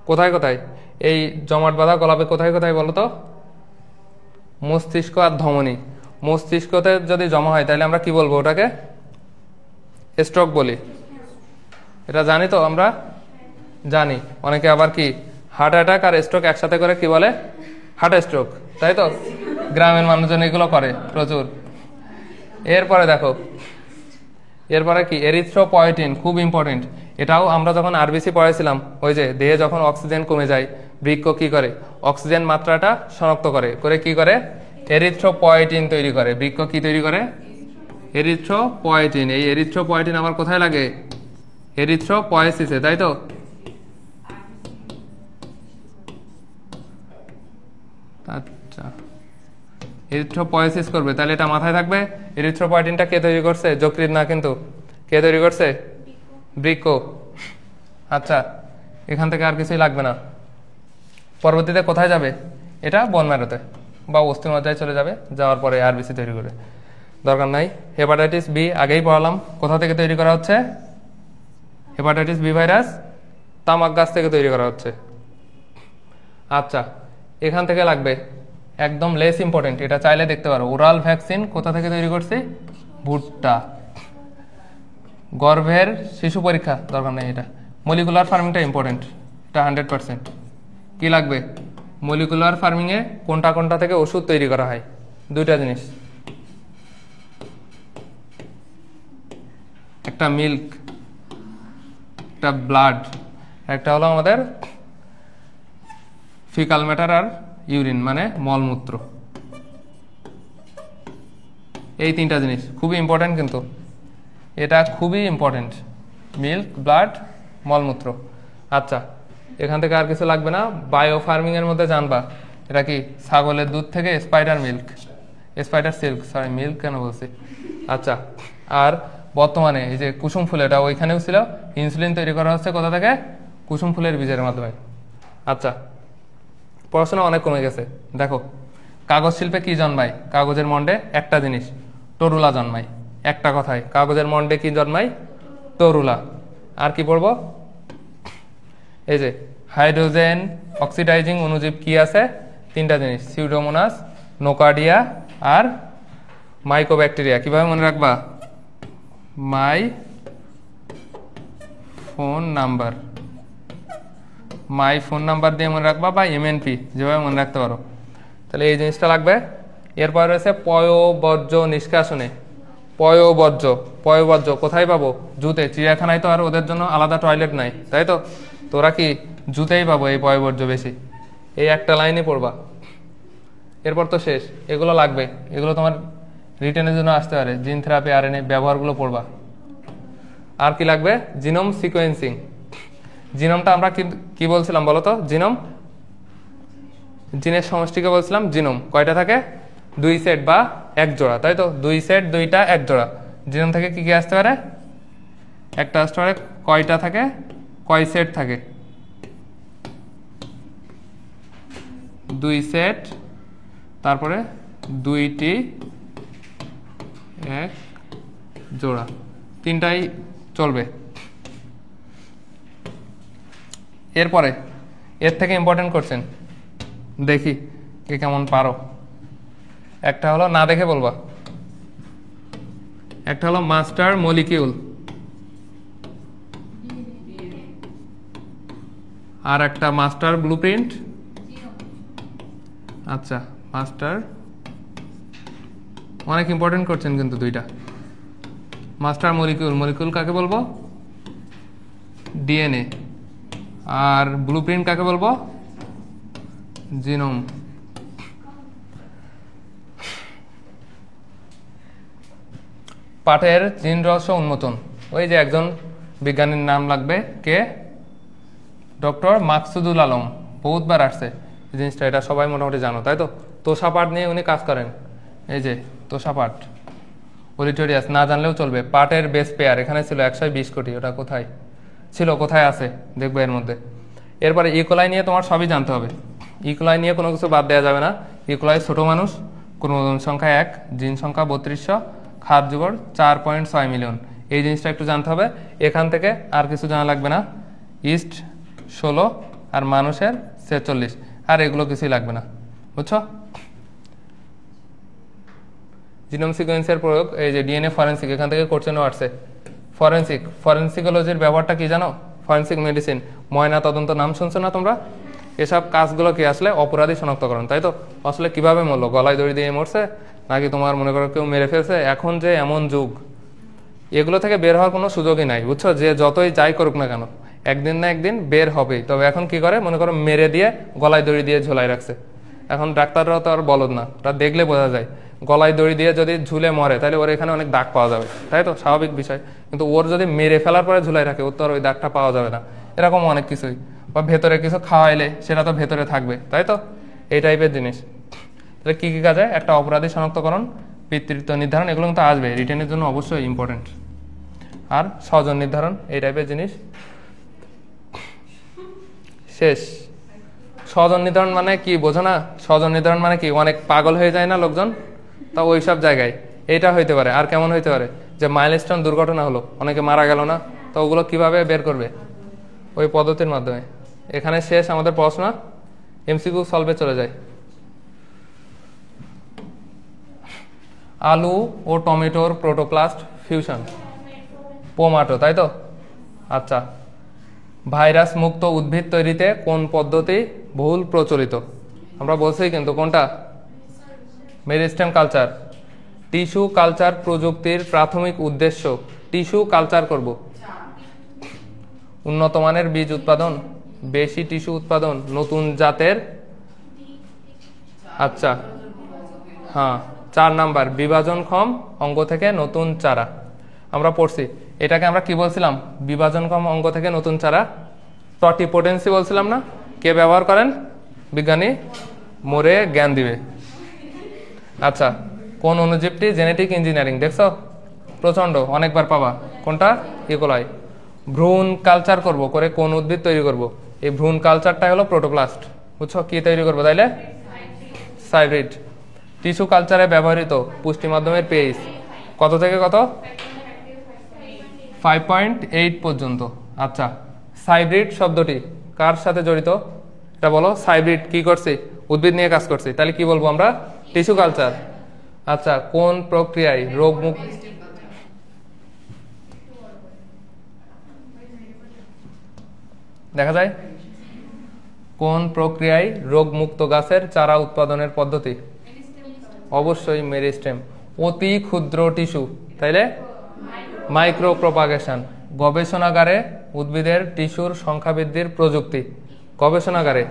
A: কোথায় কোথায় এই জমাট বাঁধা গলাবে? কোথায় কোথায় বলো তো? মস্তিষ্ক আর ধমনী। মস্তিষ্কতে যদি জমা হয় তাহলে আমরা কি বলবো? ওটাকে স্ট্রোক বলি। এটা জানি তো আমরা? জানি। অনেকে আবার কি হার্ট অ্যাটাক আর স্ট্রোক একসাথে করে কি বলে? হার্ট স্ট্রোক, তাই তো? গ্রামের মানুষজন এগুলো করে প্রচুর। এরপরে দেখো, এরপরে কি? এরিথ্রোপয়েটিন, খুব ইম্পর্টেন্ট। এটাও আমরা যখন আরবিসি পড়াইছিলাম, ওই যে দেহে যখন অক্সিজেন কমে যায়, বৃক্ক কি করে? অক্সিজেন মাত্রাটা শনাক্ত করে কি করে? এরিথ্রোপয়েটিন তৈরি করে। বৃক্ক কি তৈরি করে? এরিথ্রোপয়েটিন। এই এরিথ্রোপয়েটিন আবার কোথায় লাগে? এরিথ্রোপয়েসিসে, তাই তো? আচ্ছা, এরিথ্রোপয়েসিস করবে, তাহলে এটা মাথায় থাকবে। এরিথ্রোপয়েটিনটা কে তৈরি করছে? যকৃৎ না কিন্তু, কে তৈরি করছে? বৃক্ক। আচ্ছা, এখান থেকে আর কিছুই লাগবে না। পরবর্তীতে কোথায় যাবে? এটা বোন ম্যারোতে বা অস্থিমজ্জায় চলে যাবে, যাওয়ার পরে আরবিসি তৈরি করে, দরকার নাই। হেপাটাইটিস বি আগেই পড়ালাম, কোথা থেকে তৈরি করা হচ্ছে? হেপাটাইটিস বি ভাইরাস তামাক গাছ থেকে তৈরি করা হচ্ছে। আচ্ছা, এখান থেকে লাগবে একদম লেস ইম্পর্টেন্ট, এটা চাইলে দেখতে পারো, ওরাল ভ্যাকসিন কোথা থেকে তৈরি করছি? ভুট্টা। গর্ভের শিশু পরীক্ষা দরকার নেই, এটা। মলিকুলার ফার্মিংটা ইম্পর্টেন্ট, এটা 100%। কি লাগবে? মলিকুলার ফার্মিংয়ে কোনটা কোনটা থেকে ওষুধ তৈরি করা হয়? দুইটা জিনিস, একটা মিল্ক, একটা ব্লাড, একটা হলো আমাদের ফিকাল ম্যাটার আর ইউরিন মানে মলমূত্র। এই তিনটা জিনিস খুবই ইম্পর্টেন্ট, কিন্তু এটা খুবই ইম্পর্টেন্ট, মিল্ক, ব্লাড, মলমূত্র। আচ্ছা, এখান থেকে আর কিছু লাগবে না। বায়ো ফার্মিংয়ের মধ্যে জানবা এটা কি? ছাগলের দুধ থেকে spider milk, spider silk, sorry milk কেন বলছি। আচ্ছা, আর বর্তমানে এই যে কুসুম ফুল, এটা ওইখানেও ছিল, ইনসুলিন তৈরি করা হচ্ছে কোথা থেকে? কুসুম ফুলের বীজের মাধ্যমে। আচ্ছা, পড়াশোনা অনেক কমে গেছে। দেখো, কাগজ শিল্পে কি জন্মায়? কাগজের মন্ডে একটা জিনিস, তরুলা জন্মায়। একটা কথায়, কাগজের মন্ডে কি জন্মায়? তরুলা। আর কি পড়বো? এই যে হাইড্রোজেন অক্সিডাইজিং অণুজীব কি আছে? তিনটা জিনিস, সিউডোমোনাস, নোকার্ডিয়া আর মাইকোব্যাকটেরিয়া। কিভাবে মনে রাখবা? My phone number, my phone number দিয়ে মনে রাখবা, বা এমএনপি যেভাবে মনে রাখতে পারো। তাহলে এই জিনিসটা লাগবে। এরপর রয়েছে পয়ঃবর্জ্য নিষ্কাশনে। পয়ঃবর্জ্য, পয়ঃবর্জ্য কোথায় পাবো? জুতে। চিড়িয়াখানায় তো আর ওদের জন্য আলাদা টয়লেট নাই, তাই তো? তোরা কি জুতেই পাবো এই পয়ঃবর্জ্য বেশি। এই একটা লাইনে পড়বা, এরপর তো শেষ। এগুলো লাগবে, এগুলো তোমার রিটেনের জন্য আসতে পারে। জিন থেরাপি, আরএনএ ব্যবহারগুলো পড়বা। আর কি লাগবে? Genome sequencing. জিনোমটা আমরা কি বলছিলাম বলো তো? জিনোম, জিনের সমষ্টিকে বলছিলাম জিনোম। কয়টা থাকে? 2 সেট বা 1 জোড়া, তাই তো? 2 সেট, 2টা 1 জোড়া। জিনোম থেকে কি কি আসতে পারে? একটা আসতে পারে। কয়টা থাকে? কয় সেট থাকে? 2 সেট, তারপরে 2টি 1 জোড়া, তিনটাই চলবে। এরপরে এর থেকে ইম্পর্টেন্ট কোশ্চেন দেখি কে কেমন পারো। একটা হলো, না দেখে বলবা, একটা হলো মাস্টার মলিকিউল, আর একটা মাস্টার ব্লুপ্রিন্ট। আচ্ছা, মাস্টার, অনেক ইম্পর্টেন্ট করছেন কিন্তু দুইটা। মাস্টার মলিকিউল, মলিকিউল কাকে বলবো? ডিএনএ। আর ব্লুপ্রিন্ট কাকে বলবো? জিনোম। পাঠের জিন রহস্য উন্মোচন, ওই যে একজন বিজ্ঞানীর নাম লাগবে, কে? ডক্টর মাকসুদুল আলম, বহুতবার আসছে এই জিনিসটা, এটা সবাই মোটামুটি জানো, তাই তো? তোষা পাঠ নিয়ে উনি কাজ করেন। এই যে তোষা পাঠ, ওলিটোরিয়াস, না জানলেও চলবে। পাটের বেস পেয়ার এখানে ছিল 120 কোটি, ওটা কোথায় ছিল, কোথায় আছে দেখবে এর মধ্যে। এরপরে ইকোলাই নিয়ে তোমার সবই জানতে হবে। ইকোলাই নিয়ে কোনো কিছু বাদ দেওয়া যাবে না। ইকোলাই ছোট মানুষ, ক্রোমোজোম সংখ্যা 1, জিন সংখ্যা 3200, খাদ্য জোগাড় 4.6 মিলিয়ন। এই জিনিসটা একটু জানতে হবে। এখান থেকে আর কিছু জানা লাগবে না। ইস্ট 16 আর মানুষের 46, আর এগুলো কিছুই লাগবে না, বুঝছো? জিনোম সিকোয়েন্সের প্রয়োগ, এই যে ডিএনএ ফরেন্সিক, এখান থেকে কোশ্চেনও আসছে। ফরেন্সিক, ফরেন্সিকোলজির ব্যবহারটা কি জানো? ফরেন্সিক মেডিসিন, ময়না তদন্ত, নাম শুনছো না তোমরা? এসব কাজগুলো কি আসলে অপরাধী শনাক্তকরণ, তাই তো? আসলে কিভাবে মরলো? গলায় দড়ি দিয়ে মরছে, নাকি তোমার মনে করো কেউ মেরে ফেলছে? এখন যে এমন যুগ, এগুলো থেকে বের হওয়ার কোনো সুযোগই নাই, বুঝছো? যে যতই যাই করুক না কেন, একদিন না একদিন বের হবেই। তবে এখন কি করে, মনে করো মেরে দিয়ে গলায় দড়ি দিয়ে ঝোলাই রাখছে। এখন ডাক্তাররাও তো আর বলদ না, ওরা দেখলে বোঝা যায়। গলায় দড়ি দিয়ে যদি ঝুলে মরে, তাহলে ওর এখানে অনেক দাগ পাওয়া যাবে, তাই তো? স্বাভাবিক বিষয়। কিন্তু ওর যদি মেরে ফেলার পরে ঝুলাই রাখে, ওর তো আর ওই দাগটা পাওয়া যাবে না। এরকম অনেক কিছুই, বা ভেতরে কিছু খাওয়াইলে সেটা তো ভেতরে থাকবে, তাই তো? এই টাইপের জিনিস। তাহলে কি কি কাজে? একটা অপরাধী শনাক্তকরণ, পিতৃত্ব নির্ধারণ, এগুলো কিন্তু আসবে রিটেনের জন্য অবশ্যই ইম্পর্টেন্ট। আর স্বজন নির্ধারণ, এই টাইপের জিনিস। শেষ। স্বজন নির্ধারণ মানে কি বোঝো না? স্বজন নির্ধারণ মানে কি? অনেক পাগল হয়ে যায় না লোকজন, তা ওই সব জায়গায় এইটা হইতে পারে। আর কেমন হইতে পারে? যে মাইলস্টোন দুর্ঘটনা হলো, অনেকে মারা গেল না, তো ওগুলো কিভাবে বের করবে? ওই পদ্ধতির মাধ্যমে। এখানে শেষ আমাদের পড়াশোনা, এমসিকিউ সলভে চলে যায়। আলু ও টমেটোর প্রোটোপ্লাস্ট ফিউশন, পোমাটো, তাই তো? আচ্ছা, ভাইরাস মুক্ত উদ্ভিদ তৈরিতে কোন পদ্ধতি বহুল প্রচলিত? আমরা বলছি কিন্তু কোনটা? Meristem culture. টিস্যু কালচার প্রযুক্তির প্রাথমিক উদ্দেশ্য টিস্যু কালচার করব, উন্নত মানের বীজ উৎপাদন, বেশি টিস্যু উৎপাদন, নতুন জাতের। আচ্ছা হ্যাঁ, 4 নাম্বার বিভাজনক্ষম অঙ্গ থেকে নতুন চারা। আমরা পড়ছি এটাকে আমরা কি বলছিলাম? বিভাজনক্ষম অঙ্গ থেকে নতুন চারা, টটিপোটেন্সি বলছিলাম না? কে ব্যবহার করেন? বিজ্ঞানী। মোরে জ্ঞান দিবে। আচ্ছা, কোন অণুজীবটি জেনেটিক ইঞ্জিনিয়ারিং? দেখছো প্রচন্ড, অনেকবার পাবা। কোনটা? ইকোলাই। ভ্রূণ কালচার করব করে কোন উদ্ভিদ তৈরি করব? এই ভ্রূণ কালচারটা হলো প্রোটোপ্লাস্ট। বুঝছো? কি তৈরি করবো তাইলে? সাইব্রিড। টিস্যু কালচারে ব্যবহৃত পুষ্টি মাধ্যমের পিএইচ কত থেকে কত? 5.8 পর্যন্ত। আচ্ছা, সাইব্রিড শব্দটি কার সাথে জড়িত? এটা বলো। সাইব্রিড কি করছে? উদ্ভিদ নিয়ে কাজ করছে, তাহলে কি বলবো আমরা? Tissue culture. আচ্ছা, কোন প্রক্রিয়ায় রোগ মুক্ত দেখা যায়? কোন প্রক্রিয়ায় রোগ মুক্ত গাছের চারা উৎপাদনের পদ্ধতি? অবশ্যই মেরিস্টেম। অতি ক্ষুদ্র টিস্যু, তাইলে মাইক্রো প্রপাগেশন। গবেষণাগারে উদ্ভিদের টিস্যুর সংখ্যা বৃদ্ধির প্রযুক্তি। গবেষণাগারে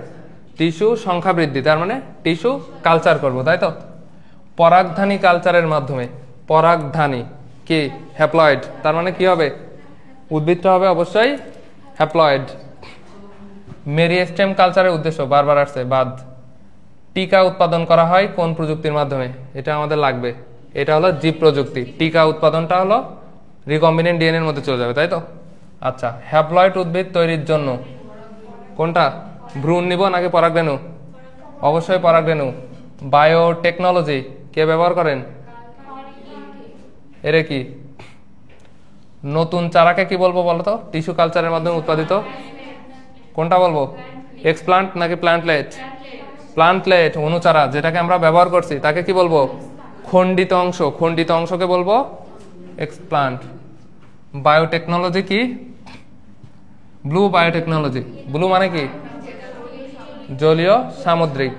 A: টিস্যু সংখ্যা বৃদ্ধি, তার মানে টিস্যু কালচার করব, তাই তো? পরাগধানী কালচারের মাধ্যমে, পরাগধানী কি? হ্যাপ্লয়েড, তার মানে কি হবে? উদ্ভিদটা হবে অবশ্যই হ্যাপ্লয়েড। মেরিস্টেম কালচারের উদ্দেশ্য বারবার আসছে, বাদ। টিকা উৎপাদন করা হয় কোন প্রযুক্তির মাধ্যমে? এটা আমাদের লাগবে। এটা হলো জীব প্রযুক্তি। টিকা উৎপাদনটা হলো রিকম্বিনেন্ট ডিএনএ এর মধ্যে চলে যাবে, তাই তো? আচ্ছা, হ্যাপ্লয়েড উদ্ভিদ তৈরির জন্য কোনটা? ভ্রূণ নিব নাকি পরাগরেণু? অবশ্যই পরাগরেণু। বায়োটেকনোলজি কে ব্যবহার করেন? এর কি? নতুন চারাকে কি বলবো বলতো? টিস্যু কালচারের মাধ্যমে উৎপাদিত। কোনটা বলবো? এক্সপ্লান্ট নাকি প্ল্যান্টলেট? প্ল্যান্টলেট। অনুচারা যেটাকে আমরা ব্যবহার করছি তাকে কি বলবো? খণ্ডিত অংশ। খণ্ডিত অংশকে বলবো এক্সপ্লান্ট। বায়োটেকনোলজি কি? Blue biotechnology. ব্লু মানে কি? জলীয় সামুদ্রিক।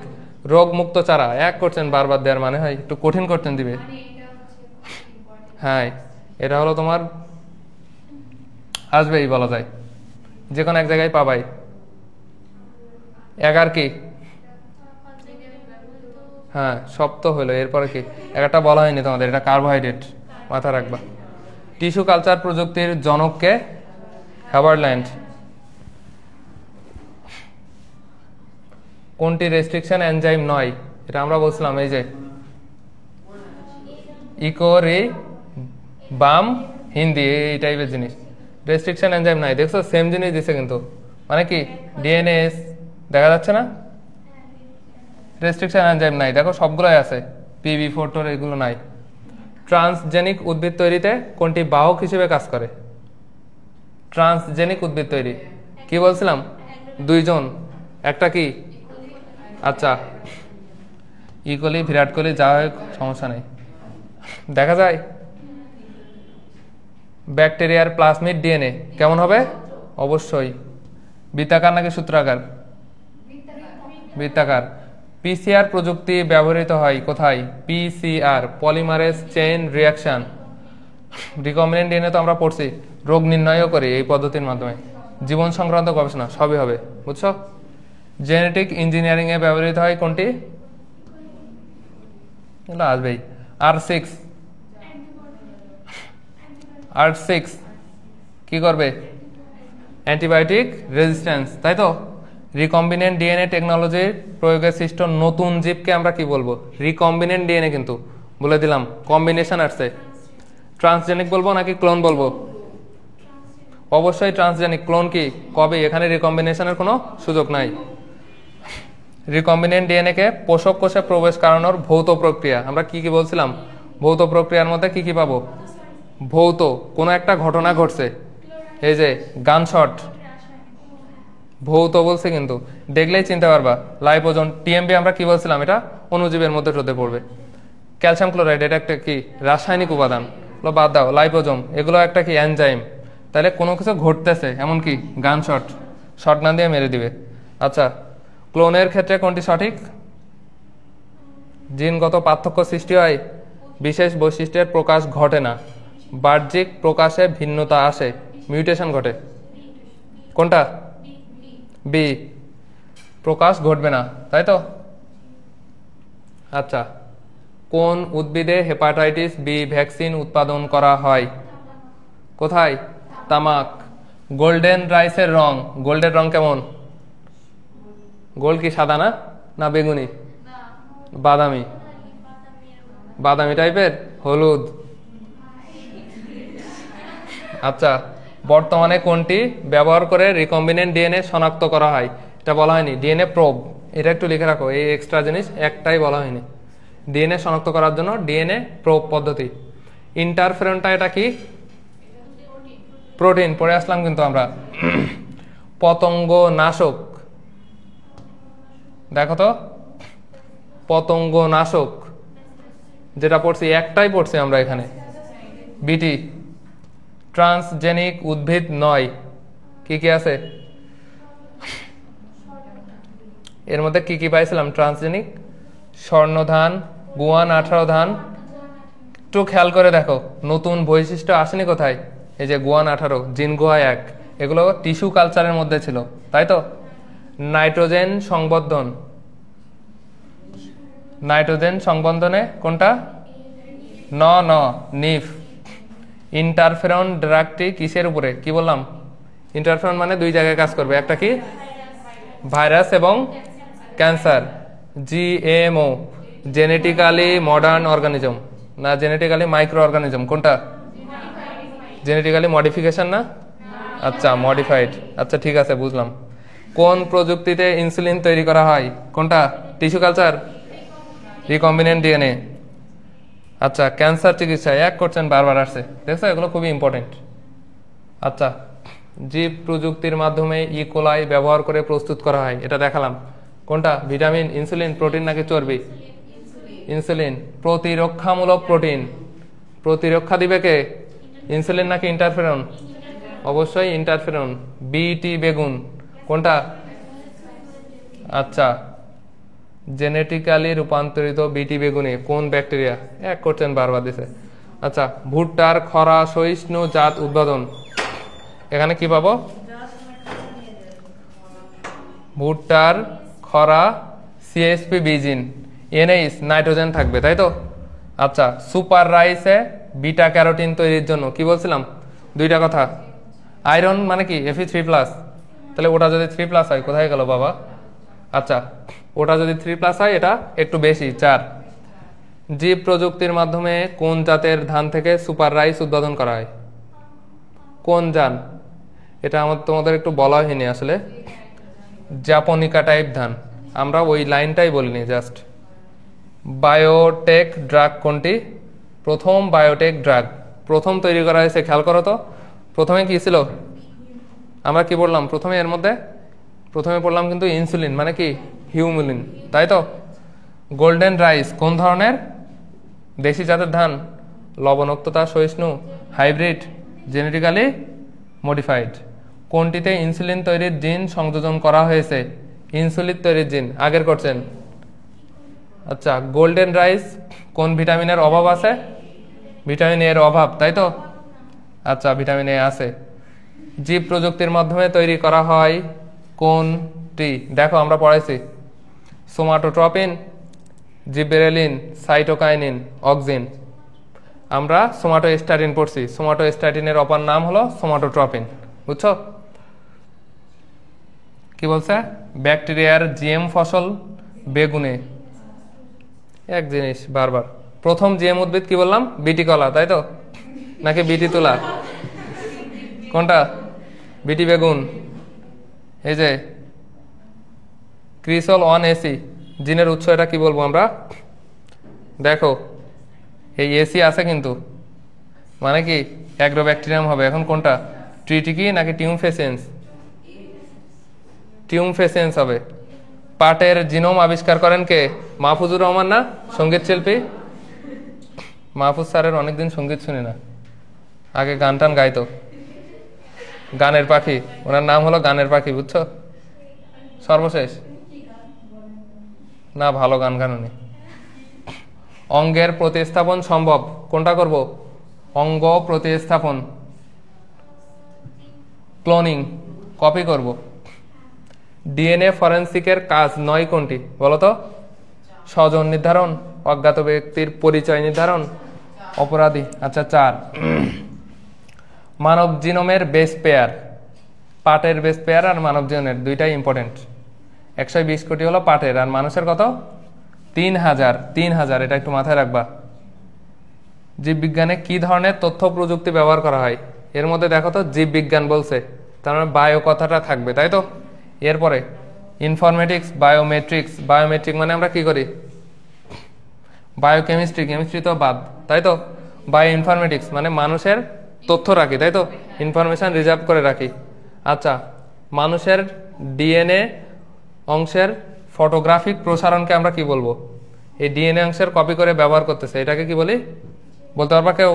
A: রোগ মুক্ত চারা, এক করছেন বারবার দেওয়ার মানে হয় একটু কঠিন করতেন দিবে। হ্যাঁ, এটা হলো তোমার আসবেই বলা যায়, যে কোনো এক জায়গায় পাবাই। এগার কি? হ্যাঁ, সব তো হলো, এরপরে কি? একটা বলা হয়নি তোমাদের, এটা কার্বোহাইড্রেট, মাথা রাখবা। টিস্যু কালচার প্রযুক্তির জনককে? হ্যাবারল্যান্ড। কোনটি রেস্ট্রিকশন এনজাইম নয়? এটা আমরা বলছিলাম, এই যে ইকোরি বাম হিন্দি, এই টাইপের জিনিস। রেস্ট্রিকশন এনজাইম নাই, দেখছো সেম জিনিস দিছে কিন্তু, মানে কি? ডিএনএস দেখা যাচ্ছে না? রেস্ট্রিকশন এনজাইম নাই, দেখো সবগুলোই আছে। PB4 এগুলো নাই। ট্রান্সজেনিক উদ্ভিদ তৈরিতে কোনটি বাহক হিসেবে কাজ করে? ট্রান্সজেনিক উদ্ভিদ তৈরি কি বলছিলাম? 2 জন, একটা কি? আচ্ছা, ইকোলি বিরাট কোহলি, যা হয় সমস্যা নেই, দেখা যায়। ব্যাকটেরিয়ার প্লাজমিড ডিএনএ কেমন হবে? অবশ্যই বৃত্তাকার নাকি সূত্রাকার? বৃত্তাকার। পিসিআর প্রযুক্তি ব্যবহৃত হয় কোথায়? PCR, polymerase chain reaction. Recombinant DNA তো আমরা পড়ছি, রোগ নির্ণয়ও করি এই পদ্ধতির মাধ্যমে। জীবন সংক্রান্ত গবেষণা সবই হবে, বুঝছো? জেনেটিক ইঞ্জিনিয়ারিং এ ব্যবহৃত হয় কোনটি? আসবেই। R6 কি করবে? অ্যান্টিবায়োটিক রেজিস্ট্যান্স, তাই তো? রিকম্বিনেন্ট ডিএনএ টেকনোলজির প্রয়োগে সৃষ্ট নতুন জীবকে আমরা কি বলবো? Recombinant DNA. কিন্তু বলে দিলাম কম্বিনেশন আসছে। ট্রান্সজেনিক বলবো নাকি ক্লোন বলবো? অবশ্যই ট্রান্সজেনিক। ক্লোন কি? কবে? এখানে রিকম্বিনেশনের কোনো সুযোগ নাই। রিকম্বিনেন্ট ডিএনএ কে পোষক কোষে প্রবেশ করানোর ভৌত প্রক্রিয়া। আমরা কি কি বলছিলাম? ভৌত প্রক্রিয়ার মধ্যে কি কি পাবো? ভৌত কোনো একটা ঘটনা ঘটছে, এই যে গানশট, ভৌত বলছে কিন্তু দেখলেই চিনতে পারবা। লাইপোজোম, টিএমবি আমরা কি বলছিলাম? এটা অণুজীবের মধ্যে টতে পড়বে। ক্যালসিয়াম ক্লোরাইড এটা একটা কি রাসায়নিক উপাদান, বাদ দাও। লাইপোজোম এগুলো একটা কি এনজাইম। তাহলে কোনো কিছু ঘটতেছে, এমন কি গানশট, শটগান দিয়ে মেরে দিবে। আচ্ছা, ক্লোনের ক্ষেত্রে কোনটি সঠিক? জিনগত পার্থক্য সৃষ্টি হয়, বিশেষ বৈশিষ্ট্যের প্রকাশ ঘটে না, বাহ্যিক প্রকাশে ভিন্নতা আসে, মিউটেশন ঘটে। কোনটা? বি, প্রকাশ ঘটবে না, তাই তো? আচ্ছা, কোন উদ্ভিদে হেপাটাইটিস বি ভ্যাকসিন উৎপাদন করা হয়? কোথায়? তামাক। গোল্ডেন রাইসের রং, গোল্ডের রং কেমন? গোল্ড কি সাদা না, না বেগুনি? বাদামি, বাদামি টাইপের, হলুদ। আচ্ছা, বর্তমানে কোনটি ব্যবহার করে রিকম্বিনেন্ট ডিএনএ শনাক্ত করা হয়? এটা বলা হয়নি, ডিএনএ প্রোব। এটা একটু লিখে রাখো, এই এক্সট্রা জিনিস একটাই বলা হয়নি। ডিএনএ শনাক্ত করার জন্য ডিএনএ প্রোব পদ্ধতি। ইন্টারফেরনটা এটা কি? প্রোটিন, পড়ে আসলাম কিন্তু আমরা। পতঙ্গ নাশক, দেখো তো, পতঙ্গ নাশক যেটা পড়ছি, একটাই পড়ছি আমরা এখানে, বিটি। ট্রান্সজেনিক উদ্ভিদ নয়, কি কি আছে এর মধ্যে? কি কি পাইছিলাম ট্রান্সজেনিক? স্বর্ণধান, গুয়ান 18 ধান। একটু খেয়াল করে দেখো, নতুন বৈশিষ্ট্য আসেনি কোথায়? এই যে গুয়ান 18, জিনগুয়া 1, এগুলো টিস্যু কালচারের মধ্যে ছিল, তাই তো? নাইট্রোজেন সংবর্ধন, নাইট্রোজেন সংবন্ধনে কোনটা? ন নিফ। ইন্টারফেরন ড্রাগটি কিসের উপরে? কি বললাম? ইন্টারফেরন মানে দুই জায়গায় কাজ করবে, একটা কি? ভাইরাস এবং cancer. GMO, genetically modern organism না জেনেটিক্যালি মাইক্রো অর্গানিজম? কোনটা? জেনেটিক্যালি মডিফিকেশন না? আচ্ছা, মডিফাইড। আচ্ছা ঠিক আছে, বুঝলাম। কোন প্রযুক্তিতে ইনসুলিন তৈরি করা হয়? কোনটা? Tissue culture, recombinant DNA. আচ্ছা, ক্যান্সার চিকিৎসায় 1 কোশ্চেন বারবার আসছে, দেখছো? এগুলো খুবই ইম্পর্টেন্ট। আচ্ছা, জীব প্রযুক্তির মাধ্যমে ইকোলাই ব্যবহার করে প্রস্তুত করা হয়, এটা দেখালাম। কোনটা? ভিটামিন, ইনসুলিন, প্রোটিন নাকি চর্বি? ইনসুলিন। প্রতিরক্ষামূলক প্রোটিন, প্রতিরক্ষা দিবে কে? ইনসুলিন নাকি ইন্টারফেরন? অবশ্যই ইন্টারফেরন। বিটি বেগুন, কোনটা? আচ্ছা, জেনেটিক্যালি রূপান্তরিত বিটি বেগুনে কোন ব্যাকটেরিয়া? 1 কোশ্চেন বারবার দিছে। আচ্ছা, ভুট্টার খরা সহিষ্ণু জাত উদ্ভাবন, এখানে কি পাবো? ভুট্টার খরা সিএসপি বিজিন, এনএইচ নাইট্রোজেন থাকবে, তাই তো? আচ্ছা, সুপার রাইসে বিটা ক্যারোটিন তৈরির জন্য কি বলছিলাম? দুইটা কথা। আয়রন মানে কি? Fe3+। তাহলে ওটা যদি 3+ হয়, কোথায় গেল বাবা? আচ্ছা, ওটা যদি 3+ হয়, এটা একটু বেশি, 4। জীব প্রযুক্তির মাধ্যমে কোন জাতের ধান থেকে সুপার রাইস উৎপাদন করা হয়? কোন ধান? এটা তোমাদের একটু বলা হয়নি আসলে। জাপনিকা টাইপ ধান, আমরা ওই লাইনটাই বলিনি, জাস্ট। বায়োটেক ড্রাগ কোনটি? প্রথম বায়োটেক ড্রাগ প্রথম তৈরি করা হয়েছে, খেয়াল করো তো। প্রথমে কি ছিল? আমরা কি বললাম প্রথমে? এর মধ্যে প্রথমে পড়লাম কিন্তু ইনসুলিন মানে কি? হিউমুলিন, তাই তো? গোল্ডেন রাইস কোন ধরনের? দেশি জাতের ধান, লবণাক্ততা সহিষ্ণু, হাইব্রিড, জেনেটিক্যালি মডিফাইড। কোনটিতে ইনসুলিন তৈরির জিন সংযোজন করা হয়েছে? ইনসুলিন তৈরির জিন, আগের করছেন। আচ্ছা, গোল্ডেন রাইস কোন ভিটামিনের অভাব আছে? ভিটামিন এর অভাব, তাই তো? আচ্ছা, ভিটামিন এ আছে। জীব প্রযুক্তির মাধ্যমে তৈরি করা হয় কোনটি? দেখো আমরা পড়াইছি, সোমাটোট্রপিন, জিবেরেলিন, সাইটোকাইনিন, অক্সিন। আমরা সোমাটোস্ট্যাটিন পড়ছি, সোমাটোস্ট্যাটিনের অপর নাম হলো সোমাটোট্রপিন, বুঝছো? কি বলছে, ব্যাকটেরিয়ার জিএম ফসল বেগুনে। এক জিনিস বারবার, প্রথম জিএম উদ্ভিদ কি বললাম, বিটি কলা, তাই তো, নাকি বিটি তুলা, কোনটা, বিটি বেগুন। এই যে ক্রিসল 1AC জিনের উৎস, এটা কি বলবো আমরা, দেখো এই এসি আছে কিন্তু, মানে কি অ্যাগ্রোব্যাকটেরিয়াম হবে। এখন কোনটা, ট্রিটিকি নাকি টিউমফেসেন্স, টিউমফেসেন্স হবে। পাটের জিনোম আবিষ্কার করেন কে, মাহফুজুর রহমান না, সঙ্গীত শিল্পী। মাহফুজ স্যারের অনেকদিন সঙ্গীত শুনি না, আগে গান টান গাইতো, গানের পাখি, ওনার নাম হলো গানের পাখি, বুঝছো, সর্বশেষ না, ভালো গান গানুনি। অঙ্গের প্রতিস্থাপন সম্ভব, কোনটা করব, অঙ্গ প্রতিস্থাপন, ক্লোনিং, কপি করব। ডিএনএ ফরেন্সিকের কাজ 9 কোনটি বলতো, স্বজন নির্ধারণ, অজ্ঞাত ব্যক্তির পরিচয় নির্ধারণ, অপরাধী, আচ্ছা 4। মানব জিনোমের বেস পেয়ার, পাটের বেস পেয়ার আর মানব জিনোমের দুইটাই ইম্পর্টেন্ট। 120 কোটি হলো পাটের, আর মানুষের কত, 3000, এটা একটু মাথায় রাখবা। জীববিজ্ঞানে কি ধরনের তথ্য প্রযুক্তি ব্যবহার করা হয়, এর মধ্যে দেখো তো জীববিজ্ঞান বলছে, তার মানে বায়ো কথাটা থাকবে, তাই তো। এরপরে ইনফরমেটিক্স, বায়োমেট্রিক্স, বায়োমেট্রিক মানে আমরা কি করি, বায়োকেমিস্ট্রি, কেমিস্ট্রি তো বাদ, তাই তো। বায়ো ইনফরমেটিক্স মানে মানুষের তথ্য রাখি, তাই তো, ইনফরমেশন রিজার্ভ করে রাখি। আচ্ছা, মানুষের ডিএনএ অংশের ফটোগ্রাফিক প্রসারণকে আমরা কি বলবো, এই ডিএনএ অংশের কপি করে ব্যবহার করতেছে, এটাকে কি বলি, বলতে পারবা কেউ,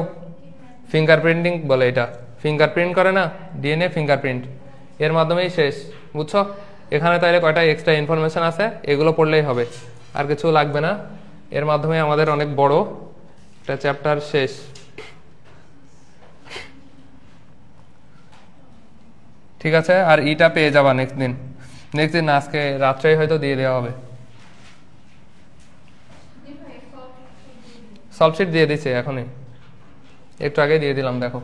A: ফিঙ্গারপ্রিন্টিং বলে। এটা ফিঙ্গারপ্রিন্ট করে না, ডিএনএ ফিঙ্গারপ্রিন্ট, এর মাধ্যমেই শেষ, বুঝছো। এখানে তাইলে কয়টা এক্সট্রা ইনফরমেশন আছে, এগুলো পড়লেই হবে, আর কিছু লাগবে না। এর মাধ্যমে আমাদের অনেক বড় একটা চ্যাপ্টার শেষ। ঠিক আছে, আর ইটা পেয়ে যাবা নেক্সট দিন আজকে রাত্রেই হয়তো দিয়ে দেওয়া হবে। সলভ শিট দিয়ে দিচ্ছে এখনই, একটু আগে দিয়ে দিলাম, দেখো।